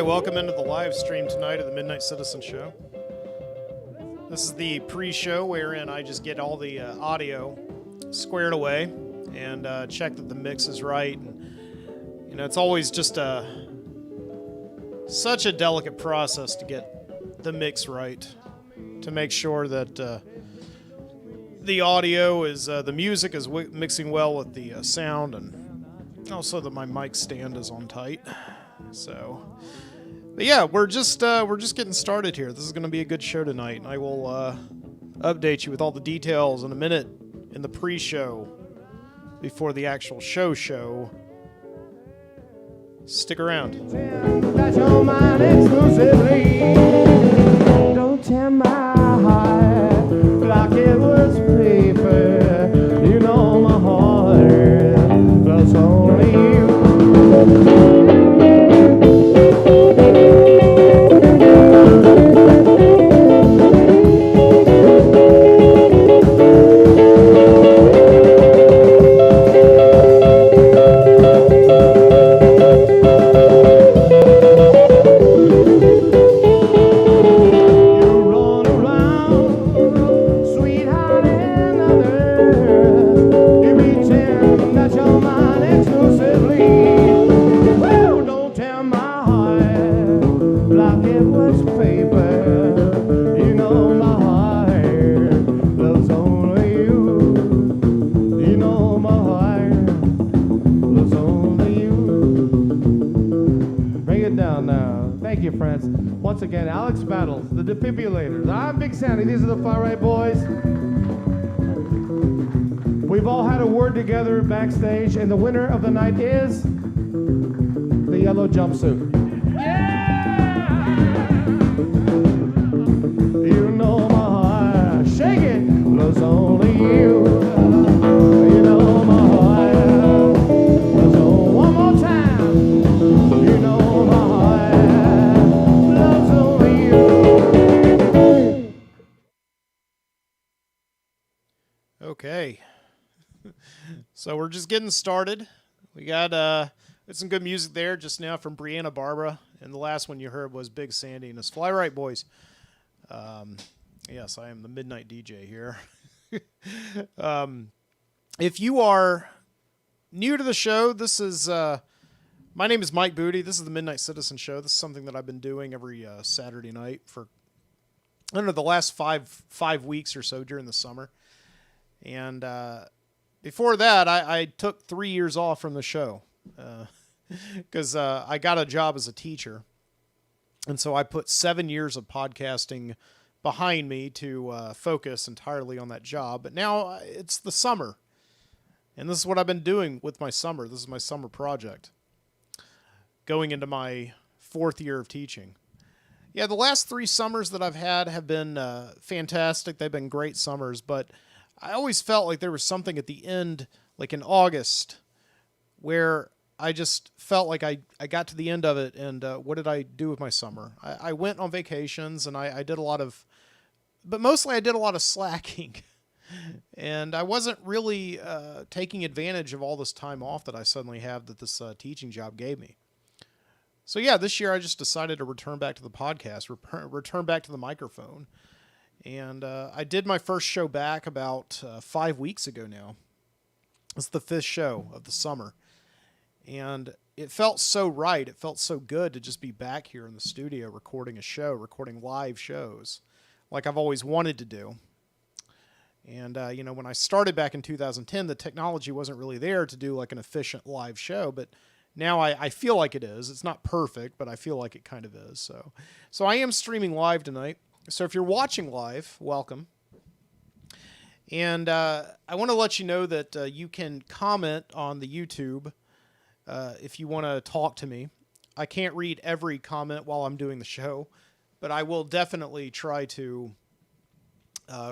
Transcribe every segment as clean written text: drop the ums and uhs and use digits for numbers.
Welcome into the live stream tonight of the Midnight Citizen Show. This is the pre-show wherein I just get all the audio squared away and check that the mix is right. And, you know, it's always just such a delicate process to get the mix right, to make sure that the audio is, the music is mixing well with the sound, and also that my mic stand is on tight. So, but yeah, we're just getting started here. This is going to be a good show tonight, and I will update you with all the details in a minute in the pre-show before the actual show. Stick around. Got your mind exclusively. Don't tear my heart like it was paper. You know my heart loves only you. You run around again. Alex Battles, the Defibrillators. I'm Big Sandy. These are the Far Right Boys. We've all had a word together backstage, and the winner of the night is the yellow jumpsuit. You know my heart, shake it, loves only you. You know my heart, loves only one more time. You know my heart, loves only you. Okay. So we're just getting started. We got some good music there just now from Brianna Barbara, and the last one you heard was Big Sandy and his Fly Right Boys. Yes, I am the Midnight DJ here. If you are new to the show, this is my name is Mike Booty. This is the Midnight Citizen Show. This is something that I've been doing every Saturday night for I don't know the last five weeks or so during the summer, and before that, I took 3 years off from the show because I got a job as a teacher. And so I put 7 years of podcasting behind me to focus entirely on that job. But now it's the summer. And this is what I've been doing with my summer. This is my summer project. Going into my 4th year of teaching. Yeah, the last 3 summers that I've had have been fantastic. They've been great summers. But I always felt like there was something at the end, like in August, where I just felt like I got to the end of it, and what did I do with my summer? I went on vacations, and I did a lot of, but mostly I did a lot of slacking, and I wasn't really taking advantage of all this time off that I suddenly have that this teaching job gave me. So yeah, this year I just decided to return back to the podcast, return back to the microphone. And I did my first show back about 5 weeks ago now. It's the 5th show of the summer. And it felt so right. It felt so good to just be back here in the studio recording a show, recording live shows like I've always wanted to do. And, when I started back in 2010, the technology wasn't really there to do like an efficient live show. But now I feel like it is. It's not perfect, but I feel like it kind of is. So I am streaming live tonight. So if you're watching live, welcome. And I want to let you know that you can comment on the YouTube if you want to talk to me. I can't read every comment while I'm doing the show, but I will definitely try to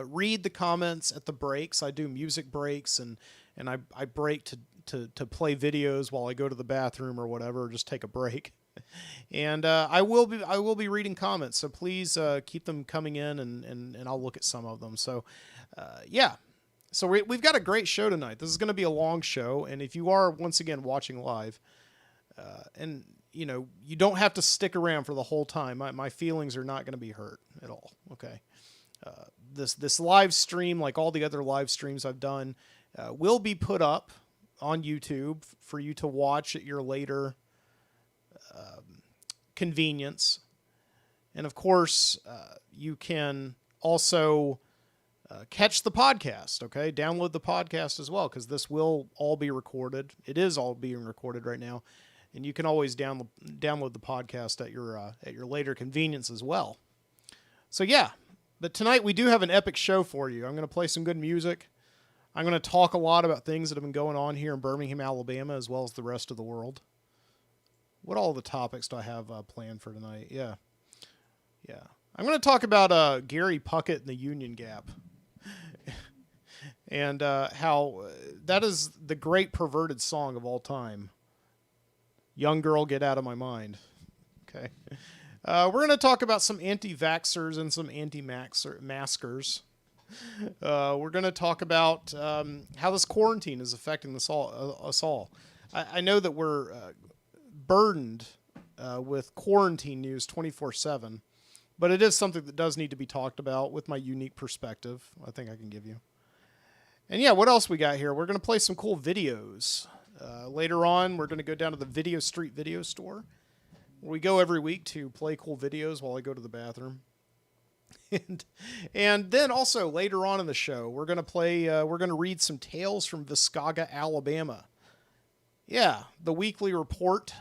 read the comments at the breaks. I do music breaks, and I break to play videos while I go to the bathroom or whatever, or just take a break. And I will be reading comments, so please keep them coming in, and I'll look at some of them. So yeah, so we've got a great show tonight. This is going to be a long show, and if you are once again watching live, and you don't have to stick around for the whole time. My feelings are not going to be hurt at all. Okay, this live stream, like all the other live streams I've done, will be put up on YouTube for you to watch at your later convenience. And of course, you can also catch the podcast, okay? Download the podcast as well, because this will all be recorded. It is all being recorded right now. And you can always download the podcast at your later convenience as well. So yeah, but tonight we do have an epic show for you. I'm going to play some good music. I'm going to talk a lot about things that have been going on here in Birmingham, Alabama, as well as the rest of the world. What all the topics do I have planned for tonight? Yeah. I'm going to talk about Gary Puckett and the Union Gap. And how that is the great perverted song of all time. Young Girl, Get Out of My Mind. Okay. We're going to talk about some anti-vaxxers and some anti-maskers. We're going to talk about how this quarantine is affecting us all. I know that we're burdened with quarantine news 24/7, but it is something that does need to be talked about with my unique perspective I think I can give you. And yeah, what else we got here? We're going to play some cool videos. Later on, we're going to go down to the Video Street video store, where we go every week to play cool videos while I go to the bathroom. And then also later on in the show, we're going to read some tales from Viscauga, Alabama. Yeah, the weekly report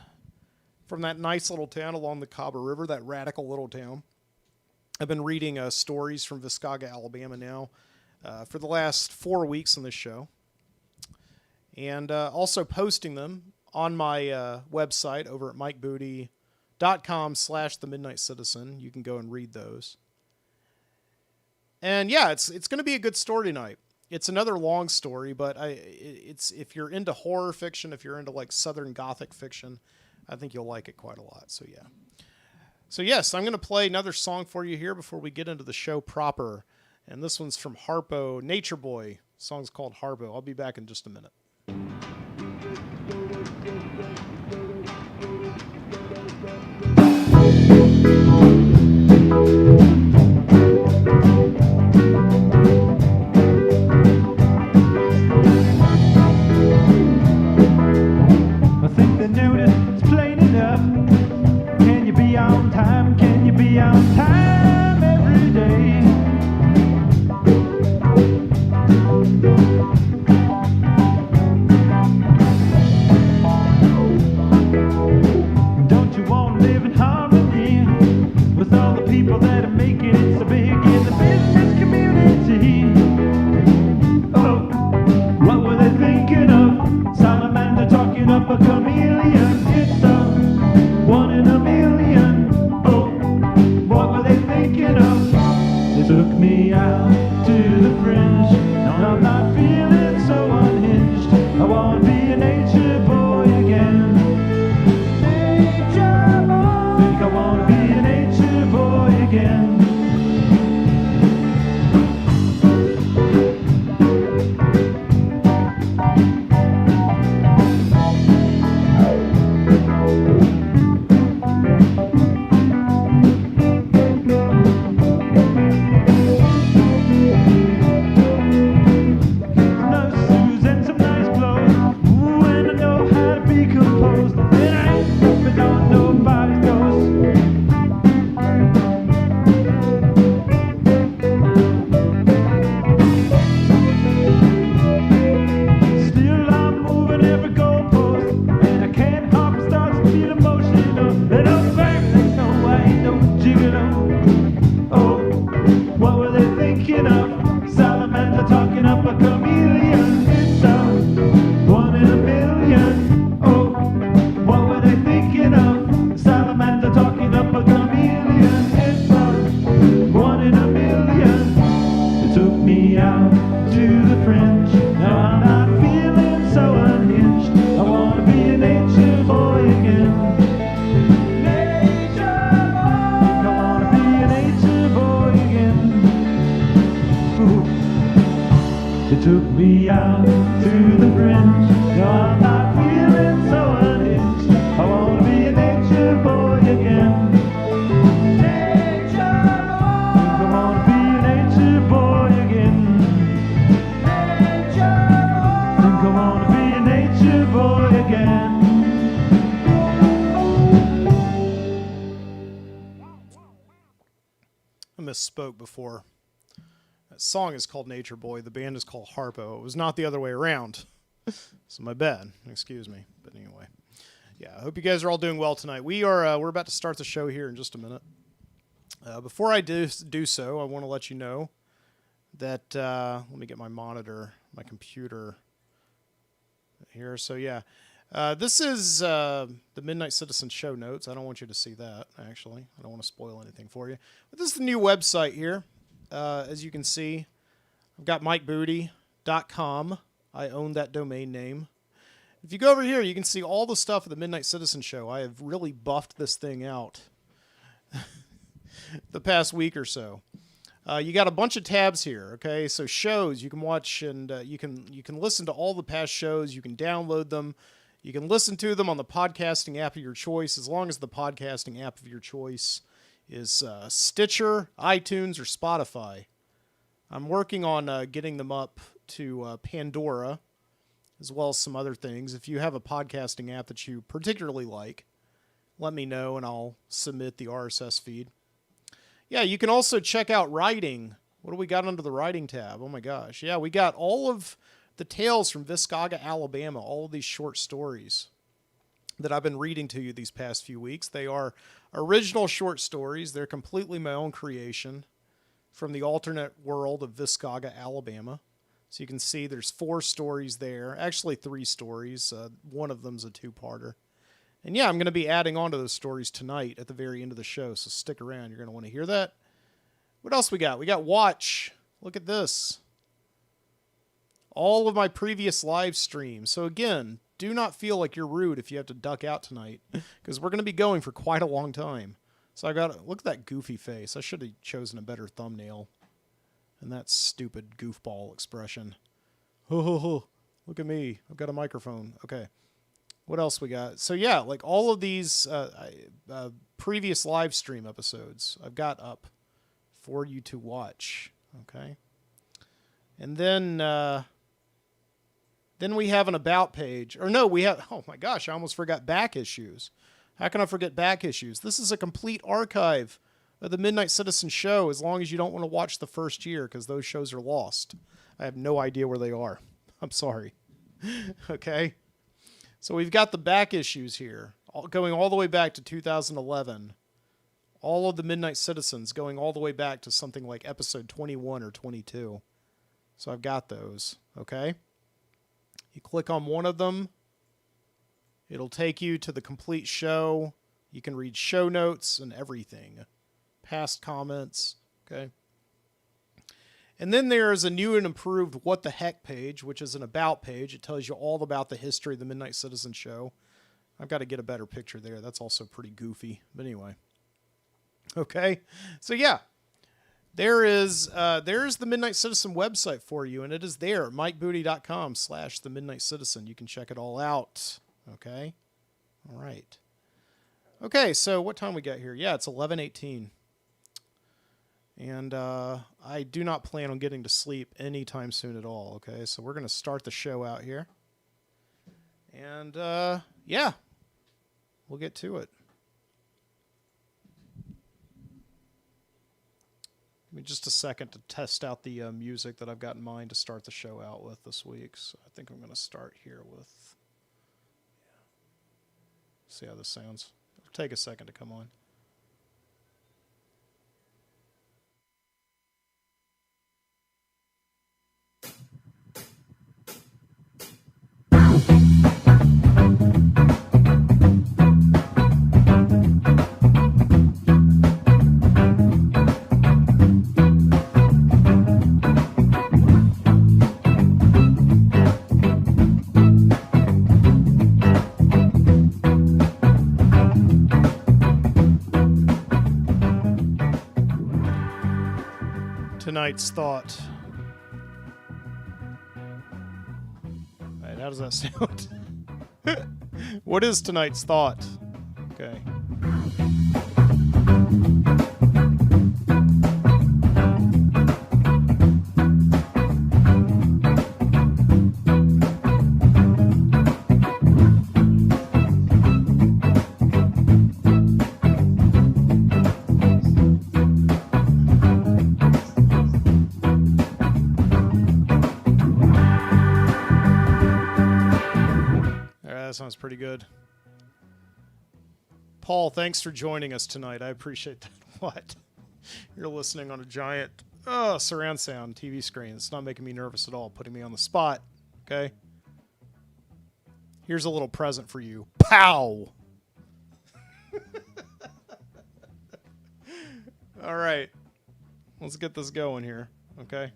from that nice little town along the Cabo River, that radical little town. I've been reading stories from Viscauga, Alabama now for the last 4 weeks on this show. And also posting them on my website over at mikebooty.com/The Midnight Citizen. You can go and read those. And yeah, it's going to be a good story tonight. It's another long story, but it's if you're into horror fiction, if you're into like Southern Gothic fiction, I think you'll like it quite a lot. So yeah. So yes, I'm going to play another song for you here before we get into the show proper. And this one's from Harpo, Nature Boy. The song's called Harpo. I'll be back in just a minute. Misspoke before. That song is called Nature Boy. The band is called Harpo. It was not the other way around. So my bad. Excuse me. But anyway, yeah. I hope you guys are all doing well tonight. We're about to start the show here in just a minute. Before I do so, I want to let you know that let me get my monitor, my computer here. So yeah. This is the Midnight Citizen show notes. I don't want you to see that, actually. I don't want to spoil anything for you. But this is the new website here. As you can see, I've got mikebooty.com. I own that domain name. If you go over here, you can see all the stuff of the Midnight Citizen show. I have really buffed this thing out the past week or so. You got a bunch of tabs here, okay? So shows, you can watch and you can listen to all the past shows. You can download them. You can listen to them on the podcasting app of your choice, as long as the podcasting app of your choice is Stitcher, iTunes, or Spotify. I'm working on getting them up to Pandora, as well as some other things. If you have a podcasting app that you particularly like, let me know and I'll submit the RSS feed. Yeah, you can also check out writing. What do we got under the writing tab? Oh my gosh. Yeah, we got all of the tales from Viscauga, Alabama, all of these short stories. that I've been reading to you these past few weeks. They are original short stories. They're completely my own creation from the alternate world of Viscauga, Alabama. So you can see there's 4 stories there. Actually, 3 stories. One of them's a 2-parter. And yeah, I'm going to be adding on to those stories tonight at the very end of the show, so stick around. You're going to want to hear that. What else we got? We got Watch. Look at this. All of my previous live streams. So again, do not feel like you're rude if you have to duck out tonight, because we're going to be going for quite a long time. So I got, look at that goofy face. I should have chosen a better thumbnail. And that stupid goofball expression. Ho ho ho. Look at me. I've got a microphone. Okay. What else we got? So yeah, like all of these previous live stream episodes I've got up for you to watch. Okay. And then we have an about page. Or no, we have, oh my gosh, I almost forgot back issues. How can I forget back issues? This is a complete archive of the Midnight Citizen show, as long as you don't want to watch the first year, because those shows are lost. I have no idea where they are. I'm sorry. Okay? So we've got the back issues here, going all the way back to 2011. All of the Midnight Citizens going all the way back to something like episode 21 or 22. So I've got those, okay? You click on one of them. It'll take you to the complete show. You can read show notes and everything. Past comments, okay? And then there is a new and improved What the Heck page, which is an about page. It tells you all about the history of the Midnight Citizen show. I've got to get a better picture there. That's also pretty goofy. But anyway. Okay. So yeah. There's the Midnight Citizen website for you, and it is there, mikebooty.com/the Midnight Citizen. You can check it all out. Okay? All right. Okay, so what time we got here? Yeah, it's 11:18. And I do not plan on getting to sleep anytime soon at all, okay? So we're going to start the show out here. And, yeah, we'll get to it. Give me just a second to test out the music that I've got in mind to start the show out with this week. So I think I'm going to start here with... Yeah. See how this sounds. It'll take a second to come on. Tonight's thought. All right, how does that sound? What is tonight's thought? Okay. That sounds pretty good. Paul, thanks for joining us tonight. I appreciate that. What? You're listening on a giant surround sound TV screen. It's not making me nervous at all, putting me on the spot. Okay? Here's a little present for you. Pow! All right. Let's get this going here. Okay?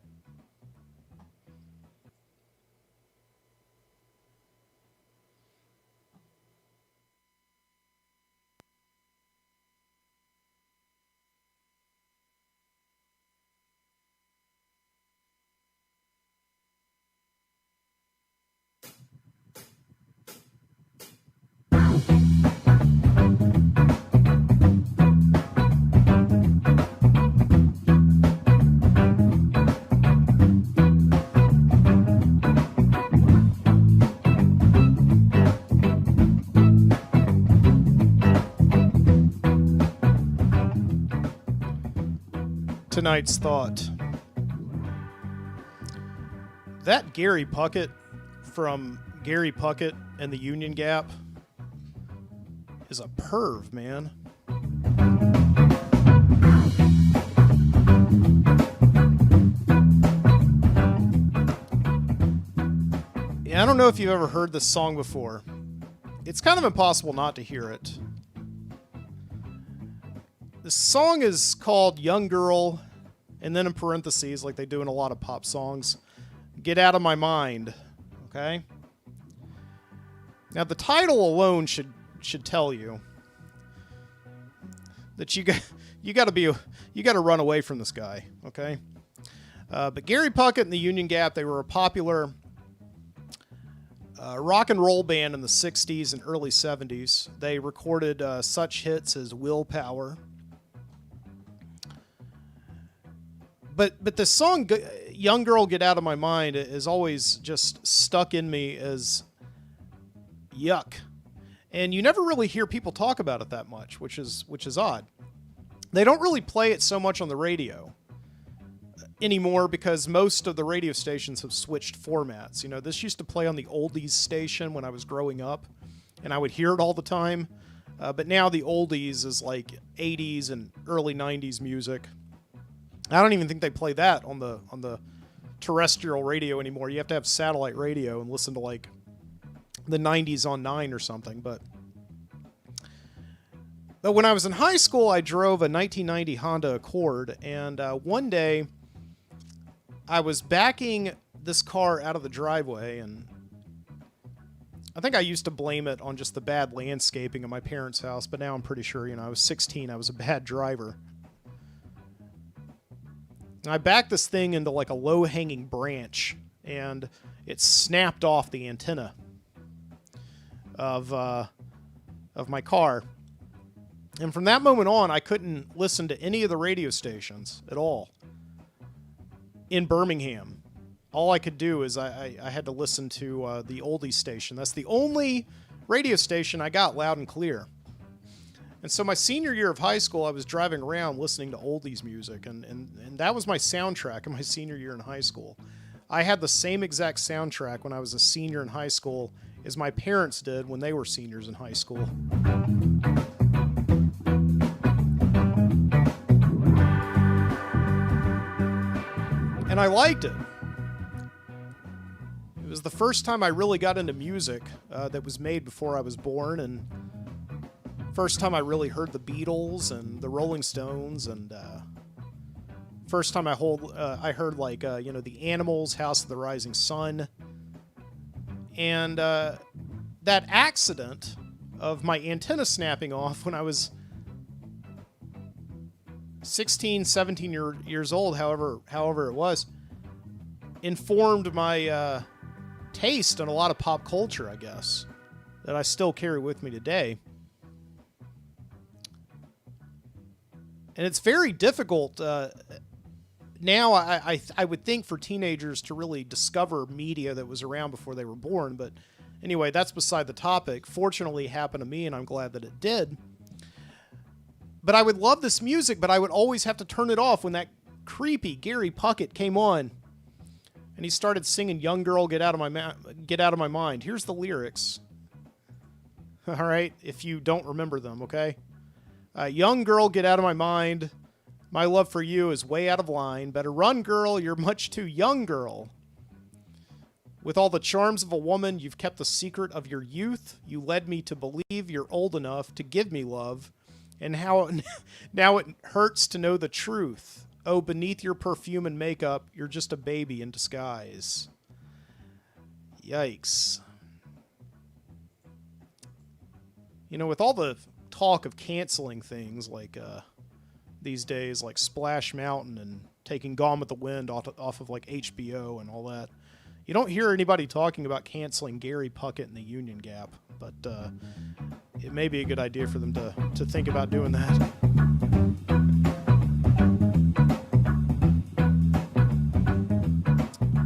Tonight's thought. That Gary Puckett from Gary Puckett and the Union Gap, is a perv, man. Yeah, I don't know if you've ever heard this song before. It's kind of impossible not to hear it. The song is called Young Girl, and then in parentheses, like they do in a lot of pop songs, Get Out of My Mind. Okay? Now, the title alone should tell you that you got to run away from this guy. Okay? But Gary Puckett and the Union Gap, they were a popular rock and roll band in the 60s and early 70s. They recorded such hits as Willpower. But the song Young Girl Get Out of My Mind is always just stuck in me as yuck. And you never really hear people talk about it that much, which is odd. They don't really play it so much on the radio anymore because most of the radio stations have switched formats. You know, this used to play on the oldies station when I was growing up, and I would hear it all the time. But now the oldies is like 80s and early 90s music. I don't even think they play that on the terrestrial radio anymore. You have to have satellite radio and listen to like the 90s on 9 or something. But when I was in high school, I drove a 1990 Honda Accord, and one day I was backing this car out of the driveway, and I think I used to blame it on just the bad landscaping of my parents' house, but now I'm pretty sure, I was 16, I was a bad driver. I backed this thing into like a low-hanging branch, and it snapped off the antenna of my car. And from that moment on, I couldn't listen to any of the radio stations at all in Birmingham. All I could do is I had to listen to the oldie station. That's the only radio station I got loud and clear. And so my senior year of high school, I was driving around listening to oldies music, and that was my soundtrack of my senior year in high school. I had the same exact soundtrack when I was a senior in high school as my parents did when they were seniors in high school. And I liked it. It was the first time I really got into music that was made before I was born, and first time I really heard the Beatles and the Rolling Stones, and first time I heard like the Animals, House of the Rising Sun, and that accident of my antenna snapping off when I was 16, 17 years old, however it was, informed my taste in a lot of pop culture, I guess, that I still carry with me today. And it's very difficult now, I would think, for teenagers to really discover media that was around before they were born. But anyway, that's beside the topic. Fortunately, it happened to me, and I'm glad that it did. But I would love this music, but I would always have to turn it off when that creepy Gary Puckett came on. And he started singing Young Girl, Get Out of My Mind. Here's the lyrics. All right, if you don't remember them, okay? Young girl, get out of my mind. My love for you is way out of line. Better run, girl. You're much too young, girl. With all the charms of a woman, you've kept the secret of your youth. You led me to believe you're old enough to give me love. And now it hurts to know the truth. Oh, beneath your perfume and makeup, you're just a baby in disguise. Yikes. With all the talk of canceling things like these days, like Splash Mountain and taking Gone with the Wind off of like HBO and all that, you don't hear anybody talking about canceling Gary Puckett and the Union Gap, but it may be a good idea for them to think about doing that.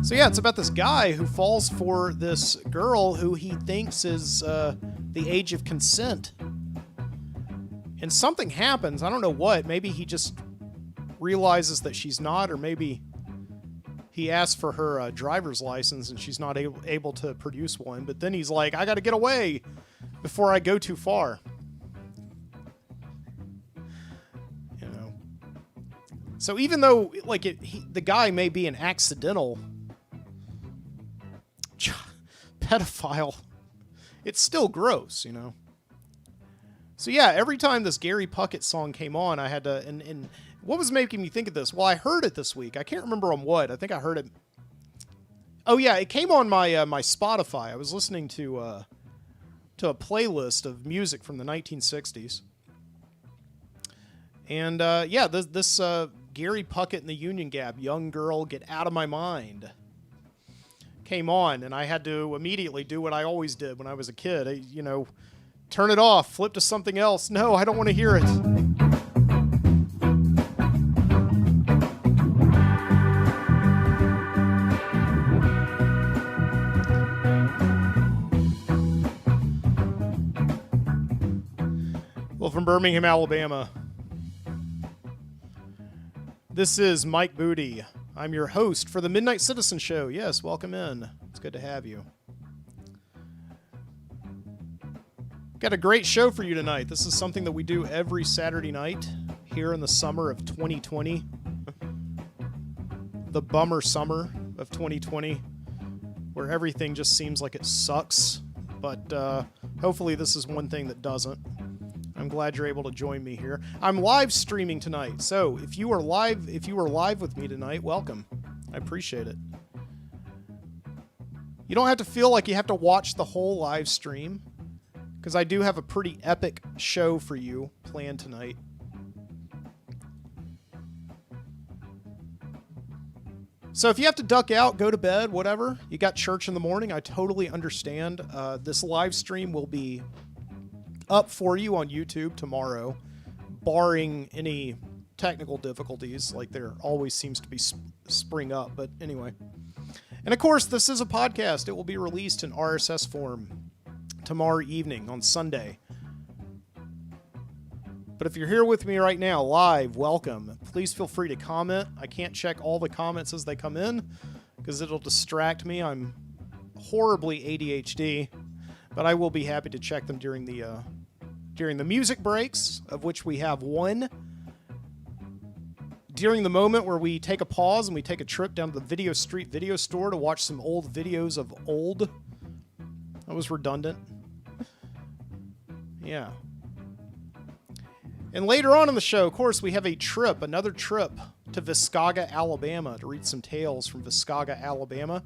So yeah, it's about this guy who falls for this girl who he thinks is the age of consent. And something happens. I don't know what. Maybe he just realizes that she's not, or maybe he asks for her driver's license and she's not able to produce one. But then he's like, I got to get away before I go too far. So even though, like, the guy may be an accidental pedophile, it's still gross, you know? So yeah, every time this Gary Puckett song came on, I had to, and what was making me think of this? Well, I heard it this week. I can't remember on what. I think I heard it. Oh yeah, it came on my my Spotify. I was listening to a playlist of music from the 1960s. And yeah, this Gary Puckett and the Union Gap, Young Girl, Get Out of My Mind, came on, and I had to immediately do what I always did when I was a kid. You know, turn it off, flip to something else. No, I don't want to hear it. Well, from Birmingham, Alabama, this is Mike Moody. I'm your host for the Midnight Citizen Show. Yes, welcome in. It's good to have you. Got a great show for you tonight. This is something that we do every Saturday night here in the summer of 2020. The bummer summer of 2020, where everything just seems like it sucks. But hopefully this is one thing that doesn't. I'm glad you're able to join me here. I'm live streaming tonight, so if you are live with me tonight, welcome. I appreciate it. You don't have to feel like you have to watch the whole live stream, because I do have a pretty epic show for you planned tonight. So if you have to duck out, go to bed, whatever, you got church in the morning, I totally understand. This live stream will be up for you on YouTube tomorrow, barring any technical difficulties, like there always seems to be spring up, but anyway. And of course, this is a podcast. It will be released in RSS form tomorrow evening on Sunday. But if you're here with me right now, live, welcome. Please feel free to comment. I can't check all the comments as they come in, because it'll distract me. I'm horribly ADHD. But I will be happy to check them during the music breaks, of which we have one. During the moment where we take a pause and we take a trip down to the Video Street video store to watch some old videos of old. That was redundant. Yeah. And later on in the show, of course, we have another trip to Viscauga, Alabama, to read some tales from Viscauga, Alabama.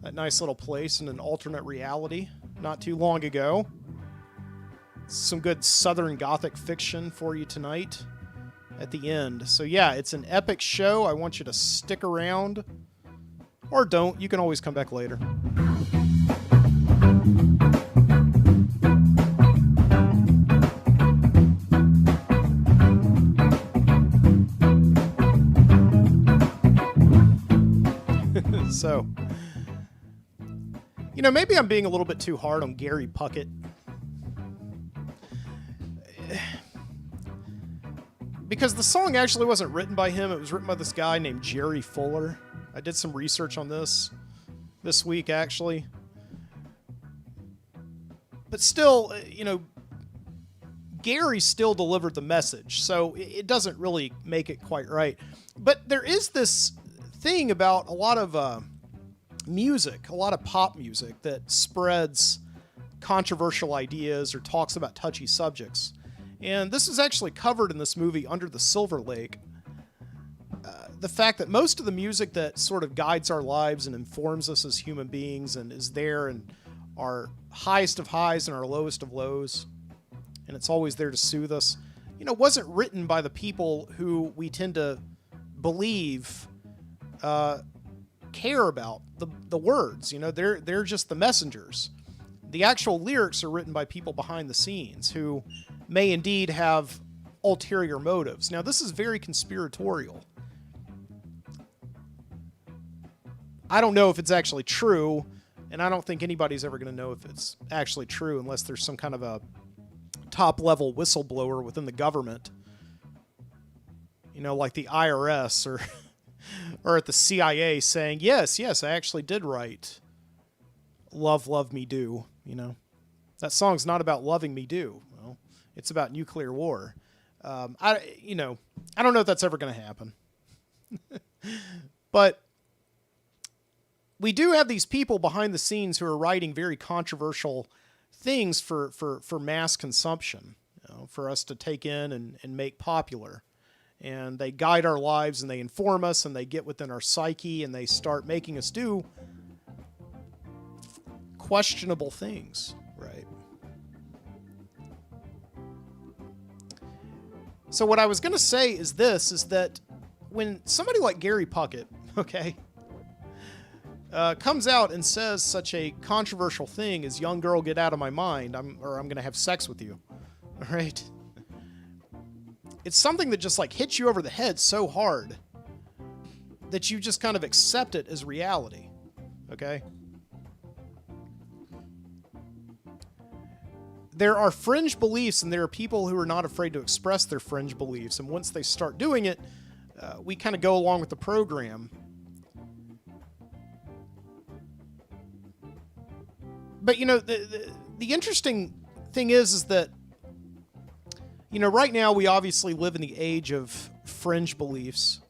That nice little place in an alternate reality. Not too long ago. Some good Southern Gothic fiction for you tonight at the end. So yeah, it's an epic show. I want you to stick around. Or don't. You can always come back later. So, you know, maybe I'm being a little bit too hard on Gary Puckett. Because the song actually wasn't written by him. It was written by this guy named Jerry Fuller. I did some research on this week, actually. But still, you know, Gary still delivered the message, so it doesn't really make it quite right. But there is this thing about a lot of music, a lot of pop music that spreads controversial ideas or talks about touchy subjects. And this is actually covered in this movie, Under the Silver Lake. The fact that most of the music that sort of guides our lives and informs us as human beings and is there and our highest of highs and our lowest of lows, and it's always there to soothe us, you know, wasn't written by the people who we tend to believe care about the words. You know, they're just the messengers. The actual lyrics are written by people behind the scenes who may indeed have ulterior motives. Now, this is very conspiratorial. I don't know if it's actually true, and I don't think anybody's ever going to know if it's actually true unless there's some kind of a top-level whistleblower within the government. You know, like the IRS or at the CIA saying, yes, I actually did write Love, Love Me Do, you know. That song's not about loving me do. Well, it's about nuclear war. I don't know if that's ever going to happen. But we do have these people behind the scenes who are writing very controversial things for mass consumption, for us to take in and make popular. And they guide our lives, and they inform us, and they get within our psyche, and they start making us do questionable things, right? So what I was going to say is this, is that when somebody like Gary Puckett, okay, comes out and says such a controversial thing as "young girl, get out of my mind," I'm going to have sex with you, all right? It's something that just like hits you over the head so hard that you just kind of accept it as reality, okay? There are fringe beliefs, and there are people who are not afraid to express their fringe beliefs, and once they start doing it, we kind of go along with the program. But, you know, the interesting thing is that, you know, right now we obviously live in the age of fringe beliefs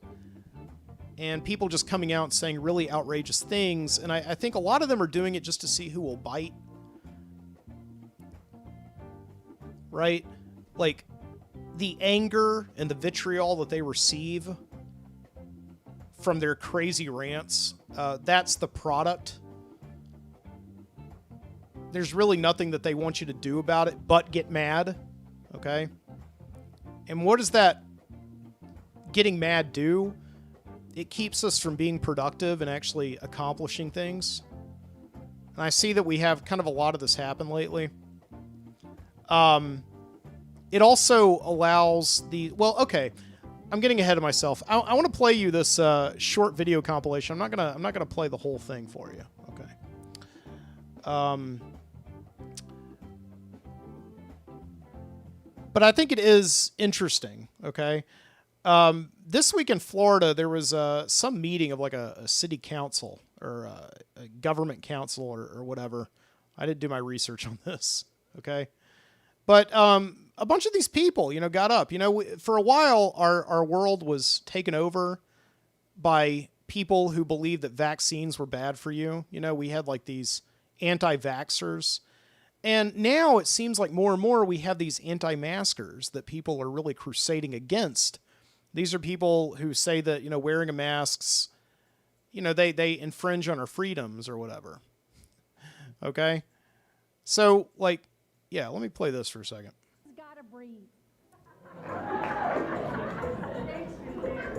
and people just coming out and saying really outrageous things. And I think a lot of them are doing it just to see who will bite. Right? Like, the anger and the vitriol that they receive from their crazy rants, that's the product. There's really nothing that they want you to do about it but get mad, okay? And what does that getting mad do? It keeps us from being productive and actually accomplishing things. And I see that we have kind of a lot of this happen lately. It also allows okay, I'm getting ahead of myself. I want to play you this short video compilation. I'm not gonna play the whole thing for you. Okay. But I think it is interesting. Okay. This week in Florida, there was some meeting of like a city council or a government council or whatever. I didn't do my research on this. Okay. But a bunch of these people, you know, got up. You know, for a while, our world was taken over by people who believed that vaccines were bad for you. You know, we had like these anti-vaxxers. And now it seems like more and more we have these anti-maskers that people are really crusading against. These are people who say that, you know, wearing a mask's, you know, they infringe on our freedoms or whatever. Okay? So, like, yeah, let me play this for a second. Gotta breathe.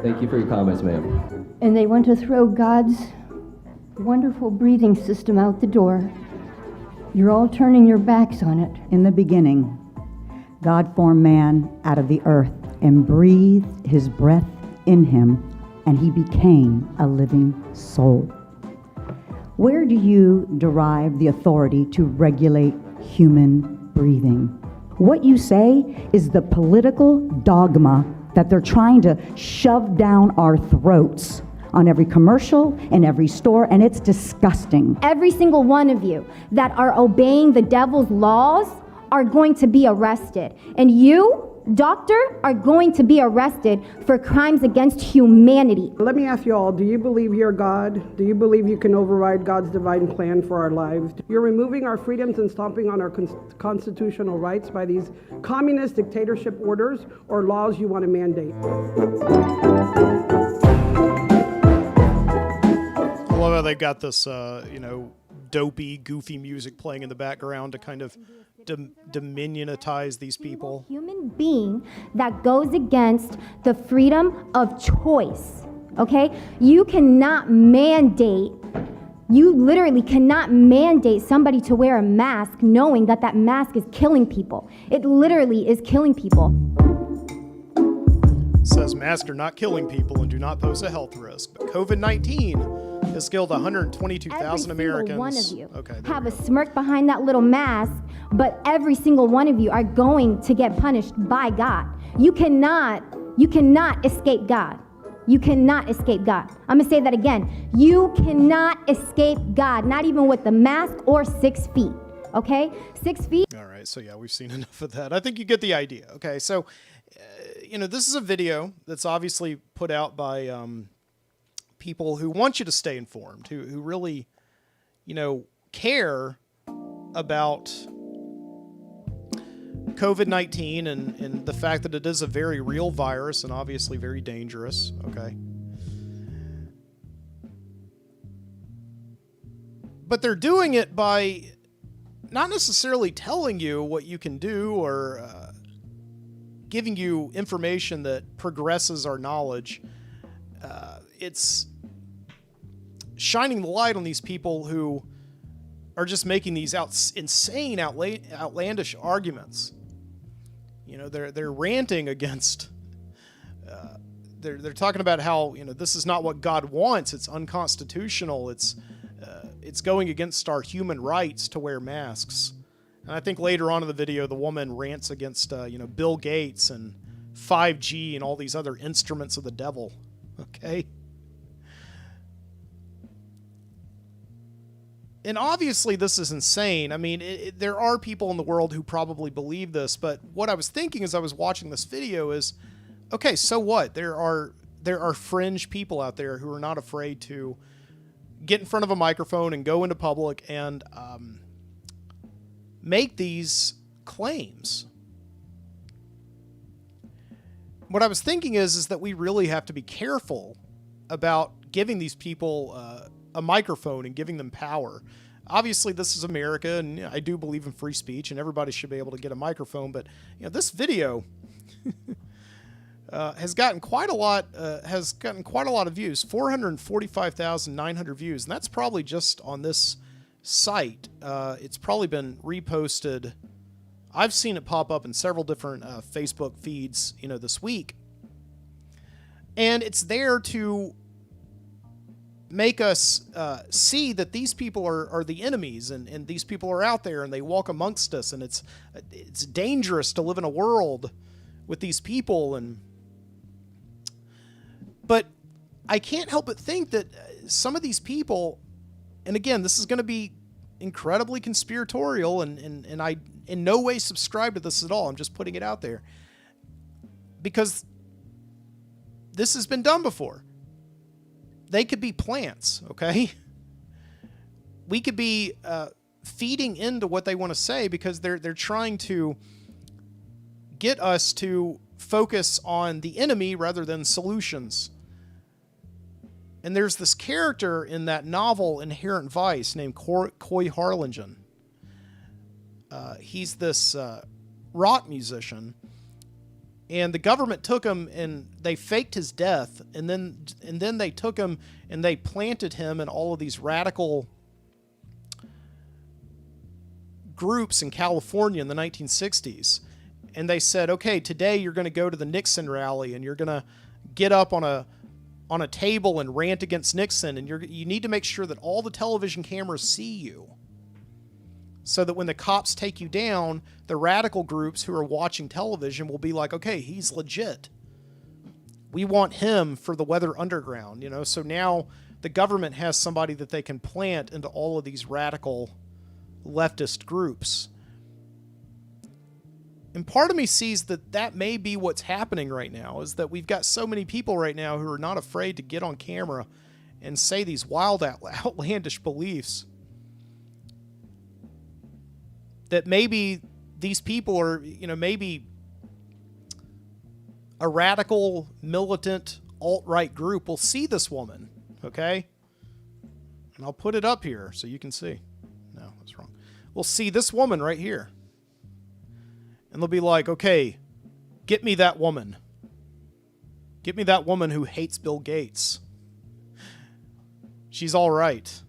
Thank you for your comments, ma'am. And they want to throw God's wonderful breathing system out the door. You're all turning your backs on it. In the beginning, God formed man out of the earth and breathed his breath in him, and he became a living soul. Where do you derive the authority to regulate human breathing? What you say is the political dogma that they're trying to shove down our throats on every commercial, in every store, and it's disgusting. Every single one of you that are obeying the devil's laws are going to be arrested. And you, doctor, are going to be arrested for crimes against humanity. Let me ask you all, do you believe you're God? Do you believe you can override God's divine plan for our lives? You're removing our freedoms and stomping on our constitutional rights by these communist dictatorship orders or laws you want to mandate. I love how they've got this, you know, dopey, goofy music playing in the background to kind of dominionitize these people. Human being that goes against the freedom of choice, okay? You literally cannot mandate somebody to wear a mask knowing that that mask is killing people. It literally is killing people. It says masks are not killing people and do not pose a health risk, but COVID-19 has killed 122,000 Americans. Every single one of you have a smirk behind that little mask, but every single one of you are going to get punished by God. You cannot escape God. You cannot escape God. I'm going to say that again. You cannot escape God, not even with the mask or 6 feet, okay? 6 feet. All right, so yeah, we've seen enough of that. I think you get the idea, okay? So this is a video that's obviously put out by people who want you to stay informed, who really, care about COVID-19 and the fact that it is a very real virus and obviously very dangerous, okay? But they're doing it by not necessarily telling you what you can do or giving you information that progresses our knowledge. It's shining the light on these people who are just making these insane, outlandish arguments. They're ranting against. They're talking about how this is not what God wants. It's unconstitutional. It's going against our human rights to wear masks. And I think later on in the video, the woman rants against Bill Gates and 5G and all these other instruments of the devil. Okay. And obviously this is insane. I mean, there are people in the world who probably believe this, but what I was thinking as I was watching this video is, okay, so what? There are fringe people out there who are not afraid to get in front of a microphone and go into public and make these claims. What I was thinking is that we really have to be careful about giving these people a microphone and giving them power. Obviously, this is America, and I do believe in free speech, and everybody should be able to get a microphone. But this video has gotten quite a lot. Of views, 445,900 views, and that's probably just on this site. It's probably been reposted. I've seen it pop up in several different Facebook feeds, this week, and it's there to make us see that these people are the enemies, and these people are out there and they walk amongst us, and it's dangerous to live in a world with these people. But I can't help but think that some of these people, and again, this is going to be incredibly conspiratorial, and I in no way subscribe to this at all. I'm just putting it out there because this has been done before. They could be plants, okay? We could be feeding into what they want to say because they're trying to get us to focus on the enemy rather than solutions. And there's this character in that novel Inherent Vice named Coy Harlingen. He's this rock musician. And the government took him and they faked his death, and then they took him and they planted him in all of these radical groups in California in the 1960s. And they said, okay, today you're going to go to the Nixon rally and you're going to get up on a table and rant against Nixon, and you need to make sure that all the television cameras see you, so that when the cops take you down, the radical groups who are watching television will be like, okay, he's legit. We want him for the Weather Underground, So now the government has somebody that they can plant into all of these radical leftist groups. And part of me sees that may be what's happening right now, is that we've got so many people right now who are not afraid to get on camera and say these wild, outlandish beliefs. That maybe these people are, maybe a radical, militant, alt-right group will see this woman, okay? And I'll put it up here so you can see. No, that's wrong. We'll see this woman right here. And they'll be like, okay, get me that woman. Get me that woman who hates Bill Gates. She's all right.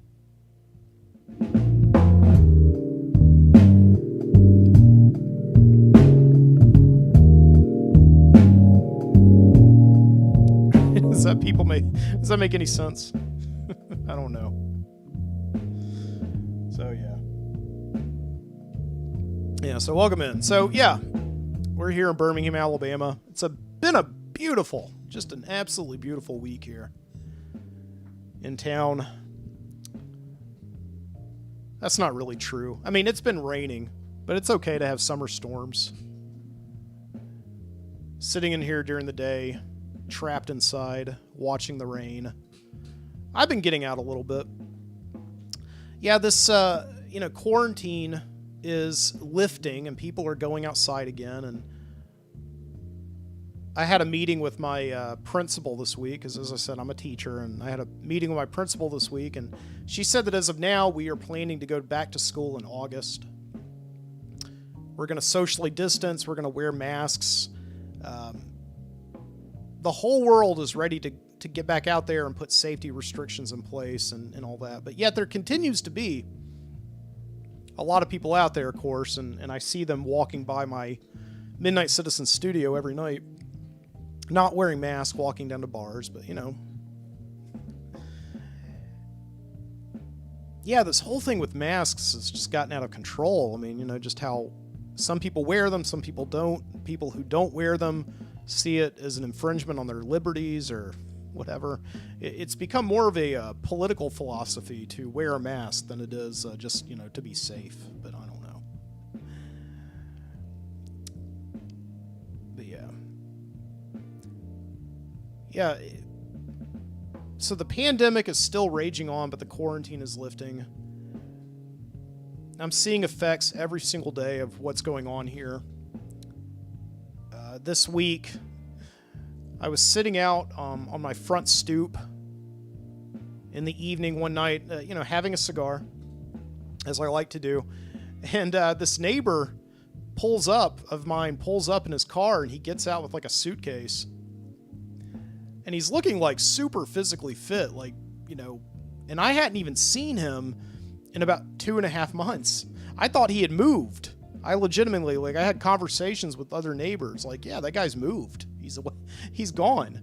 Does that make any sense? I don't know. So yeah, so welcome in. So yeah, we're here in Birmingham, Alabama. It's been a beautiful, just an absolutely beautiful week here in town. That's not really true. I mean, it's been raining, but it's okay to have summer storms. sitting in here during the day, trapped inside, watching the rain. I've been getting out a little bit. Yeah, this, quarantine is lifting and people are going outside again. And I had a meeting with my principal this week, because as I said, I'm a teacher, and I had a meeting with my principal this week, and she said that as of now, we are planning to go back to school in August. We're going to socially distance. We're going to wear masks. The whole world is ready to get back out there and put safety restrictions in place and all that. But yet there continues to be a lot of people out there, of course, and I see them walking by my Midnight Citizen studio every night, not wearing masks, walking down to bars, but, Yeah, this whole thing with masks has just gotten out of control. I mean, just how some people wear them, some people don't. People who don't wear them see it as an infringement on their liberties or whatever. It's become more of a political philosophy to wear a mask than it is just, to be safe. But I don't know. But yeah. Yeah. So the pandemic is still raging on, but the quarantine is lifting. I'm seeing effects every single day of what's going on here. This week, I was sitting out on my front stoop in the evening one night, having a cigar, as I like to do. And this neighbor pulls up in his car, and he gets out with like a suitcase. And he's looking like super physically fit, and I hadn't even seen him in about 2.5 months. I thought he had moved. I legitimately, I had conversations with other neighbors, yeah, that guy's moved. He's gone.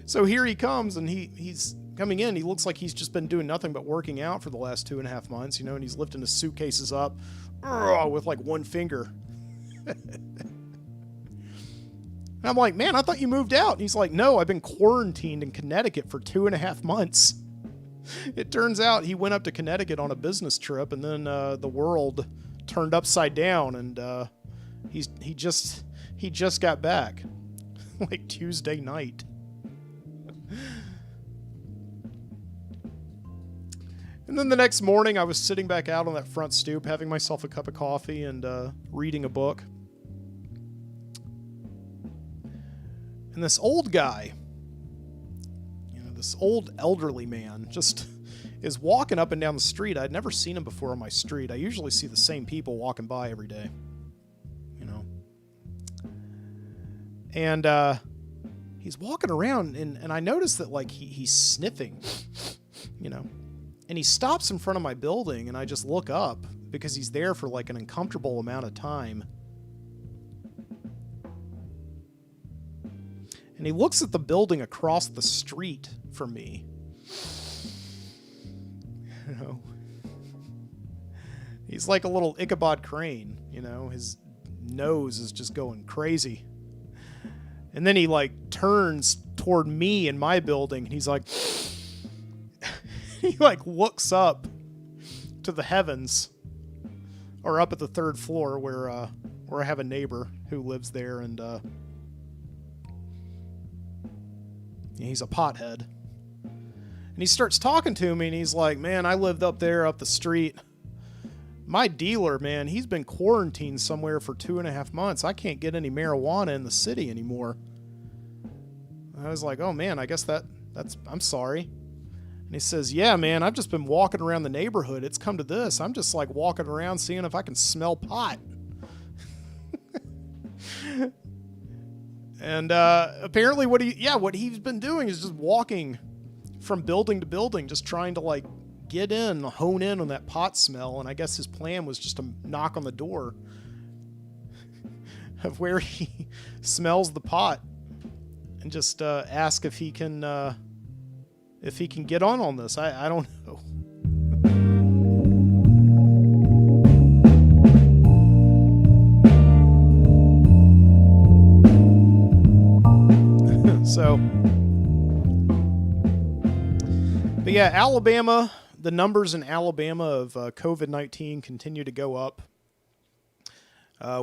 So here he comes, and he's coming in. He looks like he's just been doing nothing but working out for the last 2.5 months, and he's lifting his suitcases up with one finger. And I'm like, man, I thought you moved out. And he's like, no, I've been quarantined in Connecticut for 2.5 months. It turns out he went up to Connecticut on a business trip, and then the world turned upside down, and he just got back Tuesday night. And then the next morning, I was sitting back out on that front stoop, having myself a cup of coffee and reading a book. And this old guy, this old elderly man, just is walking up and down the street. I'd never seen him before on my street. I usually see the same people walking by every day, And he's walking around, and I noticed that, he's sniffing, And he stops in front of my building, and I just look up because he's there for, an uncomfortable amount of time. And he looks at the building across the street from me. He's like a little Ichabod Crane, his nose is just going crazy. And then he turns toward me in my building, and he's like, he looks up to the heavens, or up at the 3rd floor where I have a neighbor who lives there, and he's a pothead. And he starts talking to me, and he's like, man, I lived up there up the street. My dealer, man, he's been quarantined somewhere for 2.5 months. I can't get any marijuana in the city anymore. And I was like, oh man, I guess I'm sorry. And he says, yeah, man, I've just been walking around the neighborhood. It's come to this. I'm just walking around seeing if I can smell pot. And apparently what he's been doing is just walking from building to building, just trying to hone in on that pot smell. And I guess his plan was just to knock on the door of where he smells the pot and just ask if he can get on this. I don't know. So, but yeah, Alabama, the numbers in Alabama of COVID-19 continue to go up.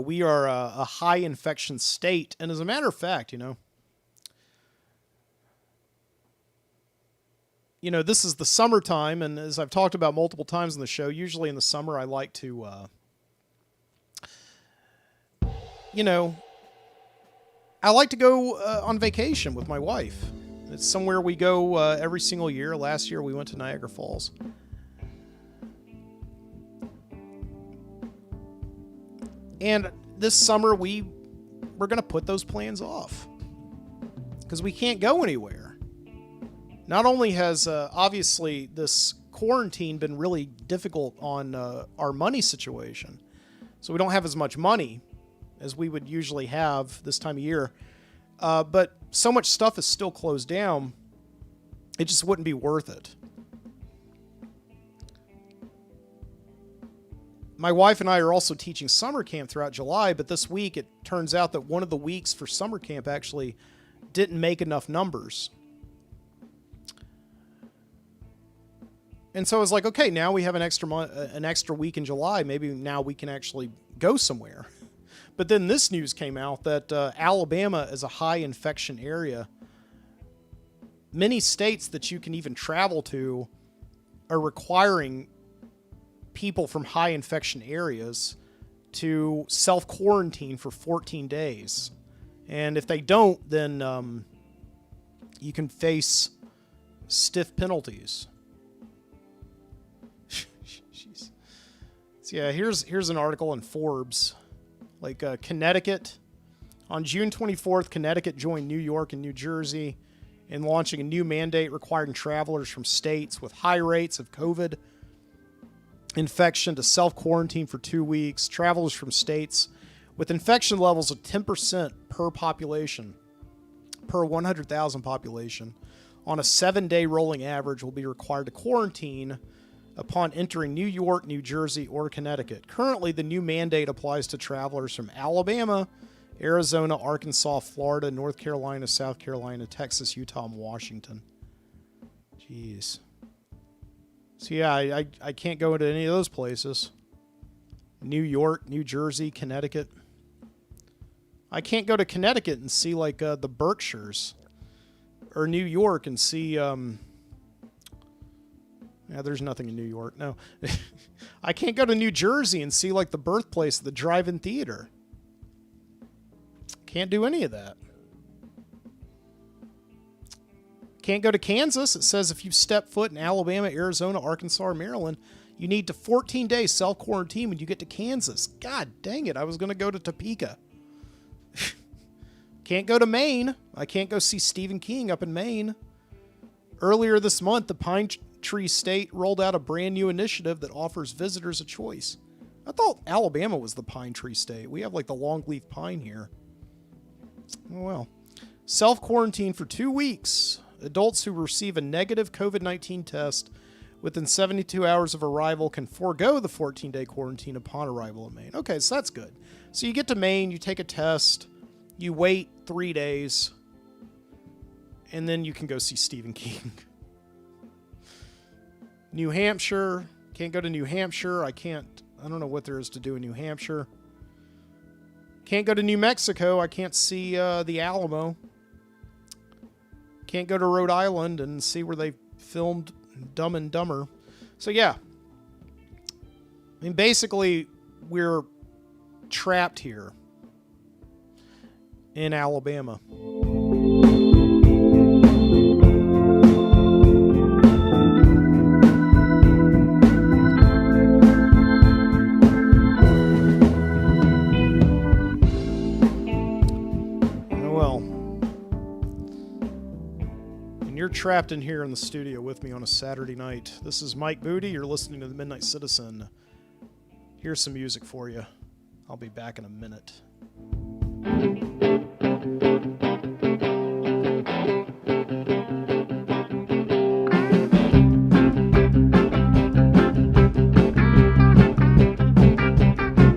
We are a high infection state. And as a matter of fact, this is the summertime. And as I've talked about multiple times in the show, usually in the summer, I like to, I like to go on vacation with my wife. It's somewhere we go every single year. Last year we went to Niagara Falls. And this summer we're going to put those plans off because we can't go anywhere. Not only has obviously this quarantine been really difficult on our money situation, so we don't have as much money as we would usually have this time of year, but so much stuff is still closed down, it just wouldn't be worth it. My wife and I are also teaching summer camp throughout July, but this week it turns out that one of the weeks for summer camp actually didn't make enough numbers. And so I was like, okay, now we have an extra week in July. Maybe now we can actually go somewhere. But then this news came out that Alabama is a high infection area. Many states that you can even travel to are requiring people from high infection areas to self-quarantine for 14 days. And if they don't, then you can face stiff penalties. Jeez. So yeah, here's an article in Forbes. Connecticut. On June 24th, Connecticut joined New York and New Jersey in launching a new mandate requiring travelers from states with high rates of COVID infection to self-quarantine for 2 weeks. Travelers from states with infection levels of 10% per population, per 100,000 population, on a 7-day rolling average will be required to quarantine upon entering New York, New Jersey, or Connecticut. Currently, the new mandate applies to travelers from Alabama, Arizona, Arkansas, Florida, North Carolina, South Carolina, Texas, Utah, and Washington. Jeez. So yeah, I can't go into any of those places. New York, New Jersey, Connecticut. I can't go to Connecticut and see the Berkshires, or New York and see there's nothing in New York. No. I can't go to New Jersey and see the birthplace of the drive-in theater. Can't do any of that. Can't go to Kansas. It says if you step foot in Alabama, Arizona, Arkansas, or Maryland, you need to 14 days self-quarantine when you get to Kansas. God dang it. I was going to go to Topeka. Can't go to Maine. I can't go see Stephen King up in Maine. Earlier this month, the Pine Tree State rolled out a brand new initiative that offers visitors a choice. I thought Alabama was the Pine Tree State. We have the longleaf pine here. Oh well. Self-quarantine for 2 weeks. Adults who receive a negative COVID-19 test within 72 hours of arrival can forego the 14-day quarantine upon arrival in Maine. Okay, so that's good. So you get to Maine, you take a test, you wait 3 days, and then you can go see Stephen King. New Hampshire, can't go to New Hampshire. I don't know what there is to do in New Hampshire. Can't go to New Mexico. I can't see the Alamo. Can't go to Rhode Island and see where they filmed Dumb and Dumber. So yeah. I mean, basically, we're trapped here in Alabama. You're trapped in here in the studio with me on a Saturday night. This is Mike Moody. You're listening to The Midnight Citizen. Here's some music for you. I'll be back in a minute.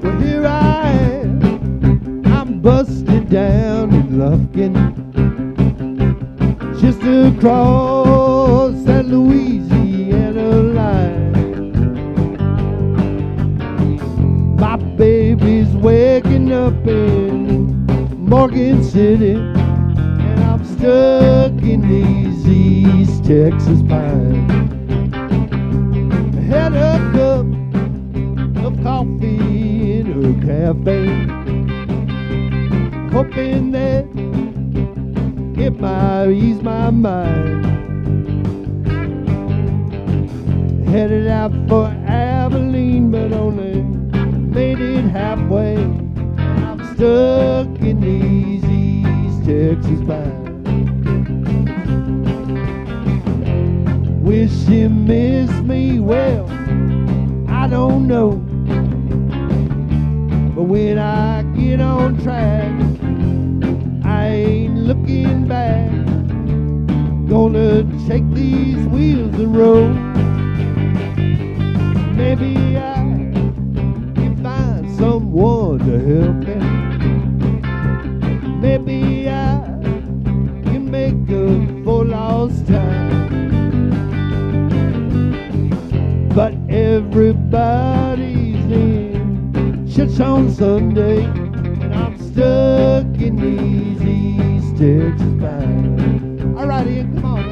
Well, here I am. I'm busted down in Lufkin, just across that Louisiana line. My baby's waking up in Morgan City, and I'm stuck in these East Texas pines. I had a cup of coffee in her cafe, hoping that it might ease my mind. Headed out for Abilene, but only made it halfway. I'm stuck in these East Texas pines. Wish he missed me, well, I don't know. But when I get on track, I ain't looking back. Gonna take these wheels and roll. Maybe I can find someone to help me. Maybe I can make up for lost time. But everybody's in church on Sunday, and I'm stuck in these East Texas pines. All right, Ian, come on.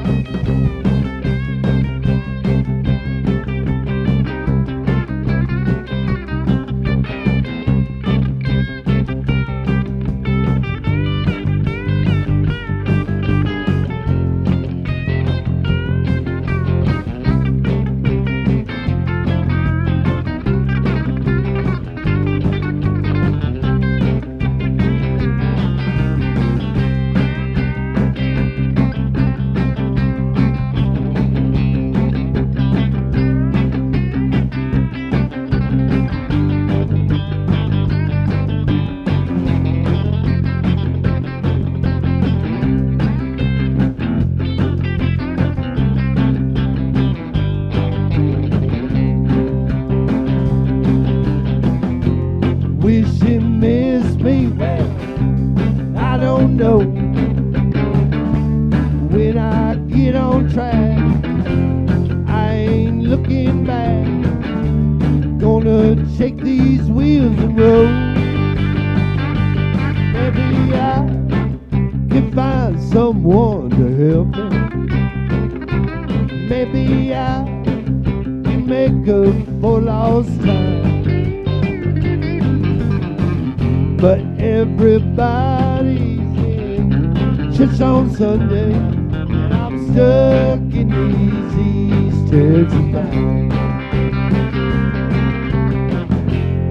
Sunday, and I'm stuck in these East Texas pines.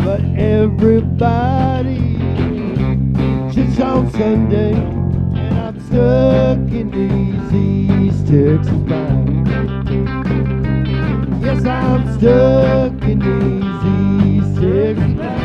But everybody church on Sunday, and I'm stuck in these East Texas pines. Yes, I'm stuck in these East Texas pines.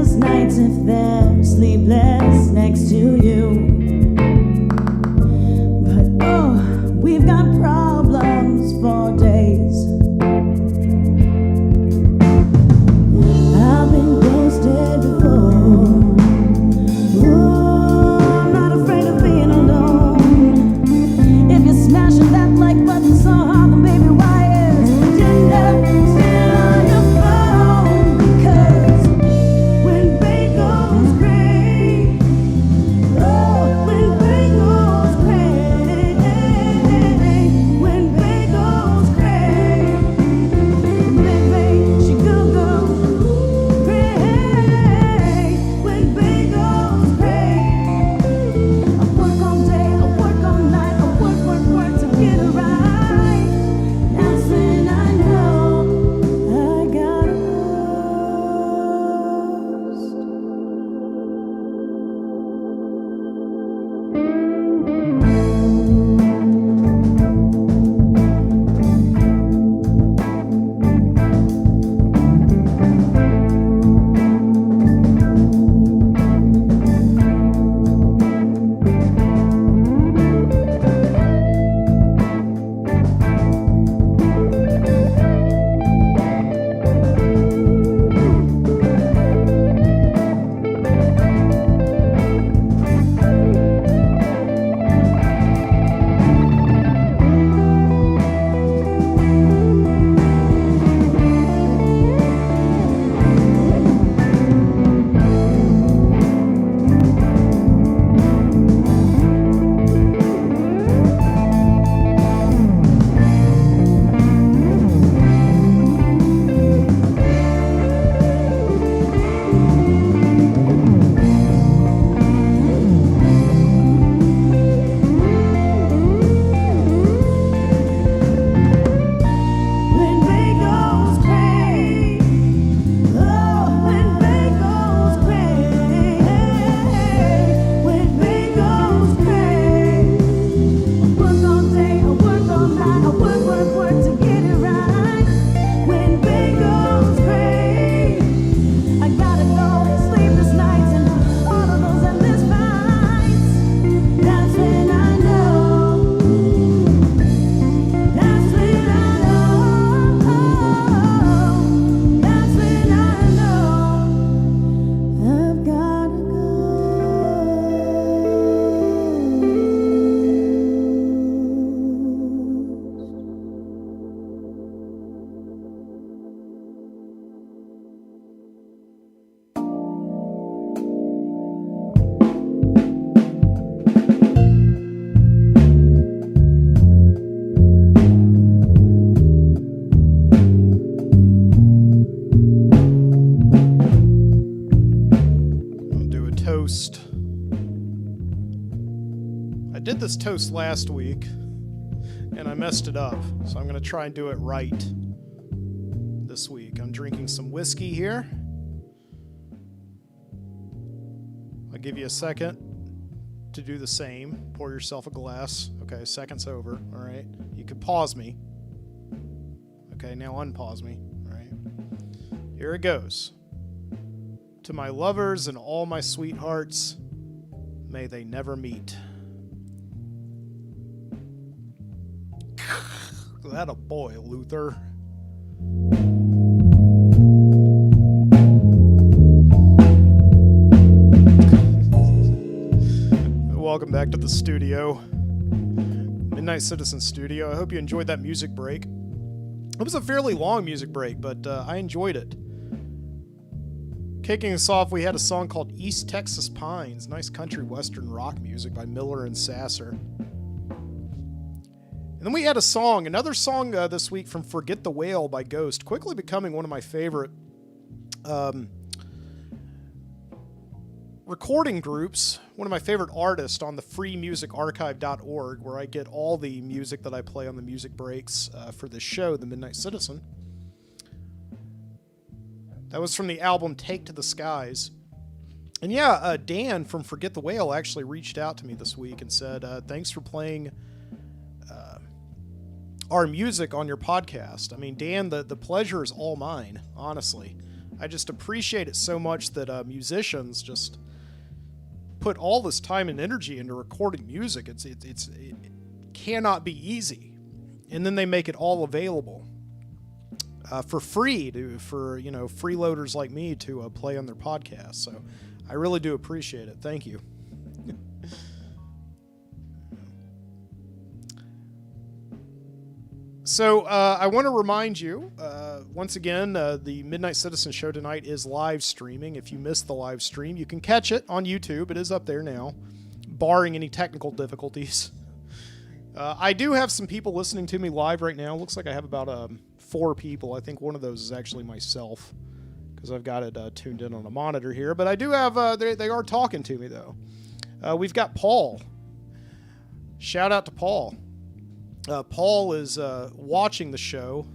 sleepless nights if they're sleepless next to you. But oh, we've got problems for days. I've been ghosted before. Ooh, I'm not afraid of being alone. If you're smashing that like button so hard, then baby, why is Tinder still on your phone? Because when Bay goes gray, oh, when Bay goes gray, when Bay goes gray, baby, she go gray. When Bay goes gray, I work all day, I work all night, I work to get it right. That's when I know I got lost. When Bay goes gray, oh, when Bay goes gray, when Bay goes gray, I work all day, I work all night, I work to get it right. When Bay goes gray, I gotta go, sleepless nights and all of those endless fights. That's when I know. That's when I know. That's when I know I've gotta I'll do a toast. I did this toast last week, and I messed it up, so I'm going to try and do it right this week. I'm drinking some whiskey here. I'll give you a second to do the same. Pour yourself a glass. Okay, second's over. All right. You could pause me. Okay, now unpause me. All right. Here it goes. To my lovers and all my sweethearts, may they never meet. That a boy, Luther. Welcome back to the studio. Midnight Citizen Studio. I hope you enjoyed that music break. It was a fairly long music break, but I enjoyed it. Kicking us off, we had a song called East Texas Pines, nice country western rock music by Miller and Sasser. And then we had another song this week from Forget the Whale by Ghost, quickly becoming one of my favorite recording groups, one of my favorite artists on the freemusicarchive.org, where I get all the music that I play on the music breaks for this show, The Midnight Citizen. That was from the album Take to the Skies. And yeah, Dan from Forget the Whale actually reached out to me this week and said, thanks for playing our music on your podcast. I mean, Dan, the pleasure is all mine, honestly. I just appreciate it so much that musicians just put all this time and energy into recording music. It cannot be easy, and then they make it all available for free for freeloaders like me to play on their podcast. So I really do appreciate it. Thank you. So I want to remind you, once again, the Midnight Citizen show tonight is live streaming. If you missed the live stream, you can catch it on YouTube. It is up there now, barring any technical difficulties. I do have some people listening to me live right now. Looks like I have about 4 people. I think one of those is actually myself, because I've got it tuned in on a monitor here. But I do have, they are talking to me, though. We've got Paul. Shout out to Paul. Paul is watching the show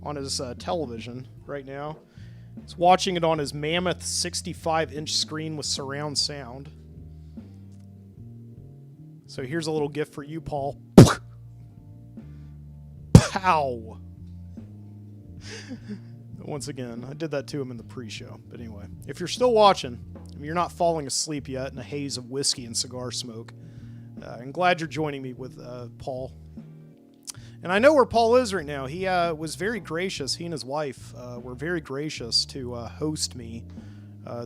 on his television right now. He's watching it on his mammoth 65-inch screen with surround sound. So here's a little gift for you, Paul. Pow! Once again, I did that to him in the pre-show. But anyway, if you're still watching, if you're not falling asleep yet in a haze of whiskey and cigar smoke, I'm glad you're joining me with Paul. And I know where Paul is right now. He was very gracious. He and his wife were very gracious to host me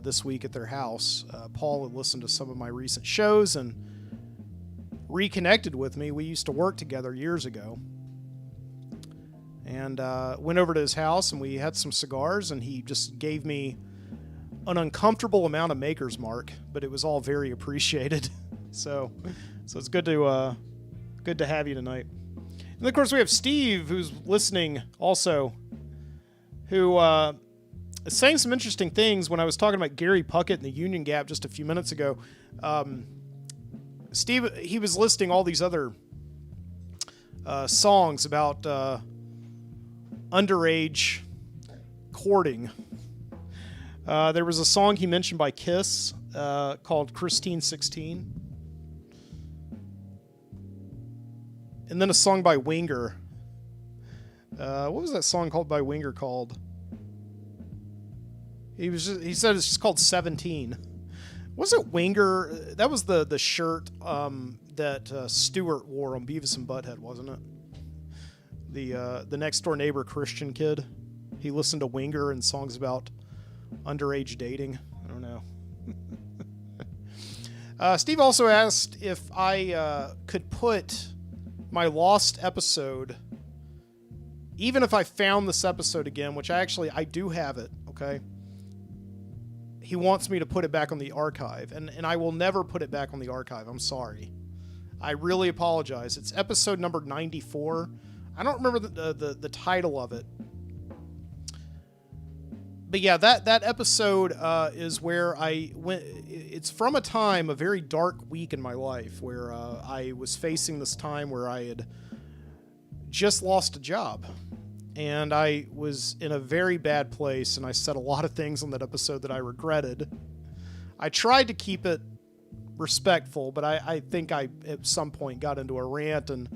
this week at their house. Paul had listened to some of my recent shows and reconnected with me. We used to work together years ago. And went over to his house, and we had some cigars, and he just gave me an uncomfortable amount of Maker's Mark, but it was all very appreciated. So it's good to have you tonight. And of course we have Steve, who's listening also, who is saying some interesting things. When I was talking about Gary Puckett and the Union Gap just a few minutes ago, Steve, he was listing all these other songs about underage courting. There was a song he mentioned by Kiss called Christine 16. And then a song by Winger. What was that song called by Winger called? He said it's just called 17. Was it Winger? That was the shirt that Stewart wore on Beavis and Butthead, wasn't it? The next door neighbor Christian kid. He listened to Winger and songs about underage dating. I don't know. Steve also asked if I could put my lost episode, even if I found this episode again, which I do have it, okay? He wants me to put it back on the archive, and I will never put it back on the archive. I'm sorry. I really apologize. It's episode number 94. I don't remember the title of it. But yeah, that episode is where I went. It's from a very dark week in my life where I was facing this time where I had just lost a job. And I was in a very bad place, and I said a lot of things on that episode that I regretted. I tried to keep it respectful, but I think I at some point got into a rant and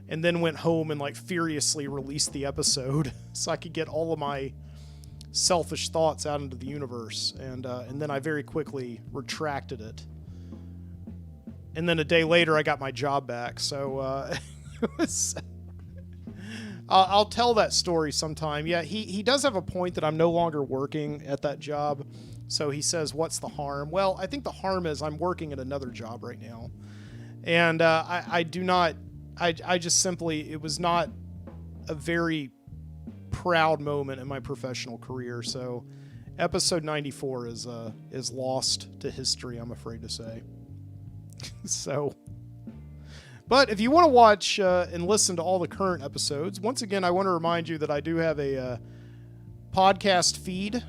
then went home and furiously released the episode so I could get all of my selfish thoughts out into the universe, and then I very quickly retracted it. And then a day later, I got my job back. So it was. I'll tell that story sometime. Yeah, he does have a point that I'm no longer working at that job. So he says, "What's the harm?" Well, I think the harm is I'm working at another job right now, and I do not. I just simply, it was not a very proud moment in my professional career. So episode 94 is lost to history, I'm afraid to say. So, but if you want to watch and listen to all the current episodes, once again, I want to remind you that I do have a podcast feed.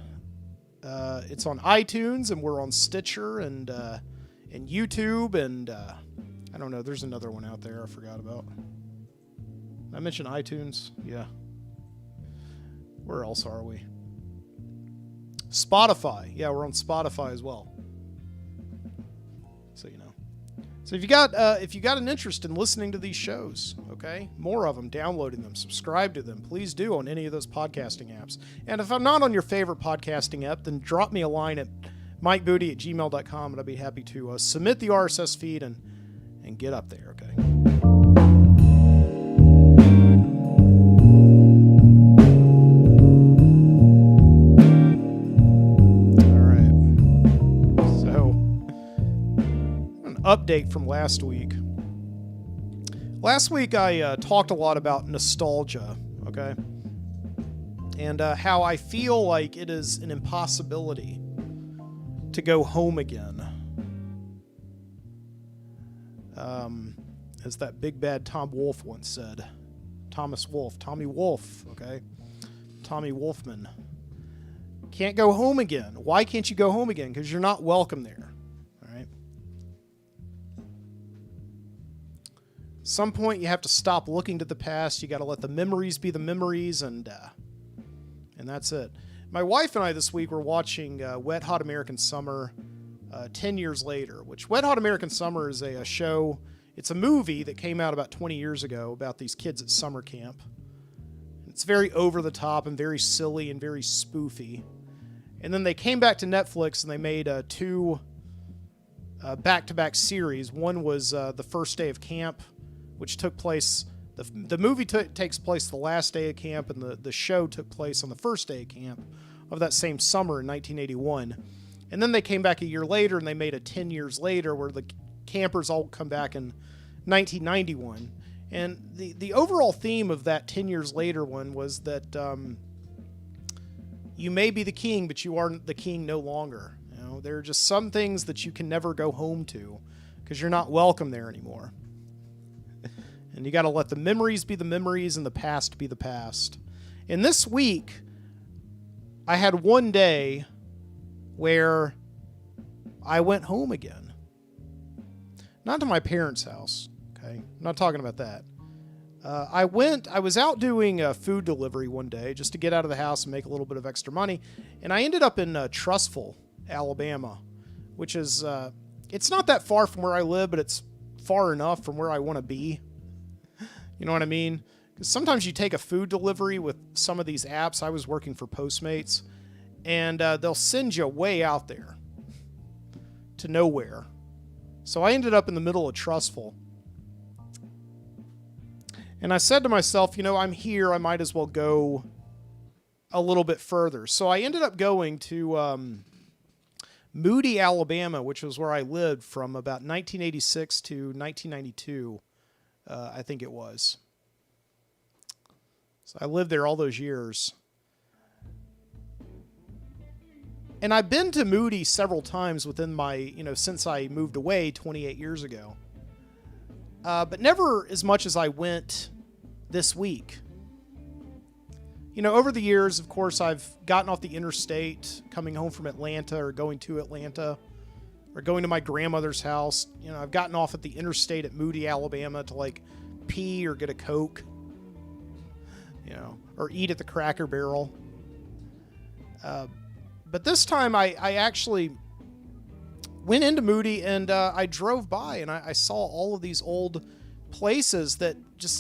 It's on iTunes, and we're on Stitcher and YouTube, and I don't know, there's another one out there I forgot about. Did I mention iTunes? Yeah. Where else are we? Spotify. Yeah, we're on Spotify as well. So, So if you got an interest in listening to these shows, okay, more of them, downloading them, subscribe to them, please do on any of those podcasting apps. And if I'm not on your favorite podcasting app, then drop me a line at mikeboody@gmail.com, and I'd be happy to submit the RSS feed and get up there, okay? Update from last week. Last week I talked a lot about nostalgia, okay? And how I feel like it is an impossibility to go home again. As that big bad Tom Wolfe once said. Tommy Wolfe, okay? Tommy Wolfman. Can't go home again. Why can't you go home again? Because you're not welcome there. Some point you have to stop looking to the past. You got to let the memories be the memories, and that's it. My wife and I this week were watching Wet Hot American Summer 10 years later, which Wet Hot American Summer is a show. It's a movie that came out about 20 years ago about these kids at summer camp. It's very over the top and very silly and very spoofy. And then they came back to Netflix and they made two back-to-back series. One was The First Day of Camp, which took place, the movie takes place the last day of camp, and the show took place on the first day of camp of that same summer in 1981. And then they came back a year later, and they made a 10 years later where the campers all come back in 1991. And the overall theme of that 10 years later one was that you may be the king, but you are the king no longer. You know, there are just some things that you can never go home to because you're not welcome there anymore. And you got to let the memories be the memories and the past be the past. And this week, I had one day where I went home again. Not to my parents' house, okay? I'm not talking about that. I was out doing food delivery one day just to get out of the house and make a little bit of extra money. And I ended up in Trussville, Alabama, which is, it's not that far from where I live, but it's far enough from where I want to be. You know what I mean? Because sometimes you take a food delivery with some of these apps. I was working for Postmates, and they'll send you way out there to nowhere. So I ended up in the middle of Trussville. And I said to myself, you know, I'm here. I might as well go a little bit further. So I ended up going to Moody, Alabama, which was where I lived from about 1986 to 1992. I think it was. So I lived there all those years. And I've been to Moody several times within my, since I moved away 28 years ago. But never as much as I went this week. Over the years, of course, I've gotten off the interstate, coming home from Atlanta or going to Atlanta, or going to my grandmother's house. I've gotten off at the interstate at Moody, Alabama to pee or get a Coke, or eat at the Cracker Barrel. But this time I actually went into Moody and I drove by and I saw all of these old places that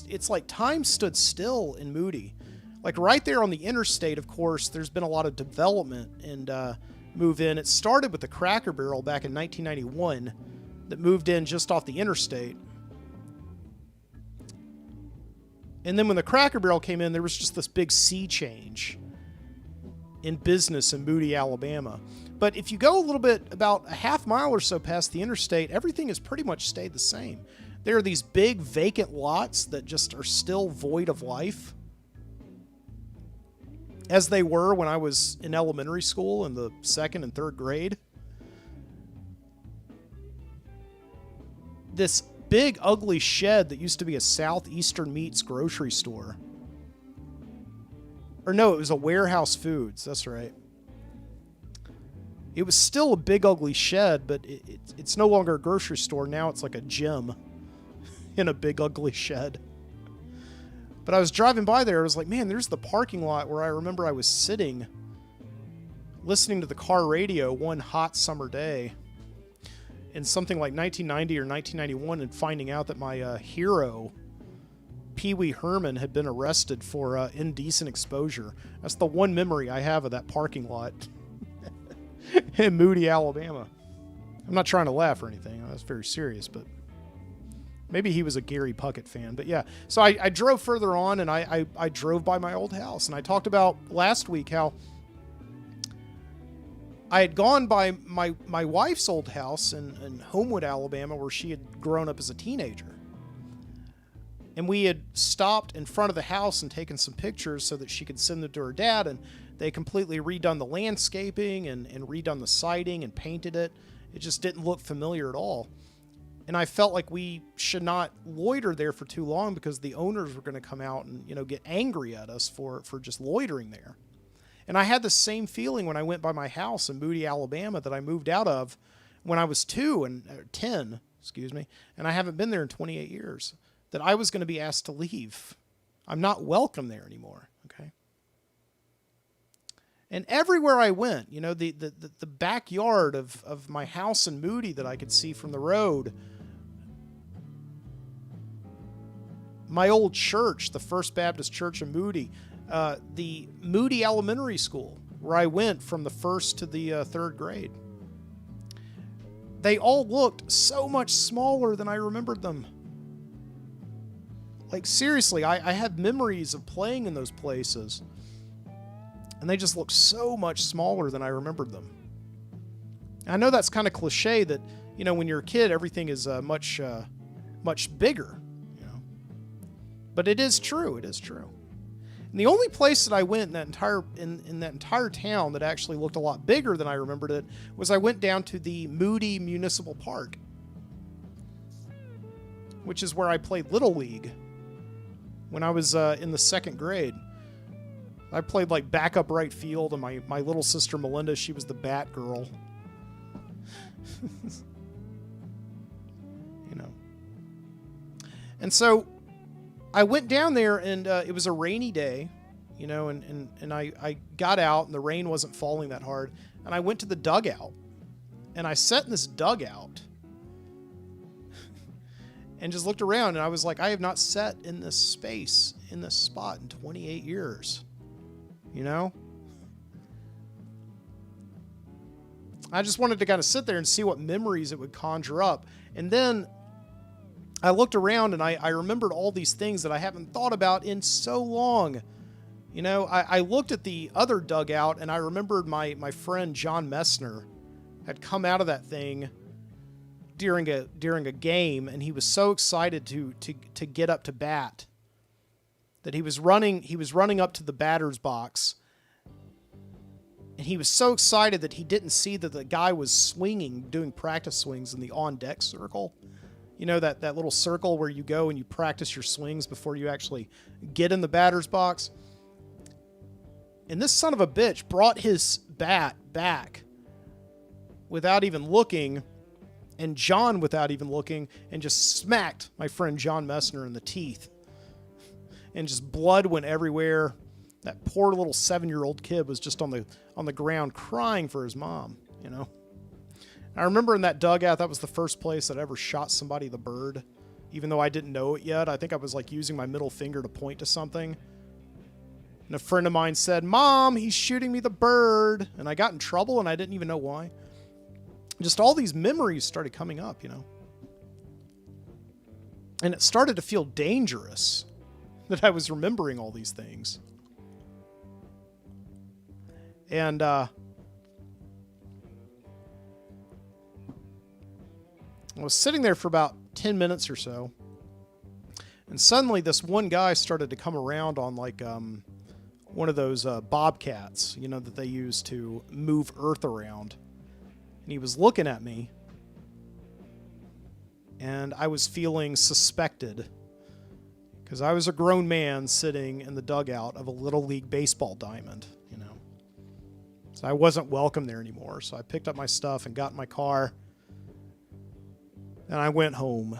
it's like time stood still in Moody. Like right there on the interstate, of course, there's been a lot of development and move in. It started with the Cracker Barrel back in 1991 that moved in just off the interstate. And then when the Cracker Barrel came in, there was just this big sea change in business in Moody, Alabama. But if you go a little bit, about a half mile or so past the interstate, everything has pretty much stayed the same. There are these big vacant lots that just are still void of life, as they were when I was in elementary school in the 2nd and 3rd grade. This big, ugly shed that used to be a Southeastern Meats grocery store. Or no, it was a Warehouse Foods. That's right. It was still a big, ugly shed, but it's no longer a grocery store. Now it's like a gym in a big, ugly shed. But I was driving by there. I was like, man, there's the parking lot where I remember I was sitting listening to the car radio one hot summer day. in something like 1990 or 1991 and finding out that my hero, Pee Wee Herman, had been arrested for indecent exposure. That's the one memory I have of that parking lot in Moody, Alabama. I'm not trying to laugh or anything. That's very serious, but maybe he was a Gary Puckett fan. But yeah, so I drove further on, and I drove by my old house. And I talked about last week how I had gone by my wife's old house in Homewood, Alabama, where she had grown up as a teenager. And we had stopped in front of the house and taken some pictures so that she could send them to her dad. And they completely redone the landscaping and redone the siding and painted it. It just didn't look familiar at all. And I felt like we should not loiter there for too long because the owners were going to come out and, get angry at us for just loitering there. And I had the same feeling when I went by my house in Moody, Alabama, that I moved out of when I was 10, and I haven't been there in 28 years, that I was going to be asked to leave. I'm not welcome there anymore, okay? And everywhere I went, the backyard of my house in Moody that I could see from the road, my old church, the First Baptist Church in Moody, the Moody Elementary School, where I went from the first to the third grade. They all looked so much smaller than I remembered them. Like, seriously, I have memories of playing in those places, and they just look so much smaller than I remembered them. I know that's kind of cliche that, when you're a kid, everything is much bigger, But it is true. It is true. And the only place that I went in that entire town that actually looked a lot bigger than I remembered it was I went down to the Moody Municipal Park, which is where I played Little League when I was in the second grade. I played like backup right field, and my little sister Melinda, she was the bat girl. And so I went down there, and it was a rainy day, and I got out, and the rain wasn't falling that hard, and I went to the dugout, and I sat in this dugout and just looked around, and I was like, I have not sat in this space, in this spot in 28 years, I just wanted to kind of sit there and see what memories it would conjure up. And then I looked around, and I remembered all these things that I haven't thought about in so long. I looked at the other dugout, and I remembered my friend John Messner had come out of that thing during a game, and he was so excited to get up to bat that he was running up to the batter's box, and he was so excited that he didn't see that the guy was swinging, doing practice swings in the on-deck circle. That little circle where you go and you practice your swings before you actually get in the batter's box. And this son of a bitch brought his bat back without even looking, and John without even looking, and just smacked my friend John Messner in the teeth. And just blood went everywhere. That poor little 7-year-old kid was just on the ground crying for his mom, I remember in that dugout, that was the first place that I ever shot somebody the bird, even though I didn't know it yet. I think I was like using my middle finger to point to something. And a friend of mine said, "Mom, he's shooting me the bird." And I got in trouble, and I didn't even know why. Just all these memories started coming up, And it started to feel dangerous that I was remembering all these things. And, I was sitting there for about 10 minutes or so, and suddenly this one guy started to come around on like one of those bobcats, that they use to move earth around. And he was looking at me, and I was feeling suspected because I was a grown man sitting in the dugout of a Little League baseball diamond, So I wasn't welcome there anymore. So I picked up my stuff and got in my car, and I went home.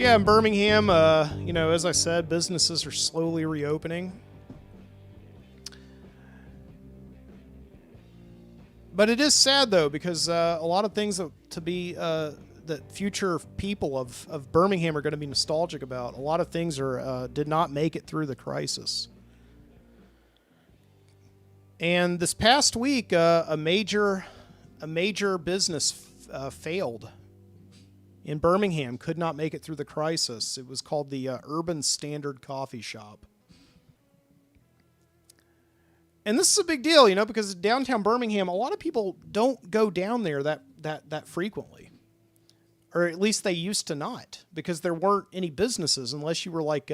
yeah, in Birmingham, as I said, businesses are slowly reopening. But it is sad, though, because a lot of things that future people of Birmingham are going to be nostalgic about. A lot of things did not make it through the crisis. And this past week, a major business failed in Birmingham, could not make it through the crisis. It was called the Urban Standard Coffee Shop. And this is a big deal, because downtown Birmingham, a lot of people don't go down there that frequently. Or at least they used to not, because there weren't any businesses unless you were like,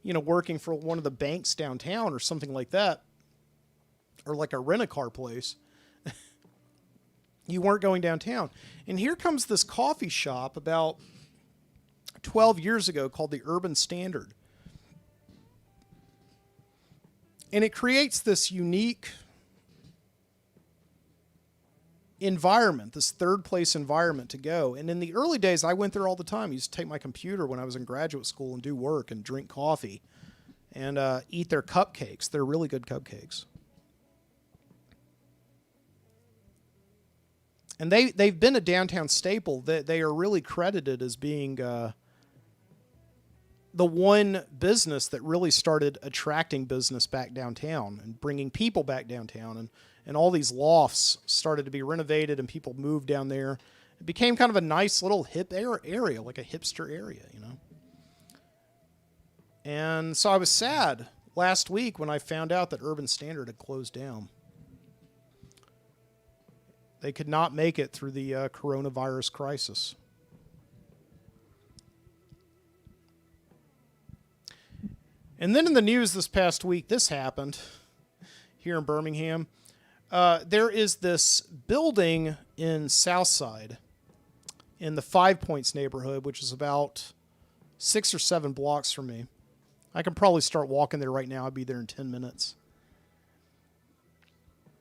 working for one of the banks downtown or something like that. Or like a rent-a-car place. You weren't going downtown. And here comes this coffee shop about 12 years ago called the Urban Standard. And it creates this unique environment, this third place environment to go. And in the early days, I went there all the time. I used to take my computer when I was in graduate school and do work and drink coffee and eat their cupcakes. They're really good cupcakes. And they've been a downtown staple. They are really credited as being the one business that really started attracting business back downtown and bringing people back downtown. And all these lofts started to be renovated and people moved down there. It became kind of a nice little hip area, like a hipster area, And so I was sad last week when I found out that Urban Standard had closed down. They could not make it through the coronavirus crisis. And then in the news this past week, this happened here in Birmingham. There is this building in Southside in the 5 Points neighborhood, which is about 6 or 7 blocks from me. I can probably start walking there right now. I'll be there in 10 minutes.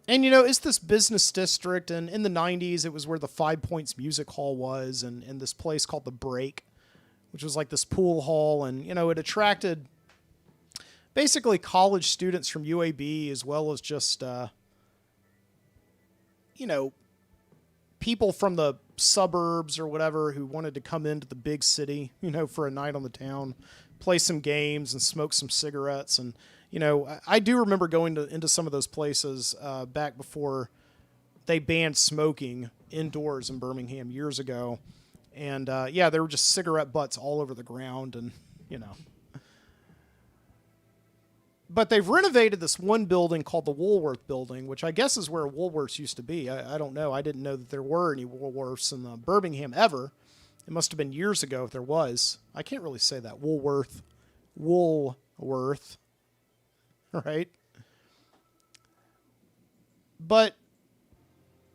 And, it's this business district, and in the 90s, it was where the 5 Points Music Hall was, and this place called The Break, which was like this pool hall, and, it attracted basically college students from UAB, as well as just, people from the suburbs or whatever who wanted to come into the big city, for a night on the town, play some games and smoke some cigarettes. And, I do remember going into some of those places back before they banned smoking indoors in Birmingham years ago. And, there were just cigarette butts all over the ground and, But they've renovated this one building called the Woolworth Building, which I guess is where Woolworths used to be. I don't know. I didn't know that there were any Woolworths in Birmingham ever. It must have been years ago if there was. I can't really say that. Woolworth. Right? But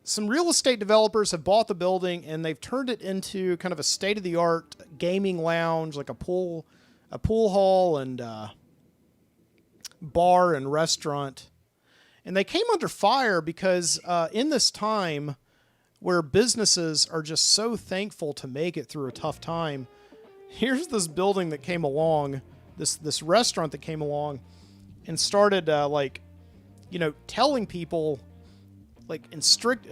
some real estate developers have bought the building and they've turned it into kind of a state-of-the-art gaming lounge, like a pool hall and bar and restaurant. And they came under fire because in this time where businesses are just so thankful to make it through a tough time, here's this building that came along, this restaurant that came along and started telling people in strict,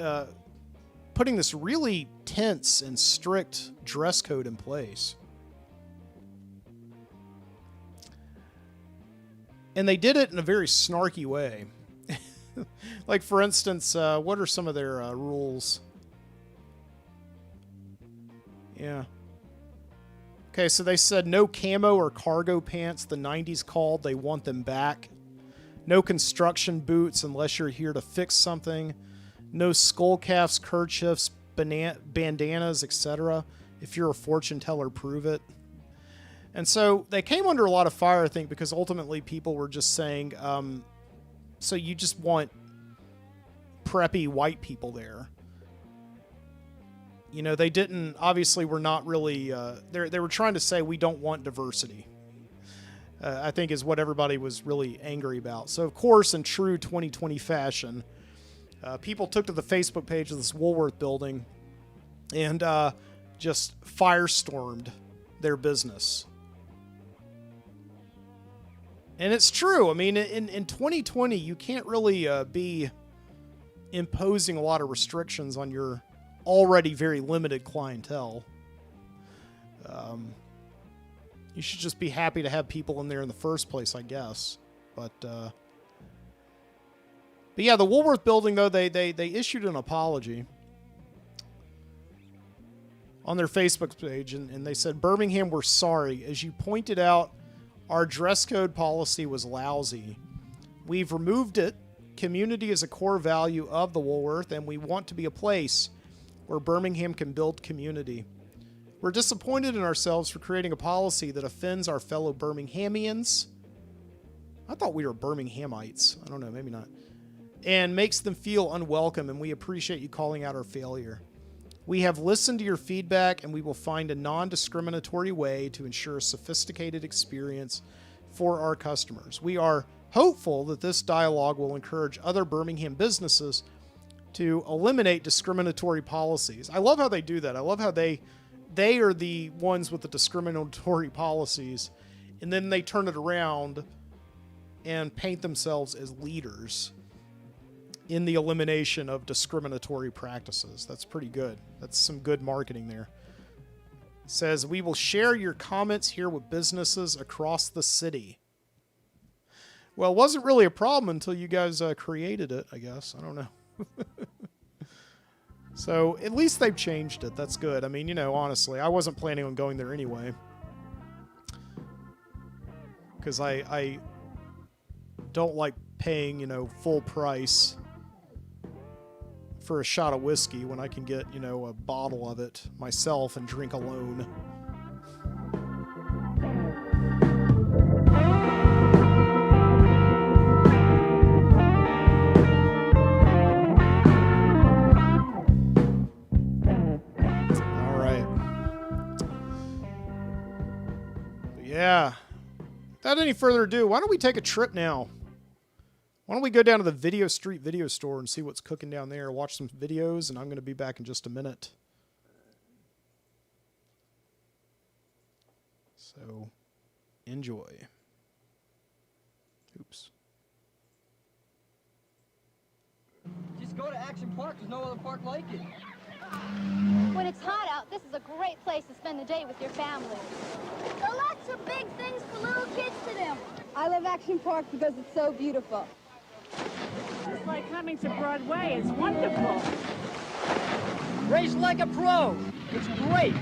putting this really tense and strict dress code in place. And they did it in a very snarky way. Like, for instance, what are some of their rules? Yeah. Okay, so they said no camo or cargo pants, the 90s called. They want them back. No construction boots unless you're here to fix something. No skull caps, kerchiefs, bandanas, etc. If you're a fortune teller, prove it. And so they came under a lot of fire, I think, because ultimately people were just saying, so you just want preppy white people there. They didn't, obviously were not really, they were trying to say we don't want diversity, I think is what everybody was really angry about. So, of course, in true 2020 fashion, people took to the Facebook page of this Woolworth building and just firestormed their business. And it's true. I mean, in 2020, you can't really be imposing a lot of restrictions on your already very limited clientele. You should just be happy to have people in there in the first place, I guess. But yeah, the Woolworth building, though, they issued an apology on their Facebook page, and they said, Birmingham, we're sorry. As you pointed out, our dress code policy was lousy. We've removed it. Community is a core value of the Woolworth, and we want to be a place where Birmingham can build community. We're disappointed in ourselves for creating a policy that offends our fellow Birminghamians. I thought we were Birminghamites. I don't know, maybe not. And makes them feel unwelcome, and we appreciate you calling out our failure. We have listened to your feedback, and we will find a non-discriminatory way to ensure a sophisticated experience for our customers. We are hopeful that this dialogue will encourage other Birmingham businesses to eliminate discriminatory policies. I love how they do that. I love how they are the ones with the discriminatory policies, and then they turn it around and paint themselves as leaders in the elimination of discriminatory practices. That's pretty good. That's some good marketing there. It says, we will share your comments here with businesses across the city. Well, it wasn't really a problem until you guys created it, I guess. I don't know. So at least they've changed it. That's good. I mean, you know, honestly, I wasn't planning on going there anyway. Because I don't like paying, you know, full price for a shot of whiskey when I can get, you know, a bottle of it myself and drink alone. All right. Yeah. Without any further ado, why don't we take a trip now? Why don't we go down to the Video Street video store and see what's cooking down there, watch some videos, and I'm going to be back in just a minute. So, enjoy. Oops. Just go to Action Park. There's no other park like it. When it's hot out, this is a great place to spend the day with your family. There are lots of big things for little kids to do. I love Action Park because it's so beautiful. It's like coming to Broadway. It's wonderful. Race like a pro. It's great.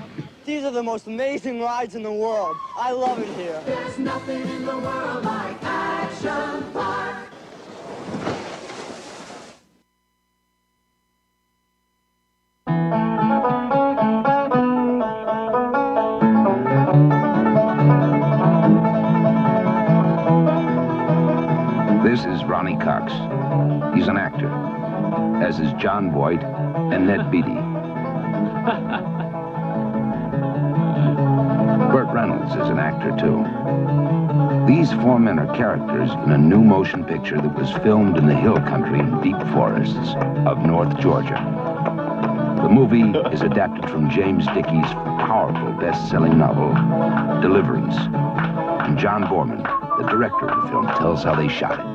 These are the most amazing rides in the world. I love it here. There's nothing in the world like Action Park. This is Ronnie Cox. He's an actor, as is John Voight and Ned Beatty. Burt Reynolds is an actor, too. These four men are characters in a new motion picture that was filmed in the hill country and deep forests of North Georgia. The movie is adapted from James Dickey's powerful best-selling novel, Deliverance. And John Borman, the director of the film, tells how they shot it.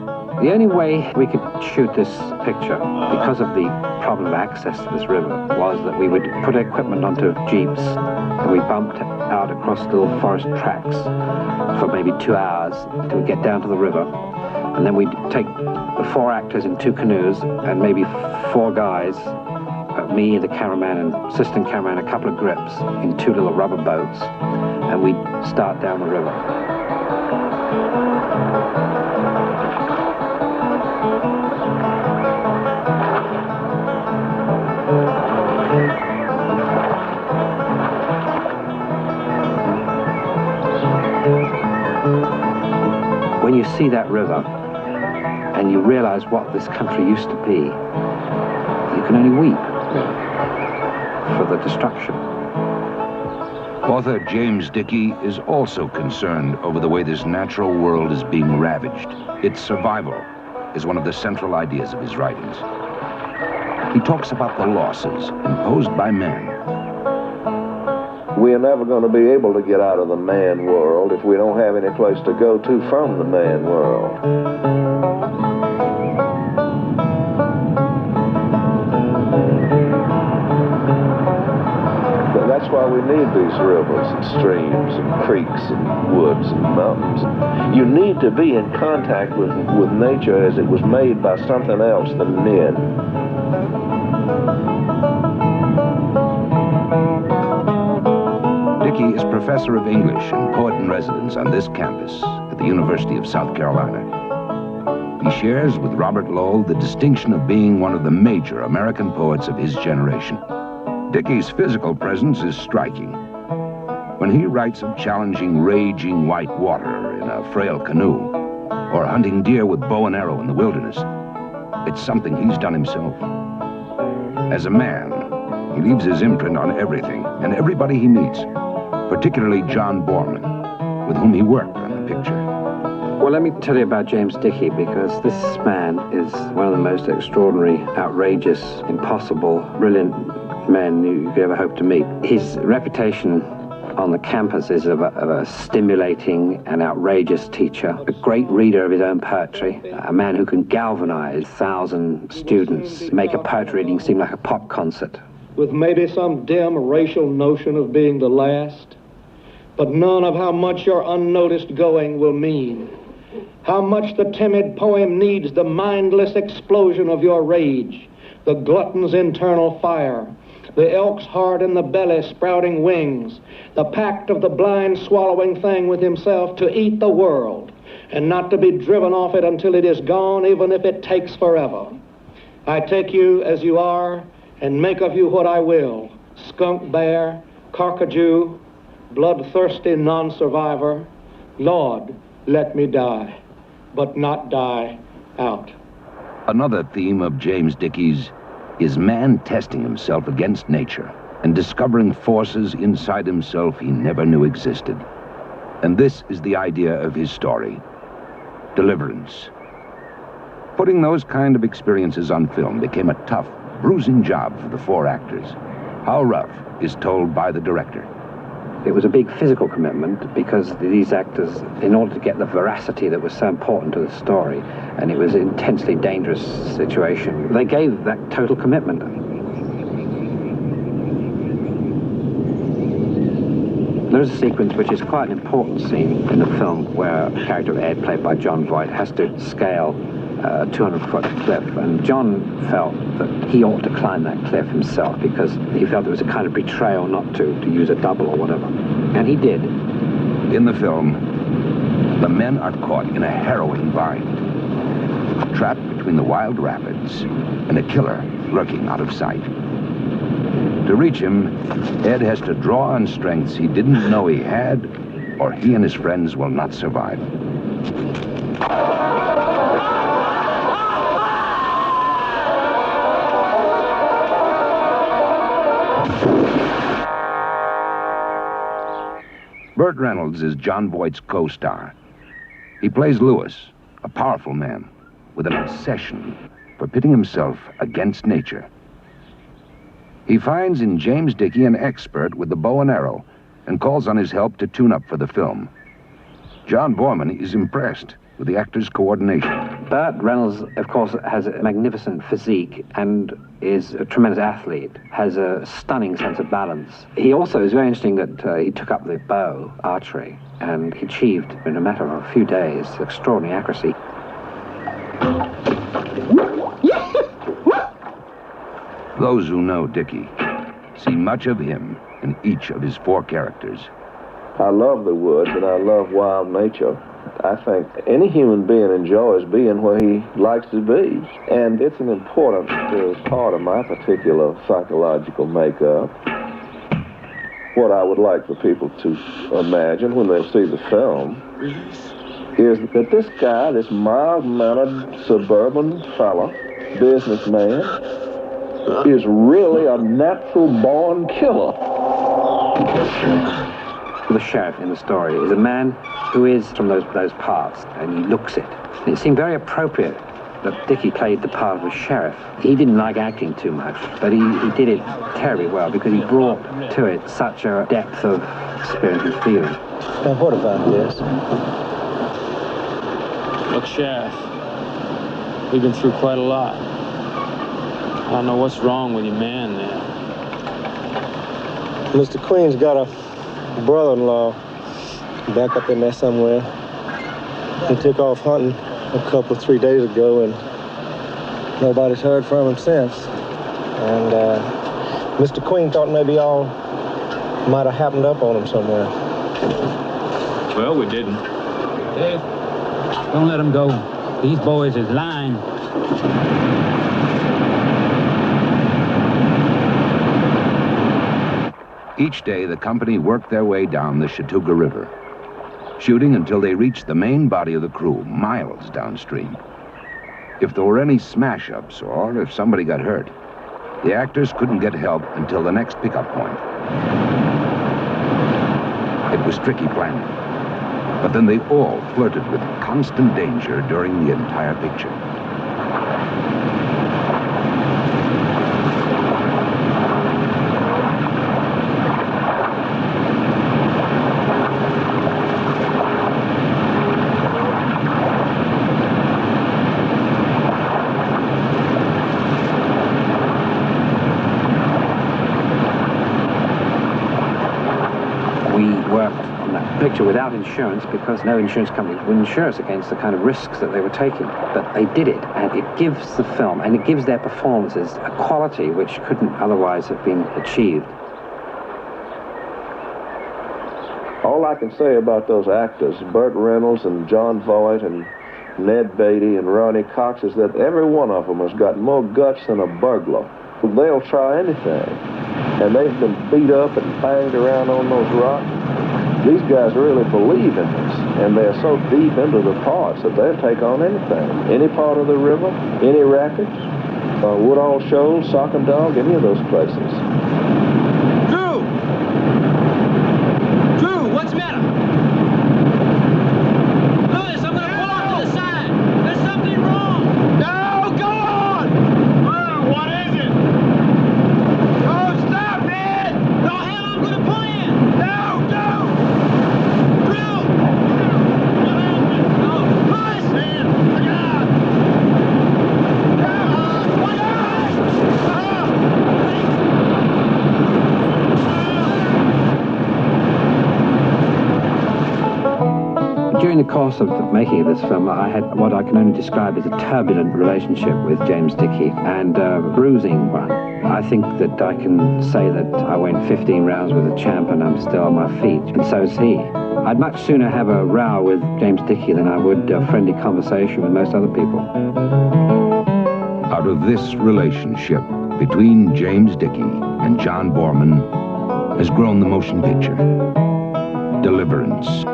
The only way we could shoot this picture, because of the problem of access to this river, was that we would put equipment onto jeeps and we bumped out across little forest tracks for maybe 2 hours till we get down to the river. And then we'd take the 4 actors in 2 canoes and maybe 4 guys, me, the cameraman, and assistant cameraman, a couple of grips in 2 little rubber boats, and we'd start down the river. When you see that river and you realize what this country used to be, you can only weep for the destruction. Author James Dickey is also concerned over the way this natural world is being ravaged. Its survival is one of the central ideas of his writings. He talks about the losses imposed by man. We are never going to be able to get out of the man world if we don't have any place to go to from the man world. But that's why we need these rivers and streams and creeks and woods and mountains. You need to be in contact with nature as it was made by something else than men. Dickey is professor of English and poet-in-residence on this campus at the University of South Carolina. He shares with Robert Lowell the distinction of being one of the major American poets of his generation. Dickey's physical presence is striking. When he writes of challenging raging white water in a frail canoe, or hunting deer with bow and arrow in the wilderness, it's something he's done himself. As a man, he leaves his imprint on everything and everybody he meets, particularly John Borman, with whom he worked on the picture. Well, let me tell you about James Dickey, because this man is one of the most extraordinary, outrageous, impossible, brilliant men you could ever hope to meet. His reputation on the campus is of a stimulating and outrageous teacher, a great reader of his own poetry, a man who can galvanize 1,000 students, make a poetry reading seem like a pop concert. With maybe some dim racial notion of being the last, but none of how much your unnoticed going will mean. How much the timid poem needs the mindless explosion of your rage, the glutton's internal fire, the elk's heart in the belly sprouting wings, the pact of the blind swallowing thing with himself to eat the world, and not to be driven off it until it is gone, even if it takes forever. I take you as you are, and make of you what I will, skunk bear, carcajou, bloodthirsty non-survivor. Lord, let me die, but not die out. Another theme of James Dickey's is man testing himself against nature and discovering forces inside himself he never knew existed. And this is the idea of his story, deliverance. Putting those kind of experiences on film became a tough, bruising job for the four actors. How rough is told by the director. It was a big physical commitment because these actors, in order to get the veracity that was so important to the story, and it was an intensely dangerous situation, they gave that total commitment. There's a sequence which is quite an important scene in the film where the character of Ed, played by John Voight, has to scale a 200-foot cliff, and John felt that he ought to climb that cliff himself because he felt it was a kind of betrayal not to use a double or whatever. And he did. In the film, the men are caught in a harrowing bind, trapped between the wild rapids and a killer lurking out of sight. To reach him, Ed has to draw on strengths he didn't know he had, or he and his friends will not survive. Burt Reynolds is John Voight's co-star. He plays Lewis, a powerful man with an obsession for pitting himself against nature. He finds in James Dickey an expert with the bow and arrow and calls on his help to tune up for the film. John Borman is impressed with the actor's coordination. Burt Reynolds, of course, has a magnificent physique and is a tremendous athlete, has a stunning sense of balance. He also is very interesting that he took up the bow, archery, and he achieved, in a matter of a few days, extraordinary accuracy. Those who know Dickey see much of him in each of his four characters. I love the woods and I love wild nature. I think any human being enjoys being where he likes to be. And it's an important part of my particular psychological makeup. What I would like for people to imagine when they see the film is that this guy, this mild-mannered suburban fella, businessman, is really a natural-born killer. The sheriff in the story is a man who is from those parts, and he looks it. And it seemed very appropriate that Dickie played the part of a sheriff. He didn't like acting too much, but he did it terribly well because he brought to it such a depth of experience and feeling. Now, what about this? Look, Sheriff, we've been through quite a lot. I don't know what's wrong with your man there. Mr. Queen's got a brother-in-law back up in there somewhere. He took off hunting a couple, 3 days ago, and nobody's heard from him since. And Mr. Queen thought maybe all might have happened up on him somewhere. Well, we didn't. Dave, don't let him go. These boys is lying. Each day, the company worked their way down the Chattooga River, shooting until they reached the main body of the crew, miles downstream. If there were any smash-ups or if somebody got hurt, the actors couldn't get help until the next pickup point. It was tricky planning, but then they all flirted with constant danger during the entire picture. Picture without insurance because no insurance company would insure us against the kind of risks that they were taking. But they did it, and it gives the film and it gives their performances a quality which couldn't otherwise have been achieved. All I can say about those actors, Burt Reynolds and John Voight and Ned Beatty and Ronnie Cox, is that every one of them has got more guts than a burglar. They'll try anything. And they've been beat up and banged around on those rocks. These guys really believe in this, and they're so deep into the parts that they'll take on anything. Any part of the river, any rapids, Woodall Shoals, Sock and Dog, any of those places. Drew! Drew, what's the matter? Louis, I'm gonna pull off to the side. There's something wrong. No, go on! What is it? Don't stop, man! No, hell, I'm gonna pull in! No! During the course of the making of this film, I had what I can only describe as a turbulent relationship with James Dickey, and a bruising one. I think that I can say that I went 15 rounds with the champ and I'm still on my feet, and so is he. I'd much sooner have a row with James Dickey than I would a friendly conversation with most other people. Out of this relationship between James Dickey and John Borman has grown the motion picture, Deliverance.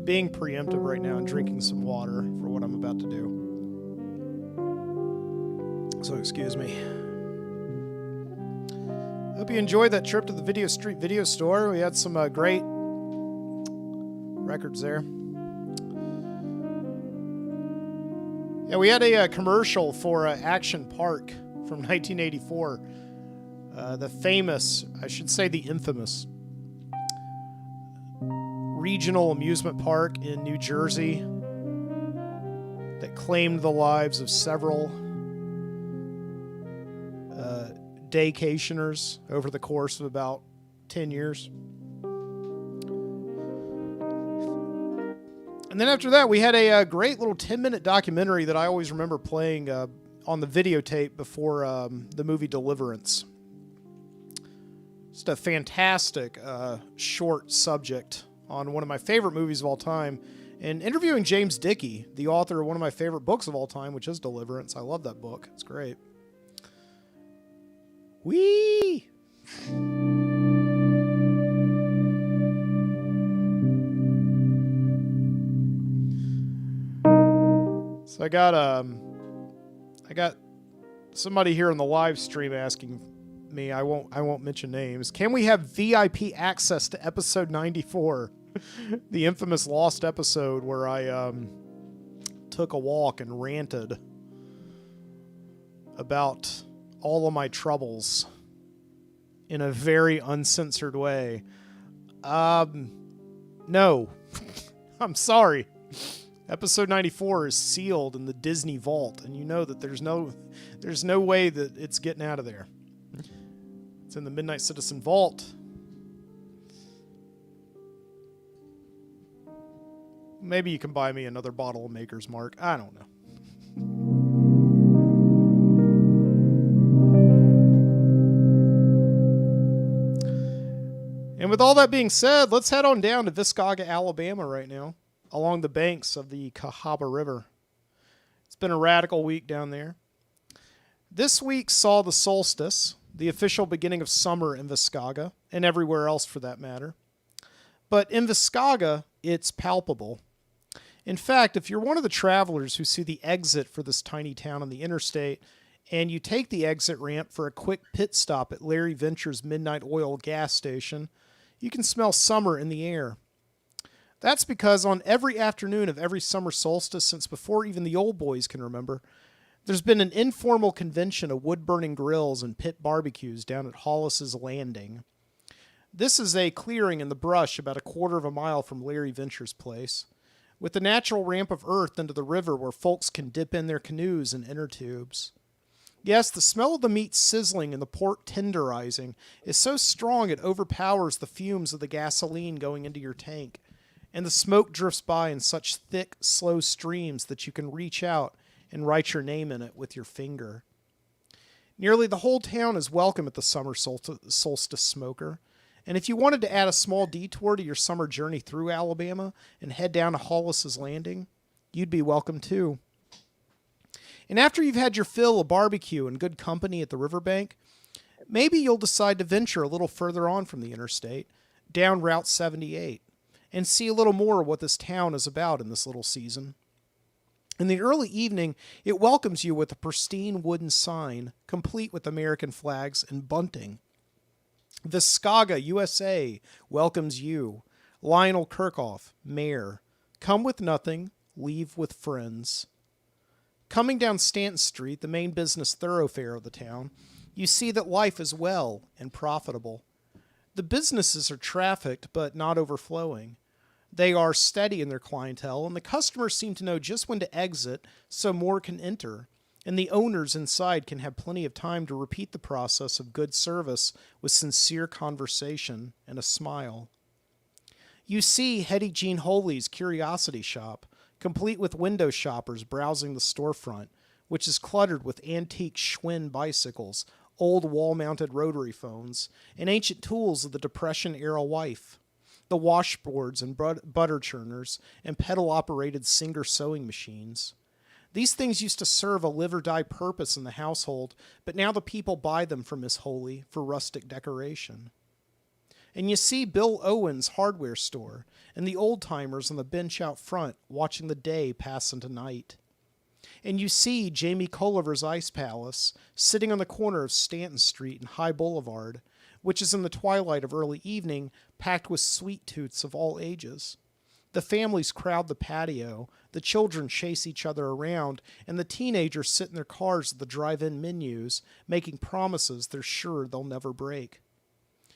Being preemptive right now and drinking some water for what I'm about to do. So excuse me. Hope you enjoyed that trip to the Video Street Video Store. We had some great records there. Yeah, we had a commercial for Action Park from 1984. The famous, I should say the infamous, regional amusement park in New Jersey that claimed the lives of several daycationers over the course of about 10 years. And then after that, we had a great little 10-minute documentary that I always remember playing on the videotape before the movie Deliverance. Just a fantastic short subject on one of my favorite movies of all time. And interviewing James Dickey, the author of one of my favorite books of all time, which is Deliverance. I love that book. It's great. Whee! So I got somebody here on the live stream asking me, I won't mention names. Can we have VIP access to episode 94? The infamous lost episode where I took a walk and ranted about all of my troubles in a very uncensored way. No. I'm sorry. Episode 94 is sealed in the Disney vault, and you know that there's no way that it's getting out of there. It's in the Midnight Citizen vault. Maybe you can buy me another bottle of Maker's Mark. I don't know. And with all that being said, let's head on down to Viscauga, Alabama right now, along the banks of the Cahaba River. It's been a radical week down there. This week saw the solstice, the official beginning of summer in Viscauga, and everywhere else for that matter. But in Viscauga, it's palpable. In fact, if you're one of the travelers who see the exit for this tiny town on the interstate, and you take the exit ramp for a quick pit stop at Larry Venture's Midnight Oil gas station, you can smell summer in the air. That's because on every afternoon of every summer solstice since before even the old boys can remember, there's been an informal convention of wood-burning grills and pit barbecues down at Hollis's Landing. This is a clearing in the brush about a quarter of a mile from Larry Venture's place, with a natural ramp of earth into the river where folks can dip in their canoes and inner tubes. Yes, the smell of the meat sizzling and the pork tenderizing is so strong it overpowers the fumes of the gasoline going into your tank, and the smoke drifts by in such thick, slow streams that you can reach out and write your name in it with your finger. Nearly the whole town is welcome at the summer solstice smoker, and if you wanted to add a small detour to your summer journey through Alabama and head down to Hollis's Landing, you'd be welcome too. And after you've had your fill of barbecue and good company at the riverbank, maybe you'll decide to venture a little further on from the interstate, down Route 78, and see a little more of what this town is about in this little season. In the early evening, it welcomes you with a pristine wooden sign, complete with American flags and bunting. Viscauga, USA, welcomes you. Lionel Kirchhoff, Mayor. Come with nothing, leave with friends. Coming down Stanton Street, the main business thoroughfare of the town, you see that life is well and profitable. The businesses are trafficked, but not overflowing. They are steady in their clientele, and the customers seem to know just when to exit so more can enter, and the owners inside can have plenty of time to repeat the process of good service with sincere conversation and a smile. You see Hetty Jean Holy's Curiosity Shop, complete with window shoppers browsing the storefront, which is cluttered with antique Schwinn bicycles, old wall-mounted rotary phones, and ancient tools of the Depression-era wife, the washboards and butter churners, and pedal-operated Singer sewing machines. These things used to serve a live-or-die purpose in the household, but now the people buy them from Miss Holy for rustic decoration. And you see Bill Owen's hardware store, and the old-timers on the bench out front watching the day pass into night. And you see Jamie Culliver's Ice Palace sitting on the corner of Stanton Street and High Boulevard, which is in the twilight of early evening, packed with sweet tooths of all ages. The families crowd the patio, the children chase each other around, and the teenagers sit in their cars at the drive-in menus, making promises they're sure they'll never break.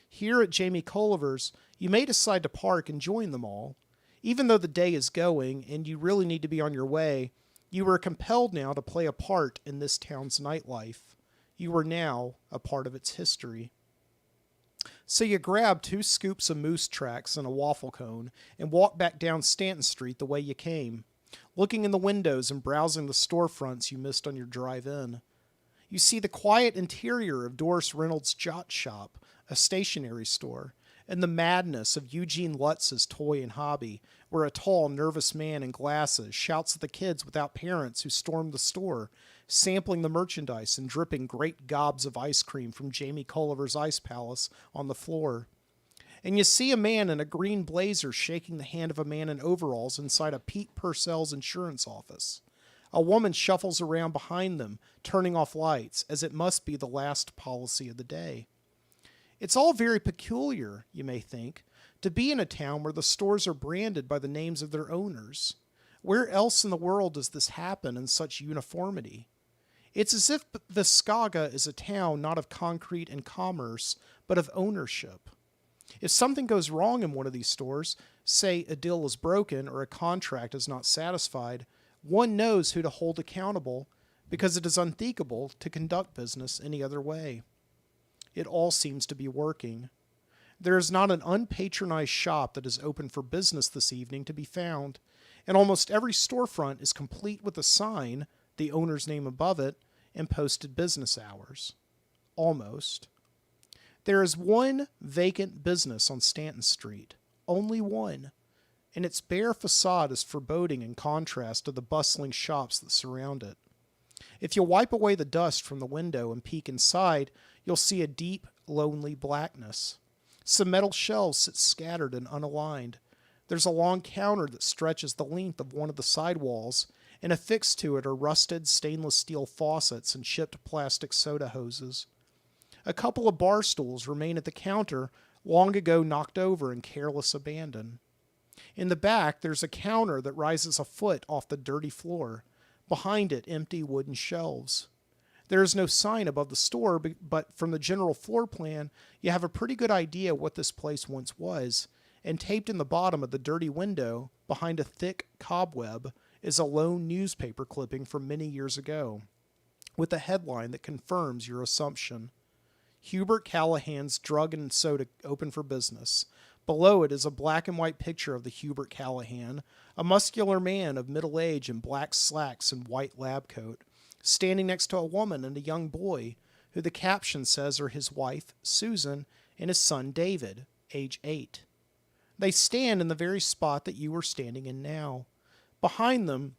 Here at Jamie Culliver's, you may decide to park and join them all. Even though the day is going and you really need to be on your way, you are compelled now to play a part in this town's nightlife. You are now a part of its history. So you grab 2 scoops of moose tracks and a waffle cone and walk back down Stanton Street the way you came, looking in the windows and browsing the storefronts you missed on your drive-in. You see the quiet interior of Doris Reynolds' Jot Shop, a stationery store, and the madness of Eugene Lutz's Toy and Hobby, where a tall, nervous man in glasses shouts at the kids without parents who storm the store, sampling the merchandise and dripping great gobs of ice cream from Jamie Culliver's Ice Palace on the floor. And you see a man in a green blazer shaking the hand of a man in overalls inside a Pete Purcell's insurance office. A woman shuffles around behind them, turning off lights, as it must be the last policy of the day. It's all very peculiar, you may think, to be in a town where the stores are branded by the names of their owners. Where else in the world does this happen in such uniformity? It's as if Viscauga is a town not of concrete and commerce, but of ownership. If something goes wrong in one of these stores, say a deal is broken or a contract is not satisfied, one knows who to hold accountable because it is unthinkable to conduct business any other way. It all seems to be working. There is not an unpatronized shop that is open for business this evening to be found, and almost every storefront is complete with a sign, the owner's name above it, and posted business hours. Almost. There is one vacant business on Stanton Street, only one, and its bare facade is foreboding in contrast to the bustling shops that surround it. If you wipe away the dust from the window and peek inside, you'll see a deep, lonely blackness. Some metal shelves sit scattered and unaligned. There's a long counter that stretches the length of one of the side walls, and affixed to it are rusted stainless steel faucets and chipped plastic soda hoses. A couple of bar stools remain at the counter, long ago knocked over in careless abandon. In the back, there's a counter that rises a foot off the dirty floor. Behind it, empty wooden shelves. There is no sign above the store, but from the general floor plan, you have a pretty good idea what this place once was, and taped in the bottom of the dirty window, behind a thick cobweb, is a lone newspaper clipping from many years ago, with a headline that confirms your assumption. Hubert Callahan's Drug and Soda open for business. Below it is a black and white picture of the Hubert Callahan, a muscular man of middle age in black slacks and white lab coat, standing next to a woman and a young boy, who the caption says are his wife, Susan, and his son, David, age 8. They stand in the very spot that you are standing in now. Behind them,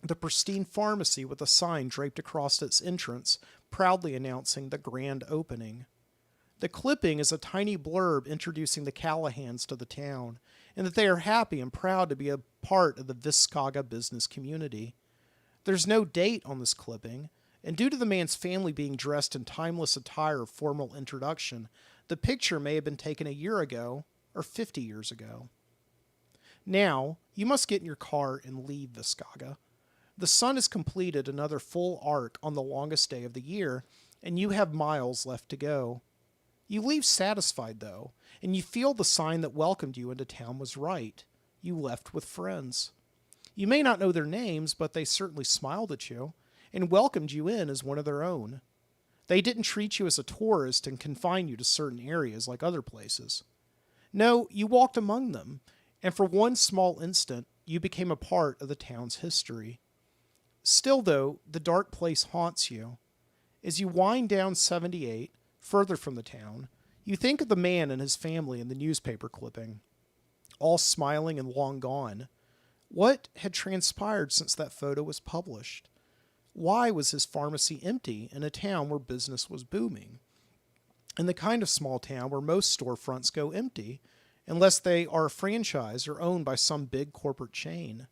the pristine pharmacy with a sign draped across its entrance, proudly announcing the grand opening. The clipping is a tiny blurb introducing the Callahans to the town, and that they are happy and proud to be a part of the Viscauga business community. There's no date on this clipping, and due to the man's family being dressed in timeless attire of formal introduction, the picture may have been taken a year ago or 50 years ago. Now, you must get in your car and leave Viscauga. The sun has completed another full arc on the longest day of the year, and you have miles left to go. You leave satisfied, though, and you feel the sign that welcomed you into town was right. You left with friends. You may not know their names, but they certainly smiled at you and welcomed you in as one of their own. They didn't treat you as a tourist and confine you to certain areas like other places. No, you walked among them, and for one small instant, you became a part of the town's history. Still, though, the dark place haunts you. As you wind down 78, further from the town, you think of the man and his family in the newspaper clipping, all smiling and long gone. What had transpired since that photo was published? Why was his pharmacy empty in a town where business was booming? In the kind of small town where most storefronts go empty, unless they are a franchise or owned by some big corporate chain.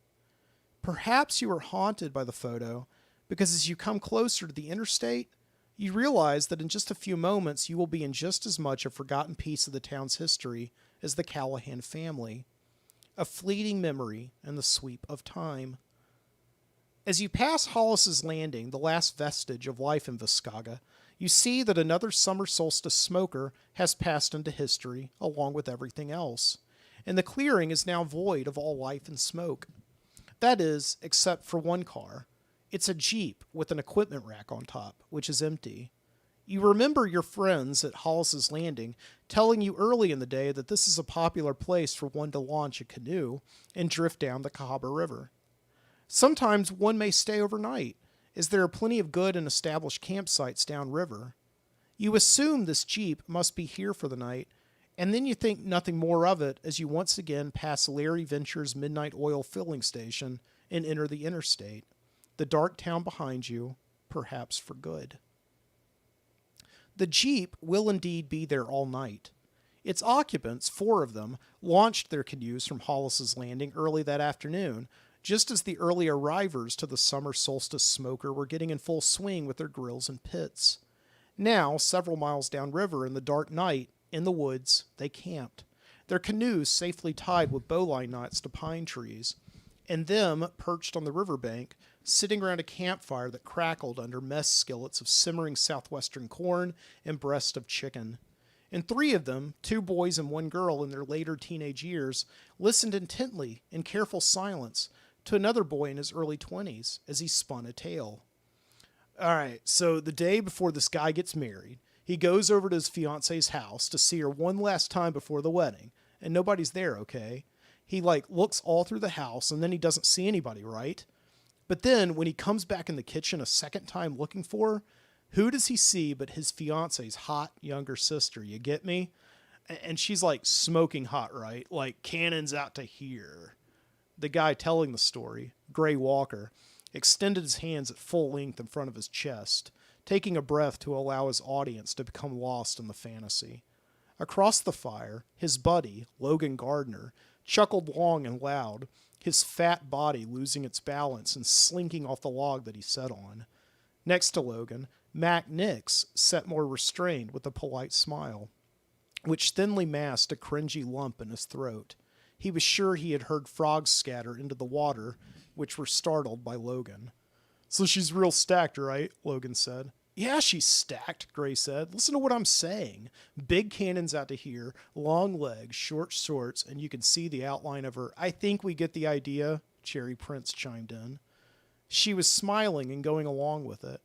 Perhaps you are haunted by the photo because as you come closer to the interstate, you realize that in just a few moments you will be in just as much a forgotten piece of the town's history as the Callahan family, a fleeting memory in the sweep of time. As you pass Hollis's Landing, the last vestige of life in Viscauga, you see that another summer solstice smoker has passed into history along with everything else, and the clearing is now void of all life and smoke. That is, except for one car. It's a Jeep with an equipment rack on top, which is empty. You remember your friends at Hollis's Landing telling you early in the day that this is a popular place for one to launch a canoe and drift down the Cahaba River. Sometimes one may stay overnight, as there are plenty of good and established campsites downriver. You assume this Jeep must be here for the night, and then you think nothing more of it as you once again pass Larry Venture's Midnight Oil filling station and enter the interstate, the dark town behind you, perhaps for good. The Jeep will indeed be there all night. Its occupants, 4 of them, launched their canoes from Hollis's Landing early that afternoon, just as the early arrivers to the summer solstice smoker were getting in full swing with their grills and pits. Now, several miles downriver in the dark night, in the woods, they camped, their canoes safely tied with bowline knots to pine trees, and them perched on the riverbank, sitting around a campfire that crackled under mess skillets of simmering southwestern corn and breast of chicken. And 3 of them, 2 boys and 1 girl in their later teenage years, listened intently, in careful silence, to another boy in his early 20s as he spun a tale. All right, so the day before this guy gets married, he goes over to his fiance's house to see her one last time before the wedding, and nobody's there, okay? He, looks all through the house, and then he doesn't see anybody, right? But then, when he comes back in the kitchen a second time looking for her, who does he see but his fiance's hot younger sister, you get me? And she's, smoking hot, right? Like, cannons out to here. The guy telling the story, Gray Walker, extended his hands at full length in front of his chest, taking a breath to allow his audience to become lost in the fantasy. Across the fire, his buddy, Logan Gardner, chuckled long and loud, his fat body losing its balance and slinking off the log that he sat on. Next to Logan, Mac Nix sat more restrained with a polite smile, which thinly masked a cringy lump in his throat. He was sure he had heard frogs scatter into the water, which were startled by Logan. "So she's real stacked, right?" Logan said. "Yeah, she's stacked," Gray said. "Listen to what I'm saying. Big cannons out to here, long legs, short shorts, and you can see the outline of her." "I think we get the idea," Cherry Prince chimed in. She was smiling and going along with it,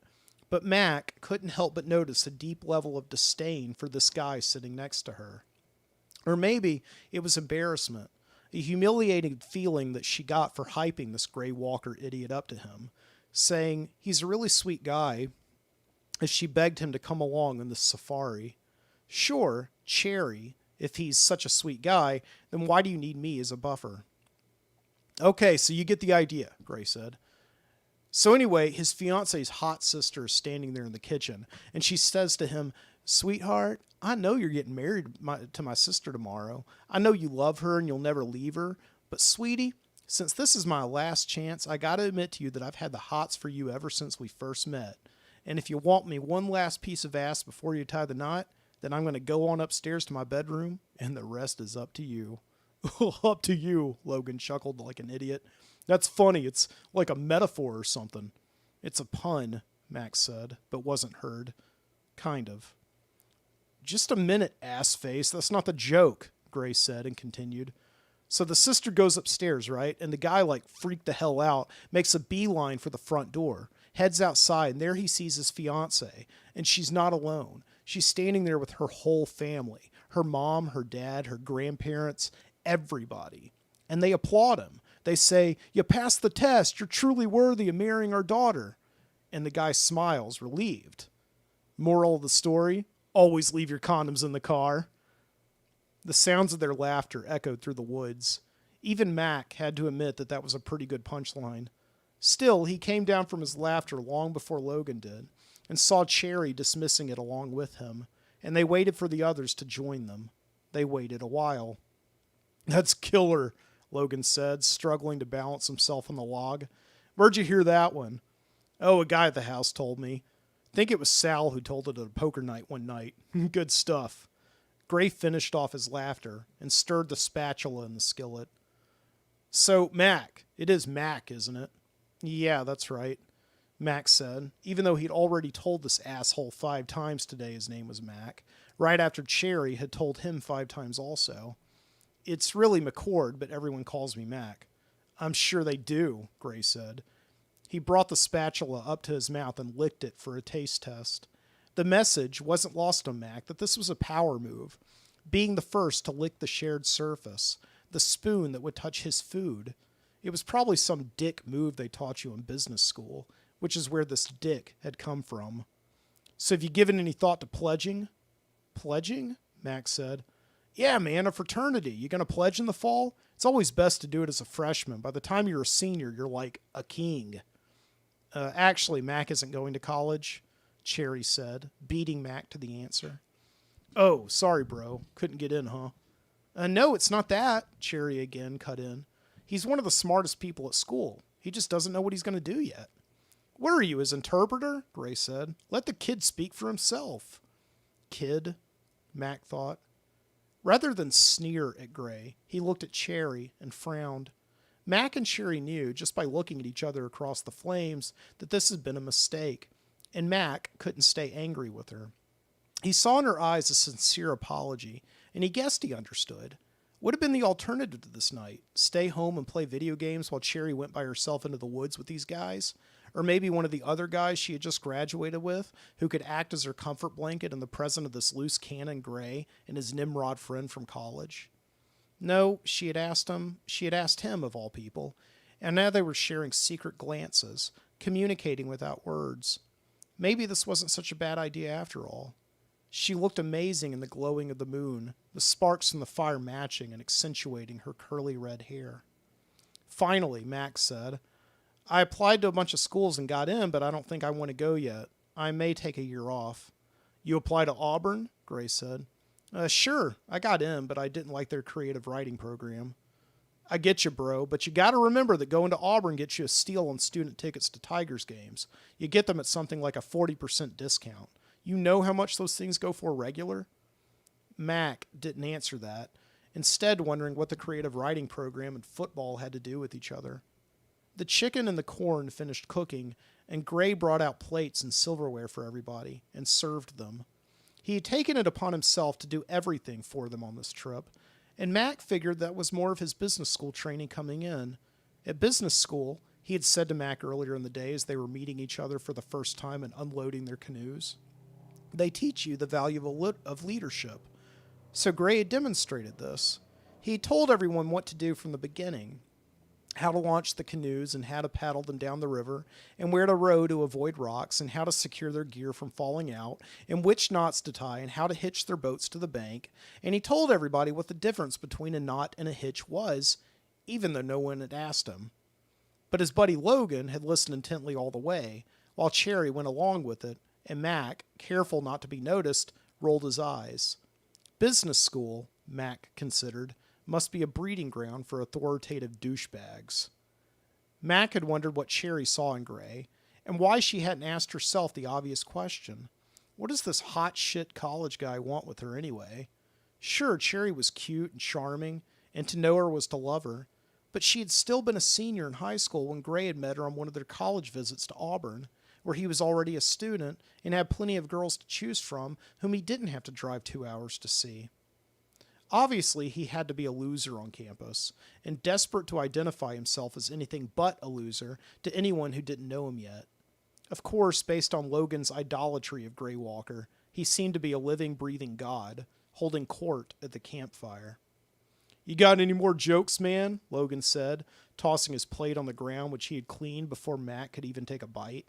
but Mac couldn't help but notice a deep level of disdain for this guy sitting next to her. Or maybe it was embarrassment, a humiliating feeling that she got for hyping this Gray Walker idiot up to him, saying he's a really sweet guy, as she begged him to come along on this safari. "Sure, Cherry, if he's such a sweet guy, then why do you need me as a buffer?" "Okay, so you get the idea," Gray said. So anyway, his fiance's hot sister is standing there in the kitchen, and she says to him, "Sweetheart, I know you're getting married to my sister tomorrow. I know you love her and you'll never leave her. But sweetie, since this is my last chance, I gotta admit to you that I've had the hots for you ever since we first met. And if you want me one last piece of ass before you tie the knot, then I'm going to go on upstairs to my bedroom, and the rest is up to you." "Up to you," Logan chuckled like an idiot. "That's funny. It's like a metaphor or something." "It's a pun," Max said, but wasn't heard. "Kind of." "Just a minute, ass face. That's not the joke," Gray said and continued. "So the sister goes upstairs, right? And the guy, freaked the hell out, makes a beeline for the front door, heads outside, and there he sees his fiancée, and she's not alone. She's standing there with her whole family, her mom, her dad, her grandparents, everybody. And they applaud him. They say, 'You passed the test. You're truly worthy of marrying our daughter.' And the guy smiles, relieved. Moral of the story, always leave your condoms in the car." The sounds of their laughter echoed through the woods. Even Mac had to admit that that was a pretty good punchline. Still, he came down from his laughter long before Logan did, and saw Cherry dismissing it along with him, and they waited for the others to join them. They waited a while. "That's killer," Logan said, struggling to balance himself on the log. "Where'd you hear that one?" "Oh, a guy at the house told me. Think it was Sal who told it at a poker night one night. Good stuff." Gray finished off his laughter and stirred the spatula in the skillet. "So, Mac, it is Mac, isn't it?" "Yeah, that's right," Mac said, even though he'd already told this asshole 5 times today his name was Mac, right after Cherry had told him 5 times also. "It's really McCord, but everyone calls me Mac." "I'm sure they do," Gray said. He brought the spatula up to his mouth and licked it for a taste test. The message wasn't lost on Mac that this was a power move, being the first to lick the shared surface, the spoon that would touch his food. It was probably some dick move they taught you in business school, which is where this dick had come from. So have you given any thought to pledging? Pledging? Mac said. Yeah, man, a fraternity. You going to pledge in the fall? It's always best to do it as a freshman. By the time you're a senior, you're like a king. Actually, Mac isn't going to college, Cherry said, beating Mac to the answer. Oh, sorry, bro. Couldn't get in, huh? No, it's not that, Cherry again cut in. He's one of the smartest people at school. He just doesn't know what he's going to do yet. What are you, his interpreter? Gray said. Let the kid speak for himself. Kid, Mac thought. Rather than sneer at Gray, he looked at Cherry and frowned. Mac and Cherry knew, just by looking at each other across the flames, that this had been a mistake, and Mac couldn't stay angry with her. He saw in her eyes a sincere apology, and he guessed he understood. What had been the alternative to this night? Stay home and play video games while Cherry went by herself into the woods with these guys? Or maybe one of the other guys she had just graduated with, who could act as her comfort blanket in the presence of this loose cannon Gray and his Nimrod friend from college? No, she had asked him of all people, and now they were sharing secret glances, communicating without words. Maybe this wasn't such a bad idea after all. She looked amazing in the glowing of the moon, the sparks from the fire matching and accentuating her curly red hair. Finally, Max said, I applied to a bunch of schools and got in, but I don't think I want to go yet. I may take a year off. You apply to Auburn? Gray said. Sure, I got in, but I didn't like their creative writing program. I get you, bro, but you got to remember that going to Auburn gets you a steal on student tickets to Tigers games. You get them at something like a 40% discount. You know how much those things go for regular? Mac didn't answer that, instead wondering what the creative writing program and football had to do with each other. The chicken and the corn finished cooking, and Gray brought out plates and silverware for everybody and served them. He had taken it upon himself to do everything for them on this trip, and Mac figured that was more of his business school training coming in. At business school, he had said to Mac earlier in the day as they were meeting each other for the first time and unloading their canoes, they teach you the value of leadership. So Gray had demonstrated this. He told everyone what to do from the beginning, how to launch the canoes and how to paddle them down the river, and where to row to avoid rocks, and how to secure their gear from falling out, and which knots to tie, and how to hitch their boats to the bank, and he told everybody what the difference between a knot and a hitch was, even though no one had asked him. But his buddy Logan had listened intently all the way, while Cherry went along with it, and Mac, careful not to be noticed, rolled his eyes. Business school, Mac considered, must be a breeding ground for authoritative douchebags. Mac had wondered what Cherry saw in Gray, and why she hadn't asked herself the obvious question. What does this hot shit college guy want with her anyway? Sure, Cherry was cute and charming, and to know her was to love her, but she had still been a senior in high school when Gray had met her on one of their college visits to Auburn, where he was already a student and had plenty of girls to choose from whom he didn't have to drive 2 hours to see. Obviously, he had to be a loser on campus, and desperate to identify himself as anything but a loser to anyone who didn't know him yet. Of course, based on Logan's idolatry of Gray Walker, he seemed to be a living, breathing god, holding court at the campfire. You got any more jokes, man? Logan said, tossing his plate on the ground, which he had cleaned before Mac could even take a bite.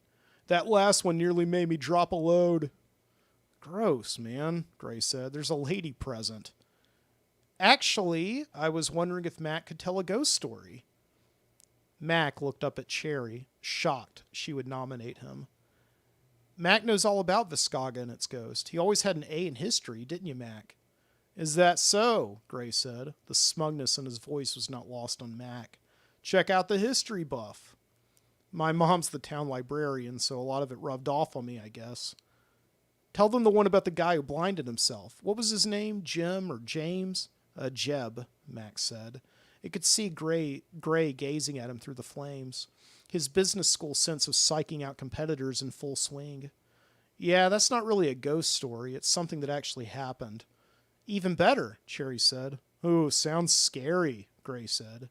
That last one nearly made me drop a load. Gross, man, Gray said. There's a lady present. Actually, I was wondering if Mac could tell a ghost story. Mac looked up at Cherry, shocked she would nominate him. Mac knows all about Viscauga and its ghost. He always had an A in history, didn't you, Mac? Is that so? Gray said. The smugness in his voice was not lost on Mac. Check out the history buff. My mom's the town librarian, so a lot of it rubbed off on me, I guess. Tell them the one about the guy who blinded himself. What was his name? Jim or James? Jeb, Max said. It could see Gray gazing at him through the flames, his business school sense of psyching out competitors in full swing. Yeah, that's not really a ghost story. It's something that actually happened. Even better, Cherry said. Ooh, sounds scary, Gray said.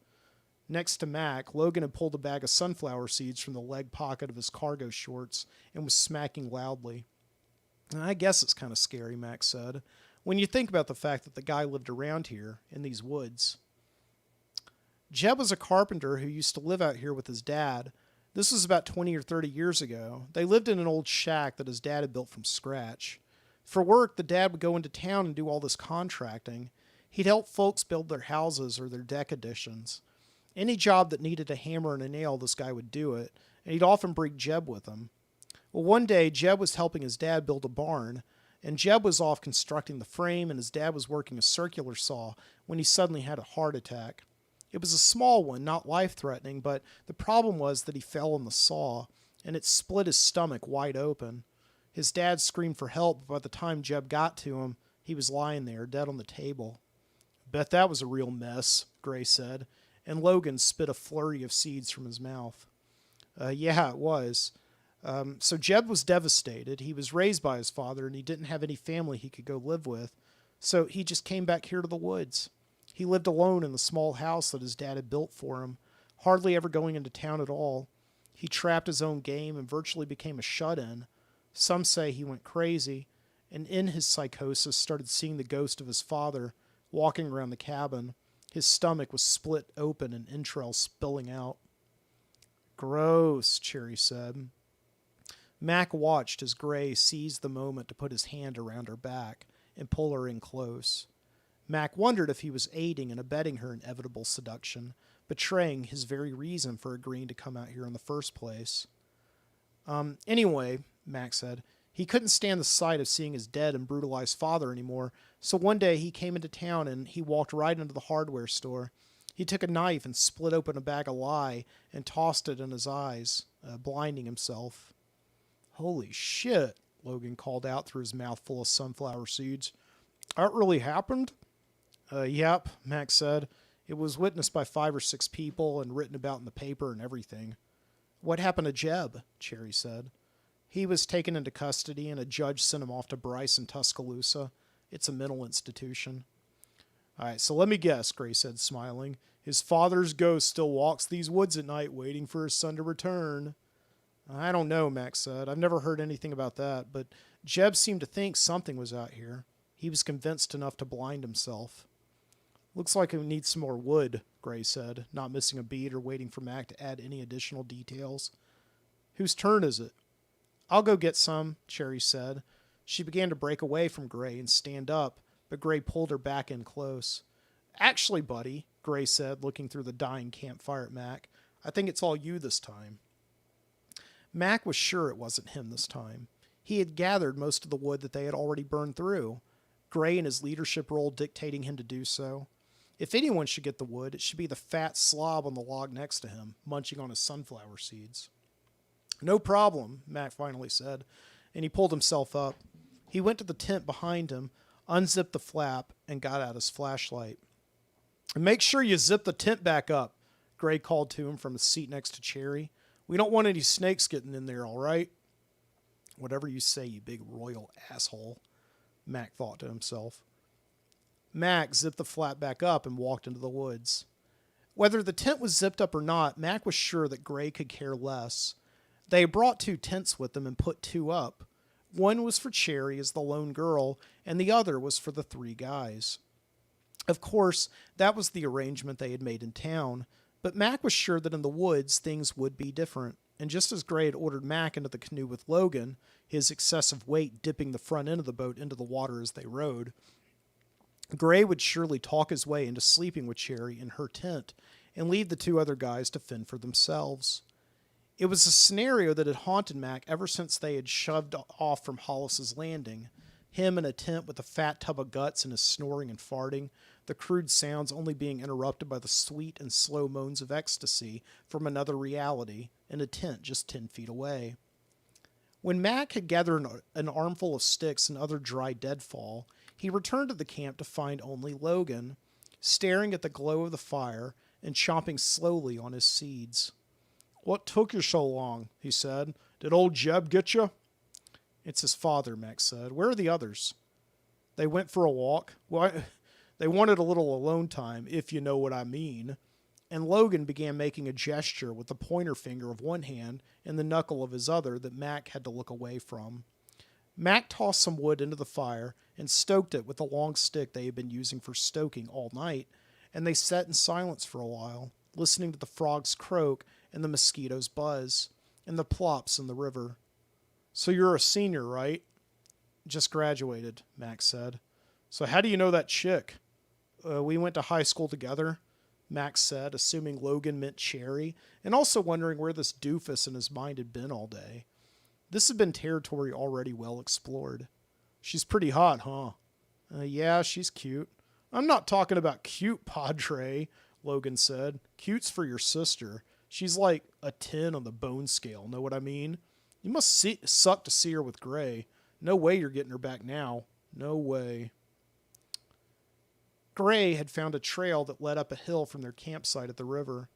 Next to Mac, Logan had pulled a bag of sunflower seeds from the leg pocket of his cargo shorts and was smacking loudly. I guess it's kind of scary, Mac said, when you think about the fact that the guy lived around here, in these woods. Jeb was a carpenter who used to live out here with his dad. This was about 20 or 30 years ago. They lived in an old shack that his dad had built from scratch. For work, the dad would go into town and do all this contracting. He'd help folks build their houses or their deck additions. Any job that needed a hammer and a nail, this guy would do it, and he'd often bring Jeb with him. Well, one day, Jeb was helping his dad build a barn, and Jeb was off constructing the frame, and his dad was working a circular saw when he suddenly had a heart attack. It was a small one, not life-threatening, but the problem was that he fell on the saw, and it split his stomach wide open. His dad screamed for help, but by the time Jeb got to him, he was lying there, dead on the table. Bet that was a real mess, Gray said, and Logan spit a flurry of seeds from his mouth. Yeah, it was. So Jeb was devastated. He was raised by his father, and he didn't have any family he could go live with, so he just came back here to the woods. He lived alone in the small house that his dad had built for him, hardly ever going into town at all. He trapped his own game and virtually became a shut-in. Some say he went crazy, and in his psychosis started seeing the ghost of his father walking around the cabin. His stomach was split open and entrails spilling out. Gross, Cherry said. Mac watched as Gray seized the moment to put his hand around her back and pull her in close. Mac wondered if he was aiding and abetting her inevitable seduction, betraying his very reason for agreeing to come out here in the first place. Anyway, Mac said, he couldn't stand the sight of seeing his dead and brutalized father anymore, so one day he came into town and he walked right into the hardware store. He took a knife and split open a bag of lye and tossed it in his eyes, blinding himself. Holy shit, Logan called out through his mouth full of sunflower seeds. That really happened? Yep, Mac said. It was witnessed by 5 or 6 people and written about in the paper and everything. What happened to Jeb? Cherry said. He was taken into custody and a judge sent him off to Bryce in Tuscaloosa. It's a mental institution. All right, so let me guess, Gray said, smiling. His father's ghost still walks these woods at night waiting for his son to return. I don't know, Max said. I've never heard anything about that, but Jeb seemed to think something was out here. He was convinced enough to blind himself. Looks like we need some more wood, Gray said, not missing a beat or waiting for Mac to add any additional details. Whose turn is it? I'll go get some, Cherry said. She began to break away from Gray and stand up, but Gray pulled her back in close. Actually, buddy, Gray said, looking through the dying campfire at Mac, I think it's all you this time. Mac was sure it wasn't him this time. He had gathered most of the wood that they had already burned through, Gray in his leadership role dictating him to do so. If anyone should get the wood, it should be the fat slob on the log next to him, munching on his sunflower seeds. No problem, Mac finally said, and he pulled himself up. He went to the tent behind him, unzipped the flap, and got out his flashlight. And make sure you zip the tent back up, Gray called to him from his seat next to Cherry. We don't want any snakes getting in there, all right? Whatever you say, you big royal asshole, Mac thought to himself. Mac zipped the flap back up and walked into the woods. Whether the tent was zipped up or not, Mac was sure that Gray could care less. They brought 2 tents with them and put 2 up. One was for Cherry as the lone girl, and the other was for the 3 guys. Of course, that was the arrangement they had made in town, but Mac was sure that in the woods things would be different, and just as Gray had ordered Mac into the canoe with Logan, his excessive weight dipping the front end of the boat into the water as they rowed, Gray would surely talk his way into sleeping with Cherry in her tent and leave the 2 other guys to fend for themselves. It was a scenario that had haunted Mac ever since they had shoved off from Hollis's Landing, him in a tent with a fat tub of guts and his snoring and farting, the crude sounds only being interrupted by the sweet and slow moans of ecstasy from another reality in a tent just 10 feet away. When Mac had gathered an armful of sticks and other dry deadfall, he returned to the camp to find only Logan, staring at the glow of the fire and chomping slowly on his seeds. What took you so long? He said. Did old Jeb get you? It's his father, Mac said. Where are the others? They went for a walk. Well, they wanted a little alone time, if you know what I mean. And Logan began making a gesture with the pointer finger of one hand and the knuckle of his other that Mac had to look away from. Mac tossed some wood into the fire and stoked it with the long stick they had been using for stoking all night, and they sat in silence for a while, listening to the frogs croak and the mosquitoes buzz, and the plops in the river. So you're a senior, right? Just graduated, Max said. So how do you know that chick? We went to high school together, Max said, assuming Logan meant Cherry, and also wondering where this doofus in his mind had been all day. This had been territory already well explored. She's pretty hot, huh? Yeah, she's cute. I'm not talking about cute, Padre, Logan said. Cute's for your sister. She's like a 10 on the bone scale, know what I mean? You must suck to see her with Gray. No way you're getting her back now. No way. Gray had found a trail that led up a hill from their campsite at the river.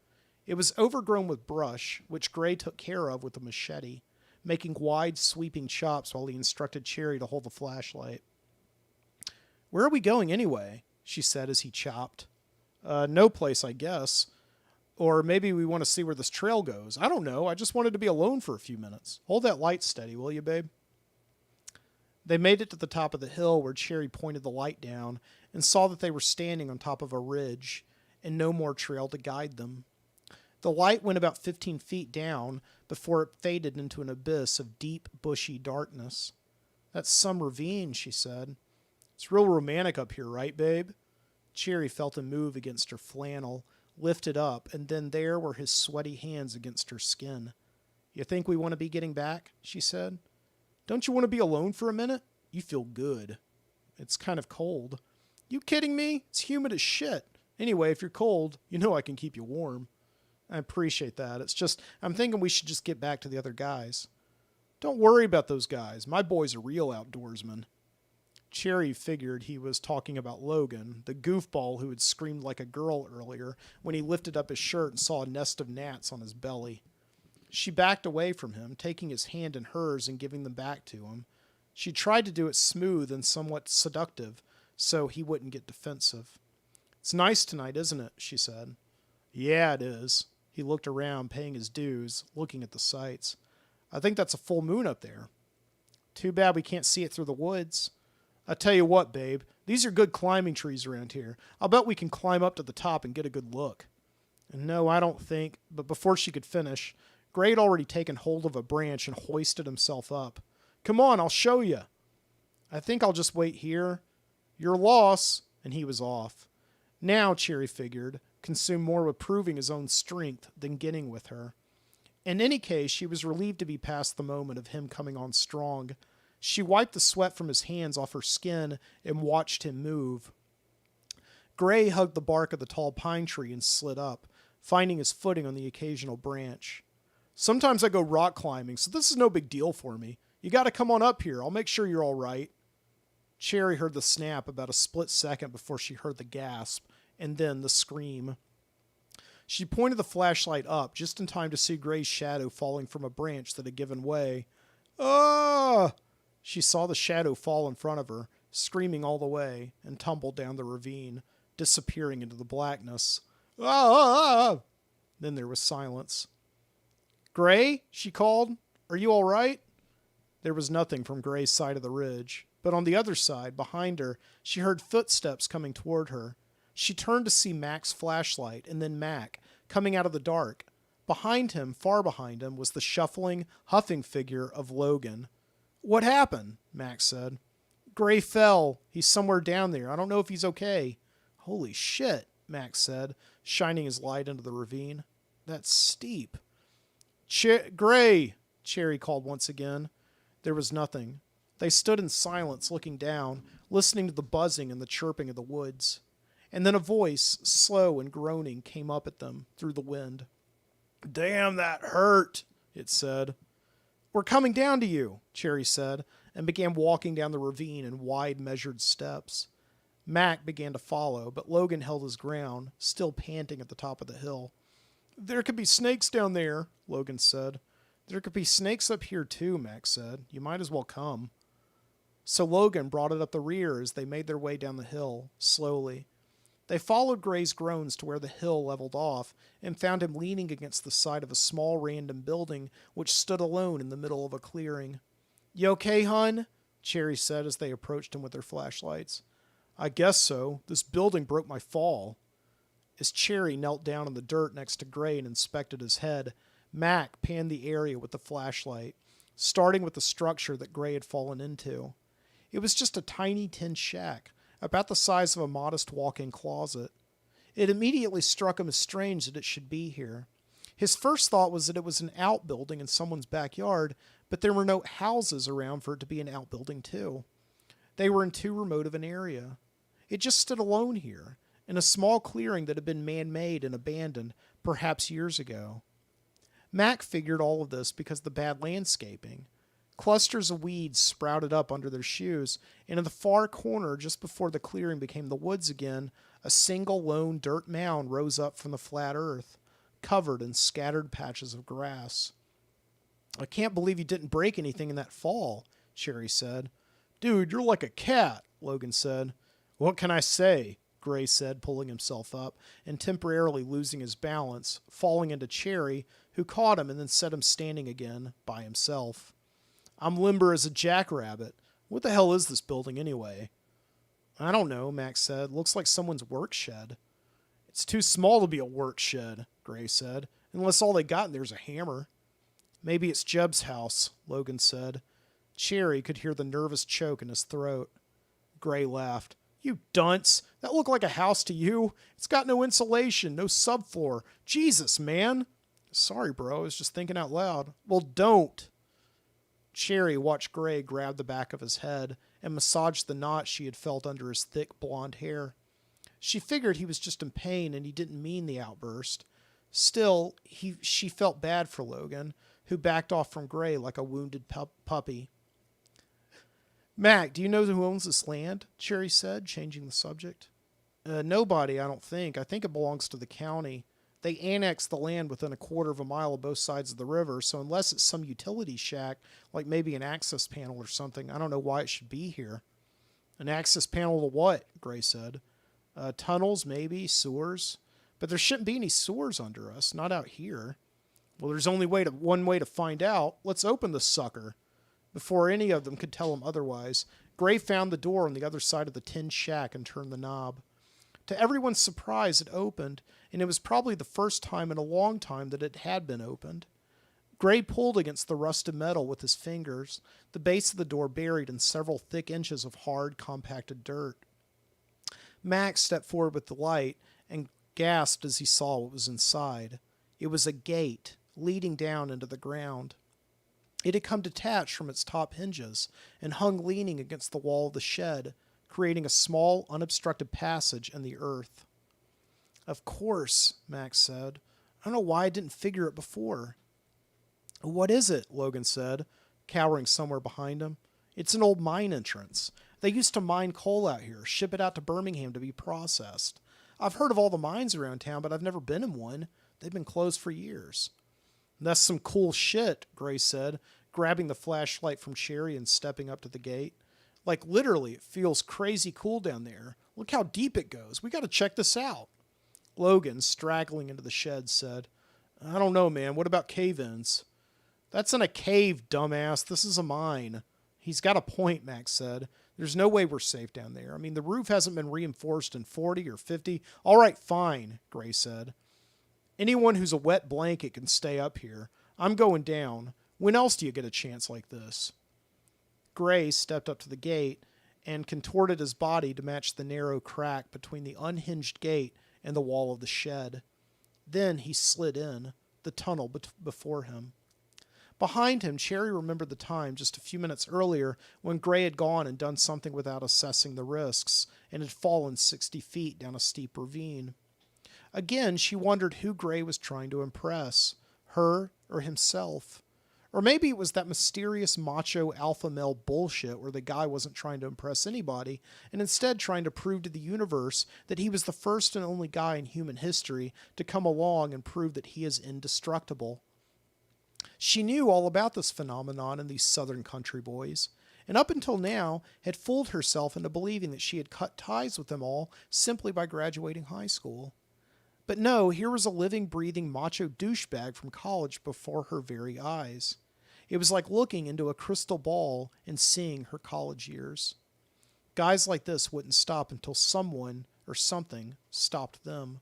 It was overgrown with brush, which Gray took care of with a machete, making wide, sweeping chops while he instructed Cherry to hold the flashlight. Where are we going anyway? She said as he chopped. No place, I guess. Or maybe we want to see where this trail goes. I don't know. I just wanted to be alone for a few minutes. Hold that light steady, will you, babe? They made it to the top of the hill where Cherry pointed the light down and saw that they were standing on top of a ridge and no more trail to guide them. The light went about 15 feet down before it faded into an abyss of deep, bushy darkness. That's some ravine, she said. It's real romantic up here, right, babe? Cherry felt him move against her flannel, lifted up, and then there were his sweaty hands against her skin. You think we want to be getting back? She said. Don't you want to be alone for a minute? You feel good. It's kind of cold. You kidding me? It's humid as shit. Anyway, if you're cold, you know I can keep you warm. I appreciate that. It's just, I'm thinking we should just get back to the other guys. Don't worry about those guys. My boy's a real outdoorsman. Cherry figured he was talking about Logan, the goofball who had screamed like a girl earlier when he lifted up his shirt and saw a nest of gnats on his belly. She backed away from him, taking his hand in hers and giving them back to him. She tried to do it smooth and somewhat seductive, so he wouldn't get defensive. It's nice tonight, isn't it? She said. Yeah, it is. He looked around, paying his dues, looking at the sights. I think that's a full moon up there. Too bad we can't see it through the woods. I tell you what, babe, these are good climbing trees around here. I'll bet we can climb up to the top and get a good look. And no, I don't think, but before she could finish, Gray had already taken hold of a branch and hoisted himself up. Come on, I'll show you. I think I'll just wait here. Your loss. And he was off. Now, Cherry figured, consumed more with proving his own strength than getting with her. In any case, she was relieved to be past the moment of him coming on strong. She wiped the sweat from his hands off her skin and watched him move. Gray hugged the bark of the tall pine tree and slid up, finding his footing on the occasional branch. Sometimes I go rock climbing, so this is no big deal for me. You got to come on up here. I'll make sure you're all right. Cherry heard the snap about a split second before she heard the gasp, and then the scream. She pointed the flashlight up just in time to see Gray's shadow falling from a branch that had given way. Ah! She saw the shadow fall in front of her, screaming all the way, and tumbled down the ravine, disappearing into the blackness. Ah! Then there was silence. Gray? She called. Are you all right? There was nothing from Gray's side of the ridge, but on the other side, behind her, she heard footsteps coming toward her. She turned to see Mac's flashlight, and then Mac, coming out of the dark. Behind him, far behind him, was the shuffling, huffing figure of Logan. What happened? Max said. Gray fell. He's somewhere down there. I don't know if he's okay. Holy shit, Max said, shining his light into the ravine. That's steep. Gray, Cherry called once again. There was nothing. They stood in silence, looking down, listening to the buzzing and the chirping of the woods. And then a voice, slow and groaning, came up at them through the wind. Damn, that hurt, it said. We're coming down to you, Cherry said, and began walking down the ravine in wide, measured steps. Mac began to follow, but Logan held his ground, still panting at the top of the hill. There could be snakes down there, Logan said. There could be snakes up here too, Mac said. You might as well come. So Logan brought it up the rear as they made their way down the hill, slowly. They followed Gray's groans to where the hill leveled off and found him leaning against the side of a small random building which stood alone in the middle of a clearing. You okay, hun? Cherry said as they approached him with their flashlights. I guess so. This building broke my fall. As Cherry knelt down in the dirt next to Gray and inspected his head, Mac panned the area with the flashlight, starting with the structure that Gray had fallen into. It was just a tiny tin shack, about the size of a modest walk-in closet. It immediately struck him as strange that it should be here. His first thought was that it was an outbuilding in someone's backyard, but there were no houses around for it to be an outbuilding too. They were in too remote of an area. It just stood alone here, in a small clearing that had been man-made and abandoned, perhaps years ago. Mac figured all of this because of the bad landscaping. Clusters of weeds sprouted up under their shoes, and in the far corner, just before the clearing became the woods again, a single lone dirt mound rose up from the flat earth, covered in scattered patches of grass. "I can't believe you didn't break anything in that fall," Cherry said. "Dude, you're like a cat," Logan said. "What can I say?" Gray said, pulling himself up and temporarily losing his balance, falling into Cherry, who caught him and then set him standing again by himself. "I'm limber as a jackrabbit. What the hell is this building anyway?" "I don't know," Max said. "Looks like someone's work shed." "It's too small to be a work shed," Gray said, "unless all they got in there's a hammer." "Maybe it's Jeb's house," Logan said. Cherry could hear the nervous choke in his throat. Gray laughed. "You dunce! That looked like a house to you. It's got no insulation, no subfloor. Jesus, man!" "Sorry, bro. I was just thinking out loud." "Well, don't." Cherry watched Gray grab the back of his head and massage the knot she had felt under his thick blonde hair. She figured he was just in pain and he didn't mean the outburst. Still, she felt bad for Logan, who backed off from Gray like a wounded puppy. "Mac, do you know who owns this land?" Cherry said, changing the subject. Nobody, I don't think. I think it belongs to the county. They annexed the land within a quarter of a mile of both sides of the river, so unless it's some utility shack, like maybe an access panel or something, I don't know why it should be here." "An access panel to what?" Gray said. Tunnels, maybe, sewers. But there shouldn't be any sewers under us, not out here." "Well, there's only one way to find out. Let's open the sucker." Before any of them could tell him otherwise, Gray found the door on the other side of the tin shack and turned the knob. To everyone's surprise, it opened, and it was probably the first time in a long time that it had been opened. Gray pulled against the rusted metal with his fingers, the base of the door buried in several thick inches of hard, compacted dirt. Max stepped forward with the light and gasped as he saw what was inside. It was a gate leading down into the ground. It had come detached from its top hinges and hung leaning against the wall of the shed, creating a small, unobstructed passage in the earth. "Of course," Max said. "I don't know why I didn't figure it before." "What is it?" Logan said, cowering somewhere behind him. "It's an old mine entrance. They used to mine coal out here, ship it out to Birmingham to be processed. I've heard of all the mines around town, but I've never been in one. They've been closed for years." "That's some cool shit," Gray said, grabbing the flashlight from Cherry and stepping up to the gate. "Like, literally, it feels crazy cool down there. Look how deep it goes. We gotta check this out." Logan, straggling into the shed, said, "I don't know, man. What about cave-ins?" "That's in a cave, dumbass. This is a mine." "He's got a point," Max said. "There's no way we're safe down there. I mean, the roof hasn't been reinforced in 40 or 50. "All right, fine," Gray said. "Anyone who's a wet blanket can stay up here. I'm going down. When else do you get a chance like this?" Gray stepped up to the gate and contorted his body to match the narrow crack between the unhinged gate and the wall of the shed. Then he slid in, the tunnel before him. Behind him, Cherry remembered the time just a few minutes earlier when Gray had gone and done something without assessing the risks and had fallen 60 feet down a steep ravine. Again, she wondered who Gray was trying to impress, her or himself. Or maybe it was that mysterious macho alpha male bullshit where the guy wasn't trying to impress anybody and instead trying to prove to the universe that he was the first and only guy in human history to come along and prove that he is indestructible. She knew all about this phenomenon in these southern country boys, and up until now had fooled herself into believing that she had cut ties with them all simply by graduating high school. But no, here was a living, breathing macho douchebag from college before her very eyes. It was like looking into a crystal ball and seeing her college years. Guys like this wouldn't stop until someone or something stopped them.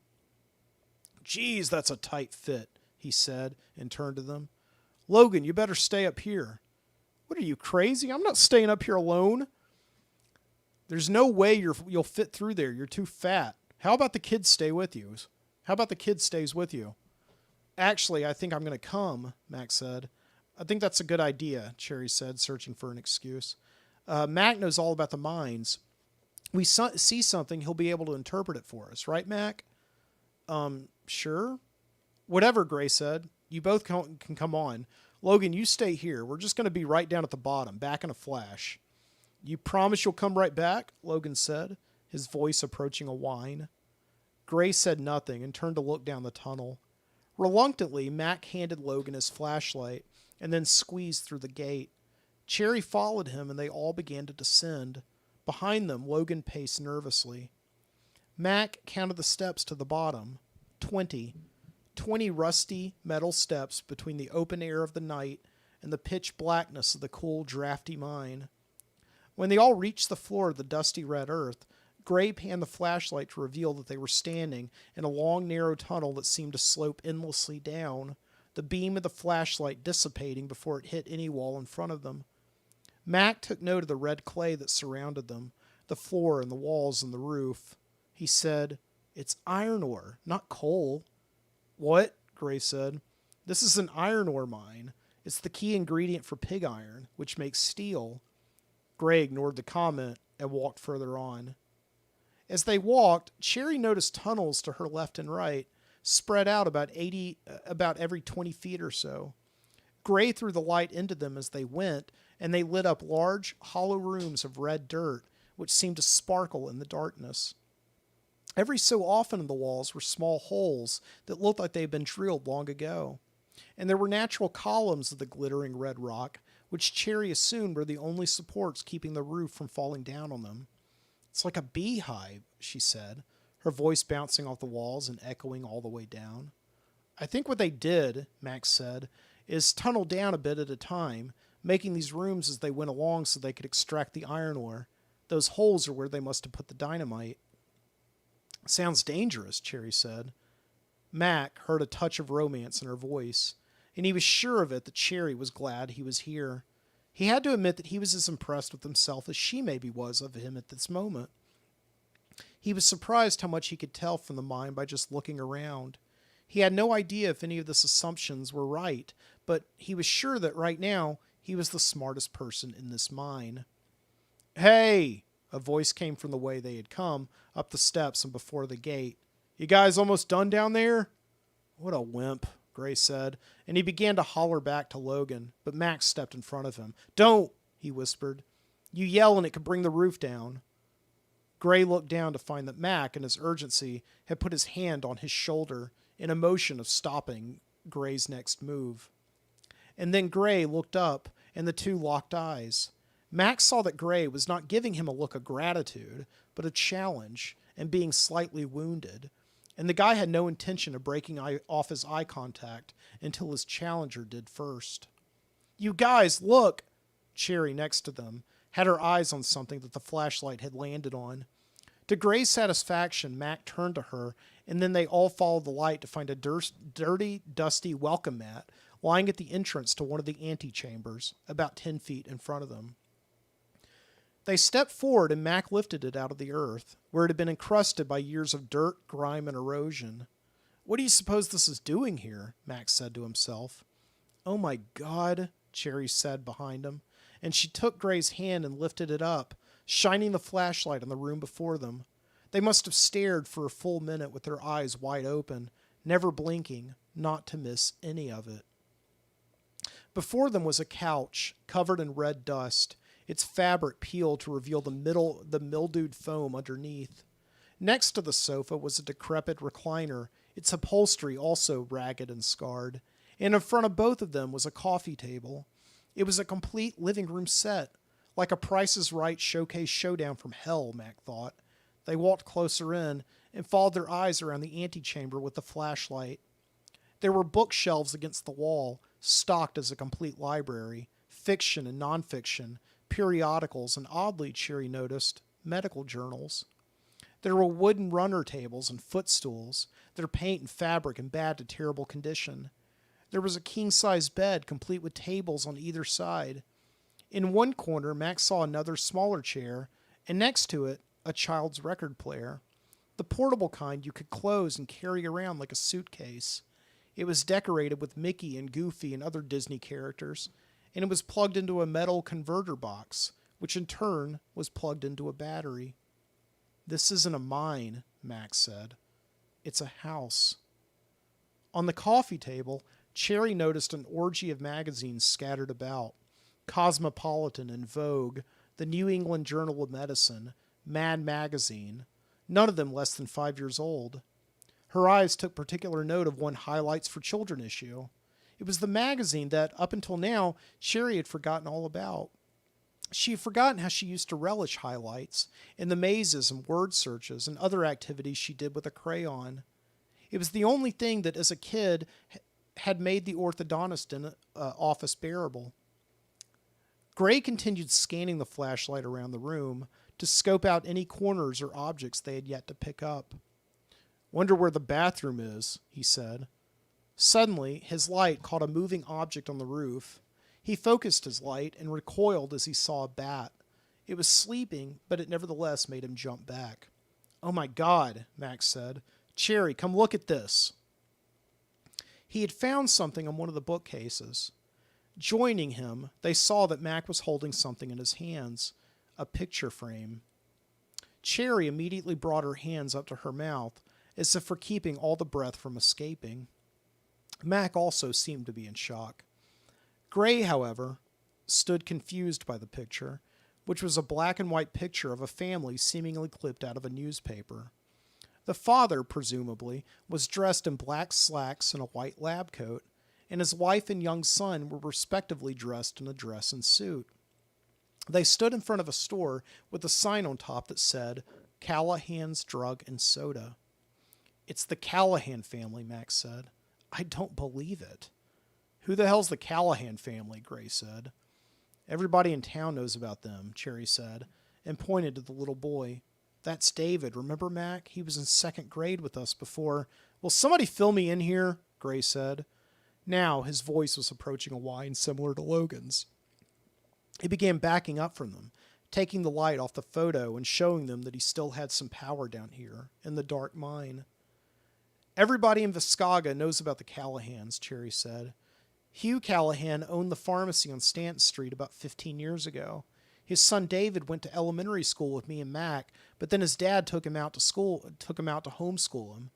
Geez, that's a tight fit, he said, and turned to them. Logan, you better stay up here. What are you, crazy? I'm not staying up here alone. There's no way you'll fit through there. You're too fat. How about the kid stay with you? How about the kid stays with you? Actually, I think I'm going to come, Mac said. I think that's a good idea, Cherry said, searching for an excuse. Mac knows all about the mines. We see something, he'll be able to interpret it for us. Right, Mac? Sure. Whatever, Gray said. You both can come on. Logan, you stay here. We're just going to be right down at the bottom, back in a flash. You promise you'll come right back? Logan said, his voice approaching a whine. Gray said nothing and turned to look down the tunnel. Reluctantly, Mac handed Logan his flashlight and then squeezed through the gate. Cherry followed him and they all began to descend. Behind them, Logan paced nervously. Mac counted the steps to the bottom. 20 rusty metal steps between the open air of the night and the pitch blackness of the cool, drafty mine. When they all reached the floor of the dusty red earth, Gray panned the flashlight to reveal that they were standing in a long, narrow tunnel that seemed to slope endlessly down, the beam of the flashlight dissipating before it hit any wall in front of them. Mac took note of the red clay that surrounded them, the floor and the walls and the roof. He said, "It's iron ore, not coal." "What?" Gray said. "This is an iron ore mine. It's the key ingredient for pig iron, which makes steel." Gray ignored the comment and walked further on. As they walked, Cherry noticed tunnels to her left and right, spread out about every 20 feet or so. Gray threw the light into them as they went, and they lit up large, hollow rooms of red dirt, which seemed to sparkle in the darkness. Every so often in the walls were small holes that looked like they had been drilled long ago, and there were natural columns of the glittering red rock, which Cherry assumed were the only supports keeping the roof from falling down on them. "It's like a beehive," she said, her voice bouncing off the walls and echoing all the way down. "I think what they did," Max said, "is tunnel down a bit at a time, making these rooms as they went along so they could extract the iron ore. Those holes are where they must have put the dynamite." "Sounds dangerous," Cherry said. Mac heard a touch of romance in her voice, and he was sure of it that Cherry was glad he was here. He had to admit that he was as impressed with himself as she maybe was of him at this moment. He was surprised how much he could tell from the mine by just looking around. He had no idea if any of his assumptions were right, but he was sure that right now he was the smartest person in this mine. "Hey!" A voice came from the way they had come, up the steps and before the gate. "You guys almost done down there?" "What a wimp," Gray said, and he began to holler back to Logan, but Max stepped in front of him. "Don't," he whispered. "You yell and it could bring the roof down." Gray looked down to find that Mac, in his urgency, had put his hand on his shoulder in a motion of stopping Gray's next move. And then Gray looked up, and the two locked eyes. Max saw that Gray was not giving him a look of gratitude, but a challenge, and being slightly wounded. And the guy had no intention of breaking off his eye contact until his challenger did first. "You guys, look!" Cherry, next to them, had her eyes on something that the flashlight had landed on. To Gray's satisfaction, Mac turned to her, and then they all followed the light to find a dirty, dusty welcome mat lying at the entrance to one of the antechambers, about 10 feet in front of them. They stepped forward and Mac lifted it out of the earth, where it had been encrusted by years of dirt, grime, and erosion. "What do you suppose this is doing here?" Max said to himself. "Oh my God," Cherry said behind him, and she took Gray's hand and lifted it up, shining the flashlight on the room before them. They must have stared for a full minute with their eyes wide open, never blinking, not to miss any of it. Before them was a couch covered in red dust, its fabric peeled to reveal the mildewed foam underneath. Next to the sofa was a decrepit recliner, its upholstery also ragged and scarred, and in front of both of them was a coffee table. It was a complete living room set, like a Price is Right showcase showdown from hell, Mac thought. They walked closer in and followed their eyes around the antechamber with the flashlight. There were bookshelves against the wall, stocked as a complete library, fiction and nonfiction, periodicals, and oddly, Cherry noticed, medical journals. There were wooden runner tables and footstools, their paint and fabric in bad to terrible condition. There was a king-size bed, complete with tables on either side. In one corner, Max saw another smaller chair, and next to it, a child's record player. The portable kind you could close and carry around like a suitcase. It was decorated with Mickey and Goofy and other Disney characters, and it was plugged into a metal converter box, which in turn was plugged into a battery. "This isn't a mine," Max said. "It's a house." On the coffee table, Cherry noticed an orgy of magazines scattered about. Cosmopolitan and Vogue, the New England Journal of Medicine, Mad Magazine, none of them less than 5 years old. Her eyes took particular note of one Highlights for Children issue. It was the magazine that, up until now, Cherry had forgotten all about. She had forgotten how she used to relish highlights and the mazes and word searches and other activities she did with a crayon. It was the only thing that, as a kid, had made the orthodontist office bearable. Gray continued scanning the flashlight around the room to scope out any corners or objects they had yet to pick up. "Wonder where the bathroom is," he said. Suddenly, his light caught a moving object on the roof. He focused his light and recoiled as he saw a bat. It was sleeping, but it nevertheless made him jump back. "Oh my God," Max said. "Cherry, come look at this." He had found something on one of the bookcases. Joining him, they saw that Mac was holding something in his hands, a picture frame. Cherry immediately brought her hands up to her mouth, as if for keeping all the breath from escaping. Mac also seemed to be in shock. Gray, however, stood confused by the picture, which was a black and white picture of a family seemingly clipped out of a newspaper. The father, presumably, was dressed in black slacks and a white lab coat, and his wife and young son were respectively dressed in a dress and suit. They stood in front of a store with a sign on top that said, "Callahan's Drug and Soda." "It's the Callahan family," Max said. "I don't believe it." "Who the hell's the Callahan family?" Gray said. "Everybody in town knows about them," Cherry said, and pointed to the little boy. "That's David. Remember, Mac? He was in 2nd grade with us before." "Will somebody fill me in here?" Gray said. Now his voice was approaching a whine similar to Logan's. He began backing up from them, taking the light off the photo and showing them that he still had some power down here in the dark mine. "Everybody in Viscauga knows about the Callahans," Cherry said. "Hugh Callahan owned the pharmacy on Stanton Street about 15 years ago. His son David went to elementary school with me and Mac, but then his dad took him out to homeschool him.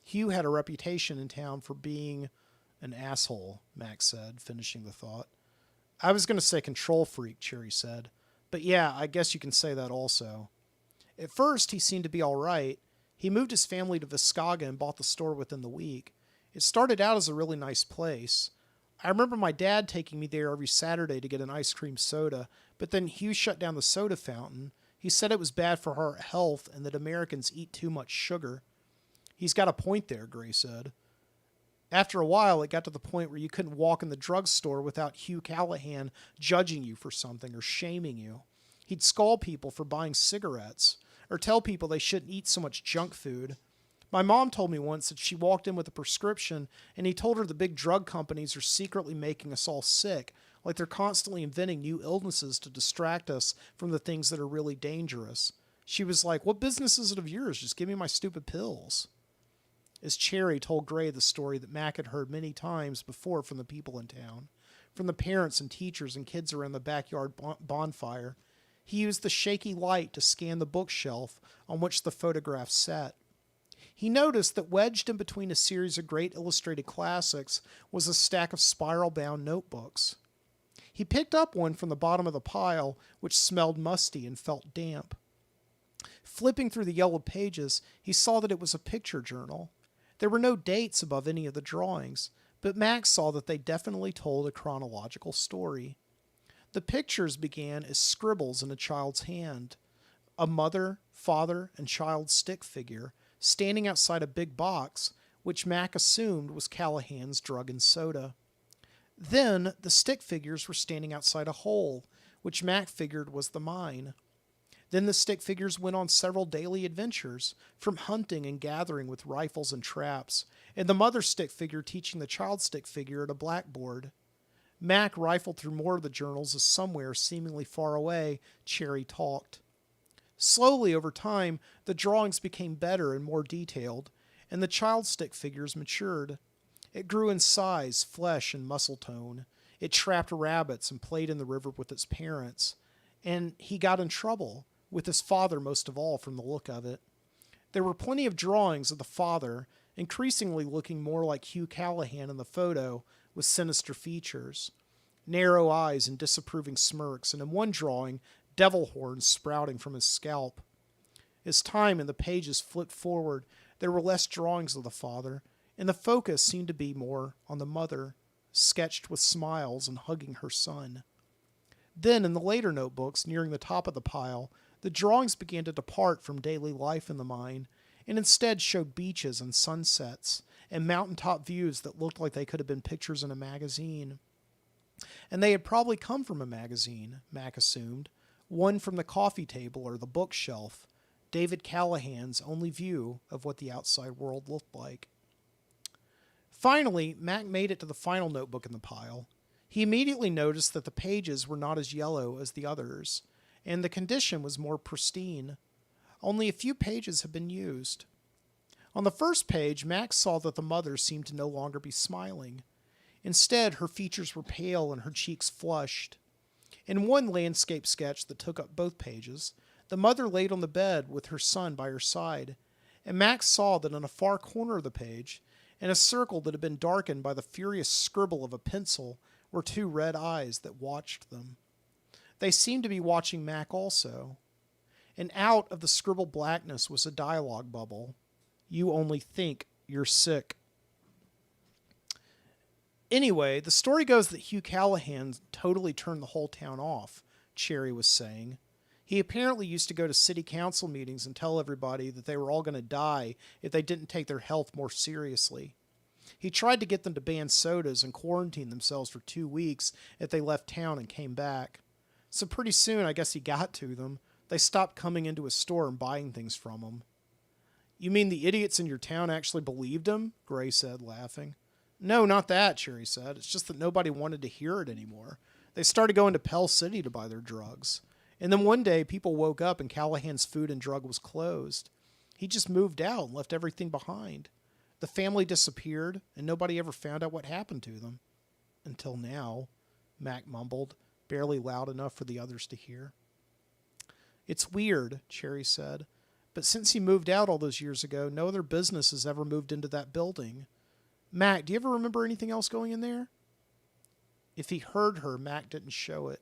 Hugh had a reputation in town for being an asshole," Max said, finishing the thought. "I was going to say control freak," Cherry said. "But yeah, I guess you can say that also. At first, he seemed to be all right. He moved his family to Viscauga and bought the store within the week. It started out as a really nice place. I remember my dad taking me there every Saturday to get an ice cream soda, but then Hugh shut down the soda fountain. He said it was bad for our health and that Americans eat too much sugar." "He's got a point there," Gray said. "After a while, it got to the point where you couldn't walk in the drugstore without Hugh Callahan judging you for something or shaming you. He'd scold people for buying cigarettes, or tell people they shouldn't eat so much junk food. My mom told me once that she walked in with a prescription and he told her the big drug companies are secretly making us all sick, like they're constantly inventing new illnesses to distract us from the things that are really dangerous. She was like, 'What business is it of yours? Just give me my stupid pills.'" As Cherry told Gray the story that Mac had heard many times before from the people in town, from the parents and teachers and kids around the backyard bonfire, he used the shaky light to scan the bookshelf on which the photograph sat. He noticed that wedged in between a series of great illustrated classics was a stack of spiral-bound notebooks. He picked up one from the bottom of the pile, which smelled musty and felt damp. Flipping through the yellowed pages, he saw that it was a picture journal. There were no dates above any of the drawings, but Max saw that they definitely told a chronological story. The pictures began as scribbles in a child's hand. A mother, father, and child stick figure standing outside a big box, which Mac assumed was Callahan's Drug and Soda. Then the stick figures were standing outside a hole, which Mac figured was the mine. Then the stick figures went on several daily adventures, from hunting and gathering with rifles and traps, and the mother stick figure teaching the child stick figure at a blackboard. Mac rifled through more of the journals as somewhere, seemingly far away, Cherry talked. Slowly, over time, the drawings became better and more detailed, and the child stick figures matured. It grew in size, flesh, and muscle tone. It trapped rabbits and played in the river with its parents. And he got in trouble, with his father most of all from the look of it. There were plenty of drawings of the father, increasingly looking more like Hugh Callahan in the photo, with sinister features. Narrow eyes and disapproving smirks, and in one drawing, devil horns sprouting from his scalp. As time and the pages flipped forward, there were less drawings of the father, and the focus seemed to be more on the mother, sketched with smiles and hugging her son. Then, in the later notebooks, nearing the top of the pile, the drawings began to depart from daily life in the mine, and instead showed beaches and sunsets, and mountaintop views that looked like they could have been pictures in a magazine. And they had probably come from a magazine, Mac assumed, one from the coffee table or the bookshelf, David Callahan's only view of what the outside world looked like. Finally, Mac made it to the final notebook in the pile. He immediately noticed that the pages were not as yellow as the others, and the condition was more pristine. Only a few pages had been used. On the first page, Mac saw that the mother seemed to no longer be smiling. Instead, her features were pale and her cheeks flushed. In one landscape sketch that took up both pages, the mother laid on the bed with her son by her side, and Max saw that in a far corner of the page, in a circle that had been darkened by the furious scribble of a pencil, were two red eyes that watched them. They seemed to be watching Mac also. And out of the scribbled blackness was a dialogue bubble. "You only think you're sick." Anyway, the story goes that Hugh Callahan totally turned the whole town off, Cherry was saying. He apparently used to go to city council meetings and tell everybody that they were all going to die if they didn't take their health more seriously. He tried to get them to ban sodas and quarantine themselves for 2 weeks if they left town and came back. So pretty soon, I guess he got to them. They stopped coming into his store and buying things from him. "You mean the idiots in your town actually believed him?" Gray said, laughing. "No, not that," Cherry said. "It's just that nobody wanted to hear it anymore. They started going to Pell City to buy their drugs. And then one day, people woke up and Callahan's food and drug was closed. He just moved out and left everything behind. The family disappeared, and nobody ever found out what happened to them. Until now," Mac mumbled, barely loud enough for the others to hear. "It's weird," Cherry said. "But since he moved out all those years ago, no other business has ever moved into that building. Mac, do you ever remember anything else going in there?" If he heard her, Mac didn't show it.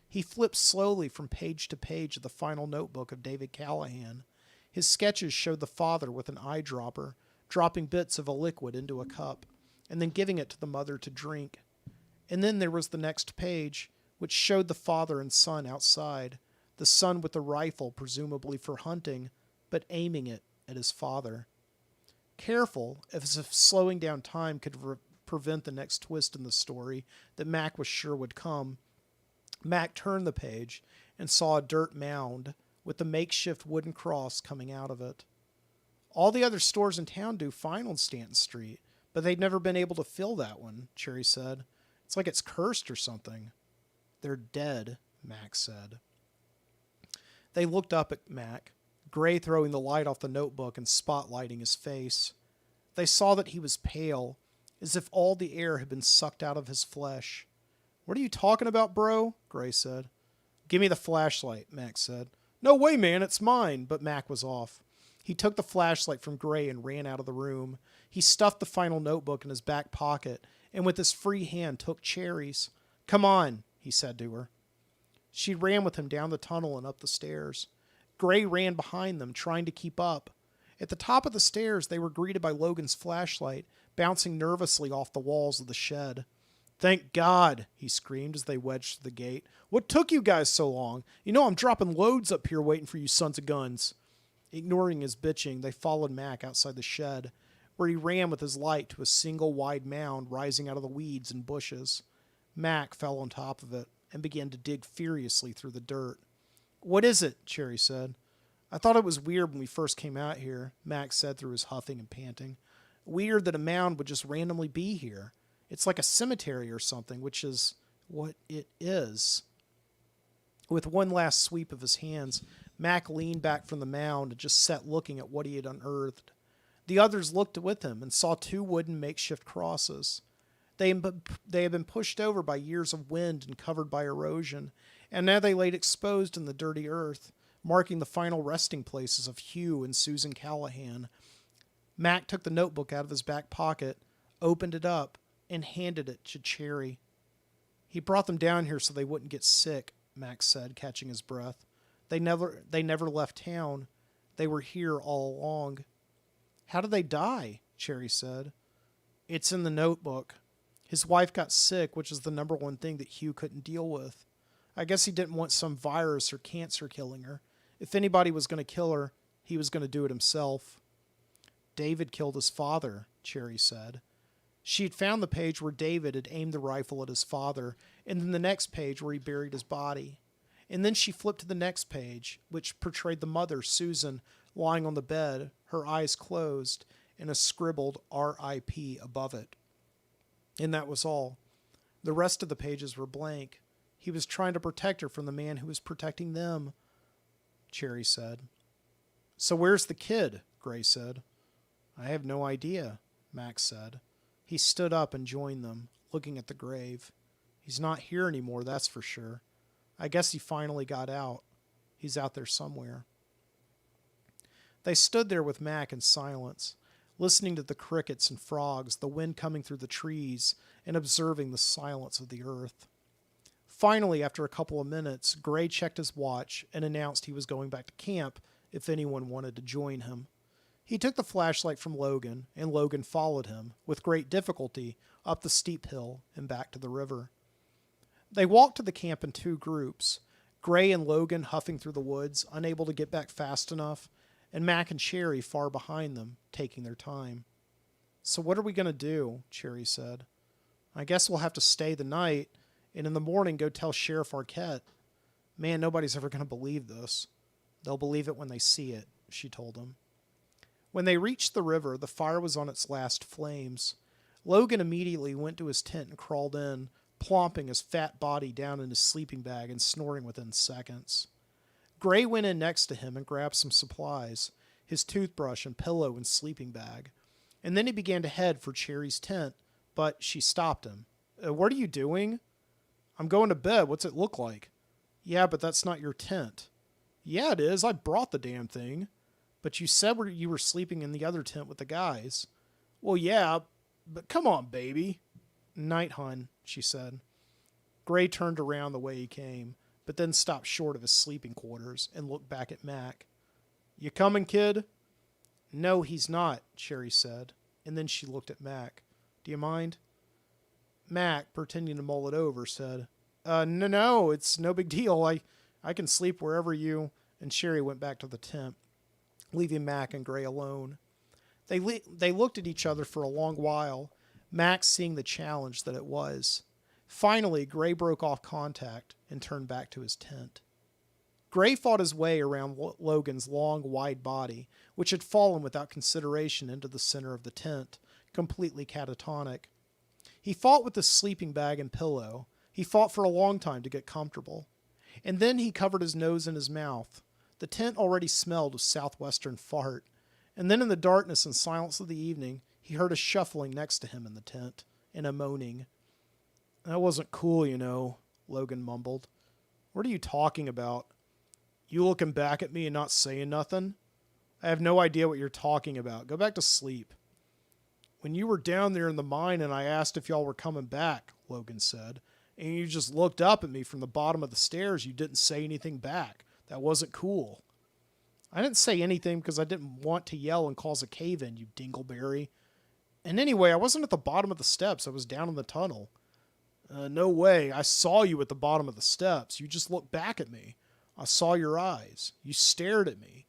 He flipped slowly from page to page of the final notebook of David Callahan. His sketches showed the father with an eyedropper, dropping bits of a liquid into a cup, and then giving it to the mother to drink. And then there was the next page, which showed the father and son outside, the son with the rifle, presumably for hunting, but aiming it at his father. Careful, as if slowing down time could prevent the next twist in the story that Mac was sure would come, Mac turned the page and saw a dirt mound with the makeshift wooden cross coming out of it. "All the other stores in town do fine on Stanton Street, but they'd never been able to fill that one," Cherry said. "It's like it's cursed or something." "They're dead," Mac said. They looked up at Mac, Gray throwing the light off the notebook and spotlighting his face. They saw that he was pale, as if all the air had been sucked out of his flesh. "What are you talking about, bro?" Gray said. "Give me the flashlight," Mac said. "No way, man, it's mine," but Mac was off. He took the flashlight from Gray and ran out of the room. He stuffed the final notebook in his back pocket and with his free hand took Cherry's. "Come on," he said to her. She ran with him down the tunnel and up the stairs. Gray ran behind them, trying to keep up. At the top of the stairs, they were greeted by Logan's flashlight, bouncing nervously off the walls of the shed. "Thank God," he screamed as they wedged through the gate. "What took you guys so long? You know I'm dropping loads up here waiting for you sons of guns." Ignoring his bitching, they followed Mac outside the shed, where he ran with his light to a single wide mound rising out of the weeds and bushes. Mac fell on top of it and began to dig furiously through the dirt. What is it? Cherry said. I thought it was weird when we first came out here, Max said through his huffing and panting. Weird that a mound would just randomly be here. It's like a cemetery or something, which is what it is. With one last sweep of his hands, Mac leaned back from the mound and just sat looking at what he had unearthed. The others looked with him and saw 2 wooden makeshift crosses. They had been pushed over by years of wind and covered by erosion, and now they laid exposed in the dirty earth, marking the final resting places of Hugh and Susan Callahan. Mac took the notebook out of his back pocket, opened it up, and handed it to Cherry. He brought them down here so they wouldn't get sick, Max said, catching his breath. They never left town. They were here all along. How did they die? Cherry said. It's in the notebook. His wife got sick, which is the number one thing that Hugh couldn't deal with. I guess he didn't want some virus or cancer killing her. If anybody was going to kill her, he was going to do it himself. David killed his father, Cherry said. She had found the page where David had aimed the rifle at his father, and then the next page where he buried his body. And then she flipped to the next page, which portrayed the mother, Susan, lying on the bed, her eyes closed, and a scribbled R.I.P. above it. And that was all. The rest of the pages were blank. He was trying to protect her from the man who was protecting them, Cherry said. So where's the kid? Gray said. I have no idea, Max said. He stood up and joined them, looking at the grave. He's not here anymore, that's for sure. I guess he finally got out. He's out there somewhere. They stood there with Mac in silence, listening to the crickets and frogs, the wind coming through the trees, and observing the silence of the earth. Finally, after a couple of minutes, Gray checked his watch and announced he was going back to camp if anyone wanted to join him. He took the flashlight from Logan, and Logan followed him, with great difficulty, up the steep hill and back to the river. They walked to the camp in 2 groups, Gray and Logan huffing through the woods, unable to get back fast enough, and Mac and Cherry far behind them, taking their time. So what are we going to do? Cherry said. I guess we'll have to stay the night, and in the morning go tell Sheriff Arquette. Man, nobody's ever going to believe this. They'll believe it when they see it, she told him. When they reached the river, the fire was on its last flames. Logan immediately went to his tent and crawled in, plomping his fat body down in his sleeping bag and snoring within seconds. Gray went in next to him and grabbed some supplies, his toothbrush and pillow and sleeping bag. And then he began to head for Cherry's tent, but she stopped him. What are you doing? I'm going to bed. What's it look like? Yeah, but that's not your tent. Yeah, it is. I brought the damn thing. But you said you were sleeping in the other tent with the guys. Well, yeah, but come on, baby. Night, hun, she said. Gray turned around the way he came, but then stopped short of his sleeping quarters and looked back at Mac. You coming, kid? No, he's not, Cherry said, and then she looked at Mac. Do you mind? Mac, pretending to mull it over, said, No, it's no big deal. I can sleep wherever you... And Cherry went back to the tent, leaving Mac and Gray alone. They looked at each other for a long while, Mac seeing the challenge that it was. Finally, Gray broke off contact and turned back to his tent. Gray fought his way around Logan's long, wide body, which had fallen without consideration into the center of the tent, completely catatonic. He fought with his sleeping bag and pillow. He fought for a long time to get comfortable. And then he covered his nose and his mouth. The tent already smelled of southwestern fart. And then in the darkness and silence of the evening, he heard a shuffling next to him in the tent, and a moaning. That wasn't cool, you know, Logan mumbled. What are you talking about? You looking back at me and not saying nothing? I have no idea what you're talking about. Go back to sleep. When you were down there in the mine and I asked if y'all were coming back, Logan said, and you just looked up at me from the bottom of the stairs, you didn't say anything back. That wasn't cool. I didn't say anything because I didn't want to yell and cause a cave-in, you dingleberry. And anyway, I wasn't at the bottom of the steps. I was down in the tunnel. No way. I saw you at the bottom of the steps. You just looked back at me. I saw your eyes. You stared at me.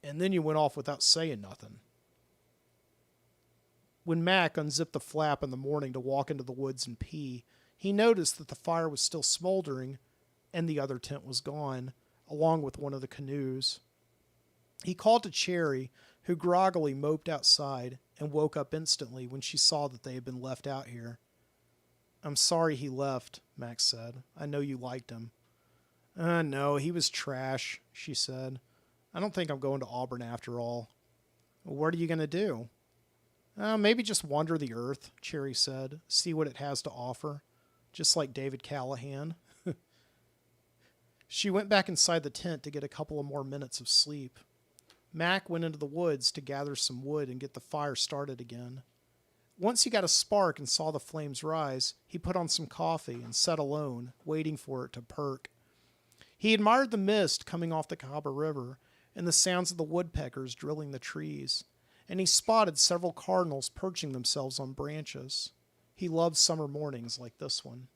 And then you went off without saying nothing. When Mac unzipped the flap in the morning to walk into the woods and pee, he noticed that the fire was still smoldering and the other tent was gone, along with one of the canoes. He called to Cherry, who groggily moped outside, and woke up instantly when she saw that they had been left out here. "I'm sorry he left," Max said. "I know you liked him." No, he was trash," she said. "I don't think I'm going to Auburn after all." "Well, what are you going to do?" Maybe just wander the earth," Cherry said. "See what it has to offer. Just like David Callahan." She went back inside the tent to get a couple of more minutes of sleep. Mac went into the woods to gather some wood and get the fire started again. Once he got a spark and saw the flames rise, he put on some coffee and sat alone, waiting for it to perk. He admired the mist coming off the Cahaba River and the sounds of the woodpeckers drilling the trees, and he spotted several cardinals perching themselves on branches. He loved summer mornings like this one.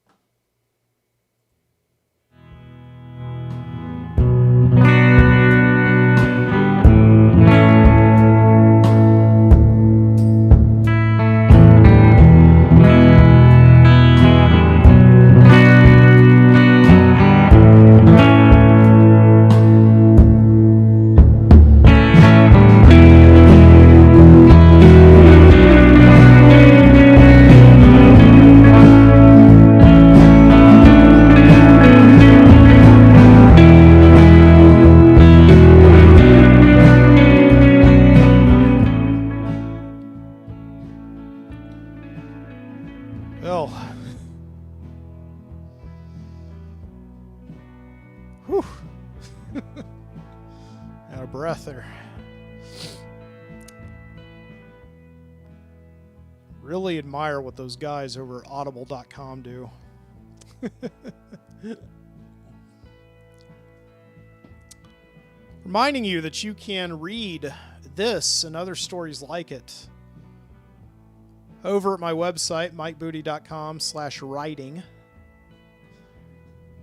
Whew. Out of breath there. Really admire what those guys over at audible.com do. Reminding you that you can read this and other stories like it over at my website, mikebooty.com/writing.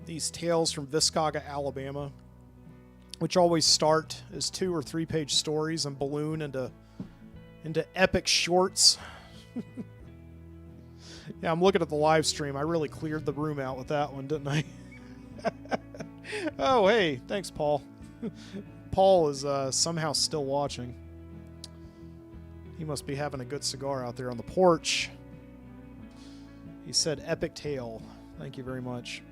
These tales from Viscauga, Alabama, which always start as 2 or 3 page stories and balloon into epic shorts. Yeah, I'm looking at the live stream. I really cleared the room out with that one, didn't I? Oh, hey, thanks, Paul. Paul is somehow still watching. He must be having a good cigar out there on the porch. He said epic tale. Thank you very much.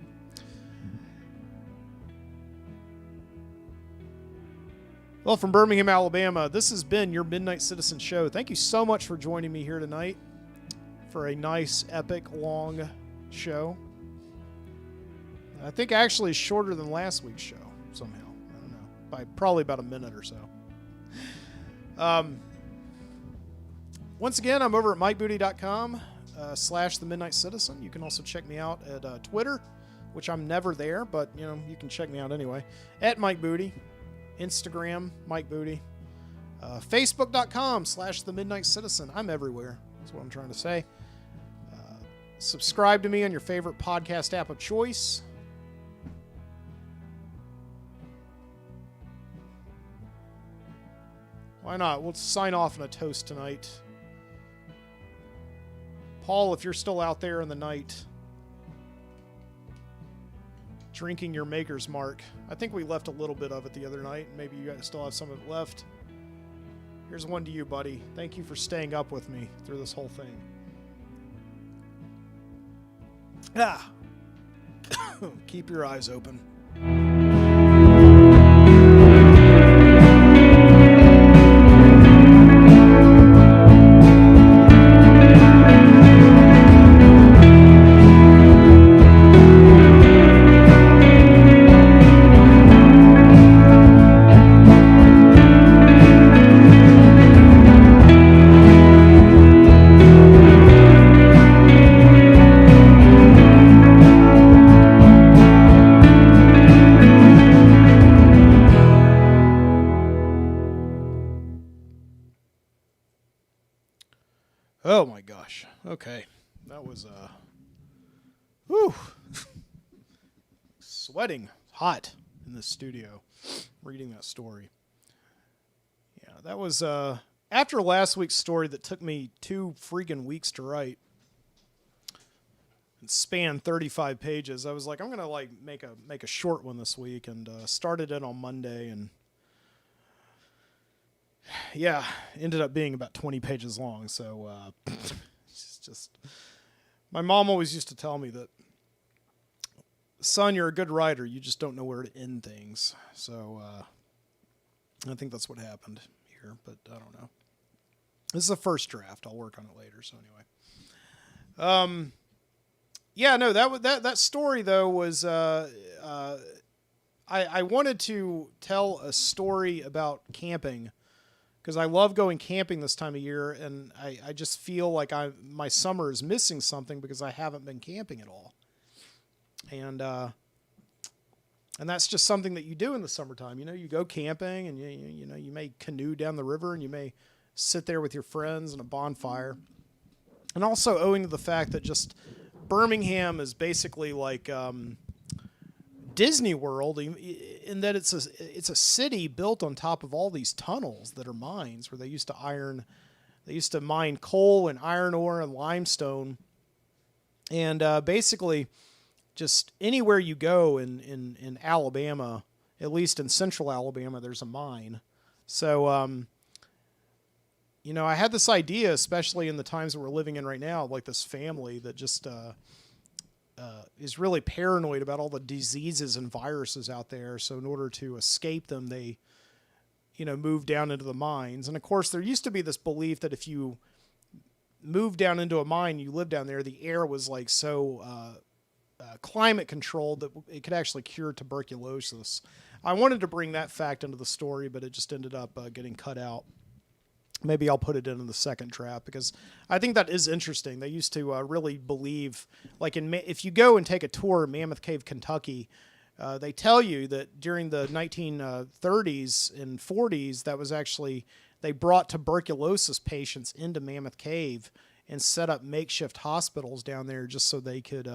Well, from Birmingham, Alabama, this has been your Midnight Citizen Show. Thank you so much for joining me here tonight for a nice, epic, long show. I think actually shorter than last week's show somehow. I don't know. By probably about a minute or so. Once again, I'm over at mikebooty.com /The Midnight Citizen. You can also check me out at Twitter, which I'm never there, but you know you can check me out anyway. At Mike Booty. Instagram, Mike Booty. Facebook.com /The Midnight Citizen. I'm everywhere. That's what I'm trying to say. Subscribe to me on your favorite podcast app of choice. Why not? We'll sign off on a toast tonight. Paul, if you're still out there in the night drinking your Maker's Mark, I think we left a little bit of it the other night. Maybe you guys still have some of it left. Here's one to you, buddy. Thank you for staying up with me through this whole thing. Keep your eyes open. Oh my gosh. Okay. That was whew. Sweating hot in the studio reading that story. Yeah, that was after last week's story that took me 2 freaking weeks to write. span 35 pages. I was like, I'm gonna like make a short one this week, and started it on Monday, and yeah, ended up being about 20 pages long. So it's just, my mom always used to tell me that, son, you're a good writer, you just don't know where to end things. So I think that's what happened here, but I don't know. This is a first draft. I'll work on it later. So anyway, yeah, no, that story though was I wanted to tell a story about camping, because I love going camping this time of year, and I just feel like my summer is missing something because I haven't been camping at all. And that's just something that you do in the summertime. You know, you go camping, and you know, you may canoe down the river, and you may sit there with your friends in a bonfire. And also owing to the fact that just Birmingham is basically like Disney World, in that it's a city built on top of all these tunnels that are mines where they used to mine coal and iron ore and limestone. And basically, just anywhere you go in Alabama, at least in central Alabama, there's a mine. So, you know, I had this idea, especially in the times that we're living in right now, like this family that just is really paranoid about all the diseases and viruses out there. So in order to escape them, they, you know, move down into the mines. And of course, there used to be this belief that if you move down into a mine, you live down there, the air was like so climate controlled that it could actually cure tuberculosis. I wanted to bring that fact into the story, but it just ended up getting cut out. Maybe I'll put it in the second draft, because I think that is interesting. They used to really believe, like if you go and take a tour of Mammoth Cave, Kentucky, they tell you that during the 1930s and 40s, that was actually, they brought tuberculosis patients into Mammoth Cave and set up makeshift hospitals down there just so they could,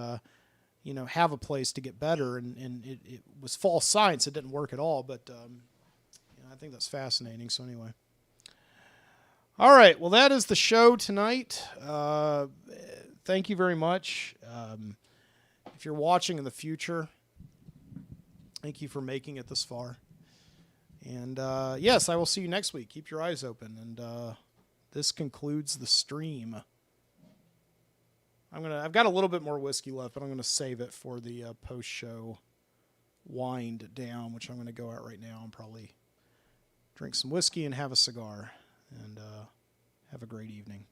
you know, have a place to get better. And it was false science. It didn't work at all. But you know, I think that's fascinating. So anyway. All right, well, that is the show tonight. Thank you very much. If you're watching in the future, thank you for making it this far. And yes, I will see you next week. Keep your eyes open. And this concludes the stream. I've got a little bit more whiskey left, but I'm gonna save it for the post-show wind down, which I'm gonna go out right now and probably drink some whiskey and have a cigar. And have a great evening.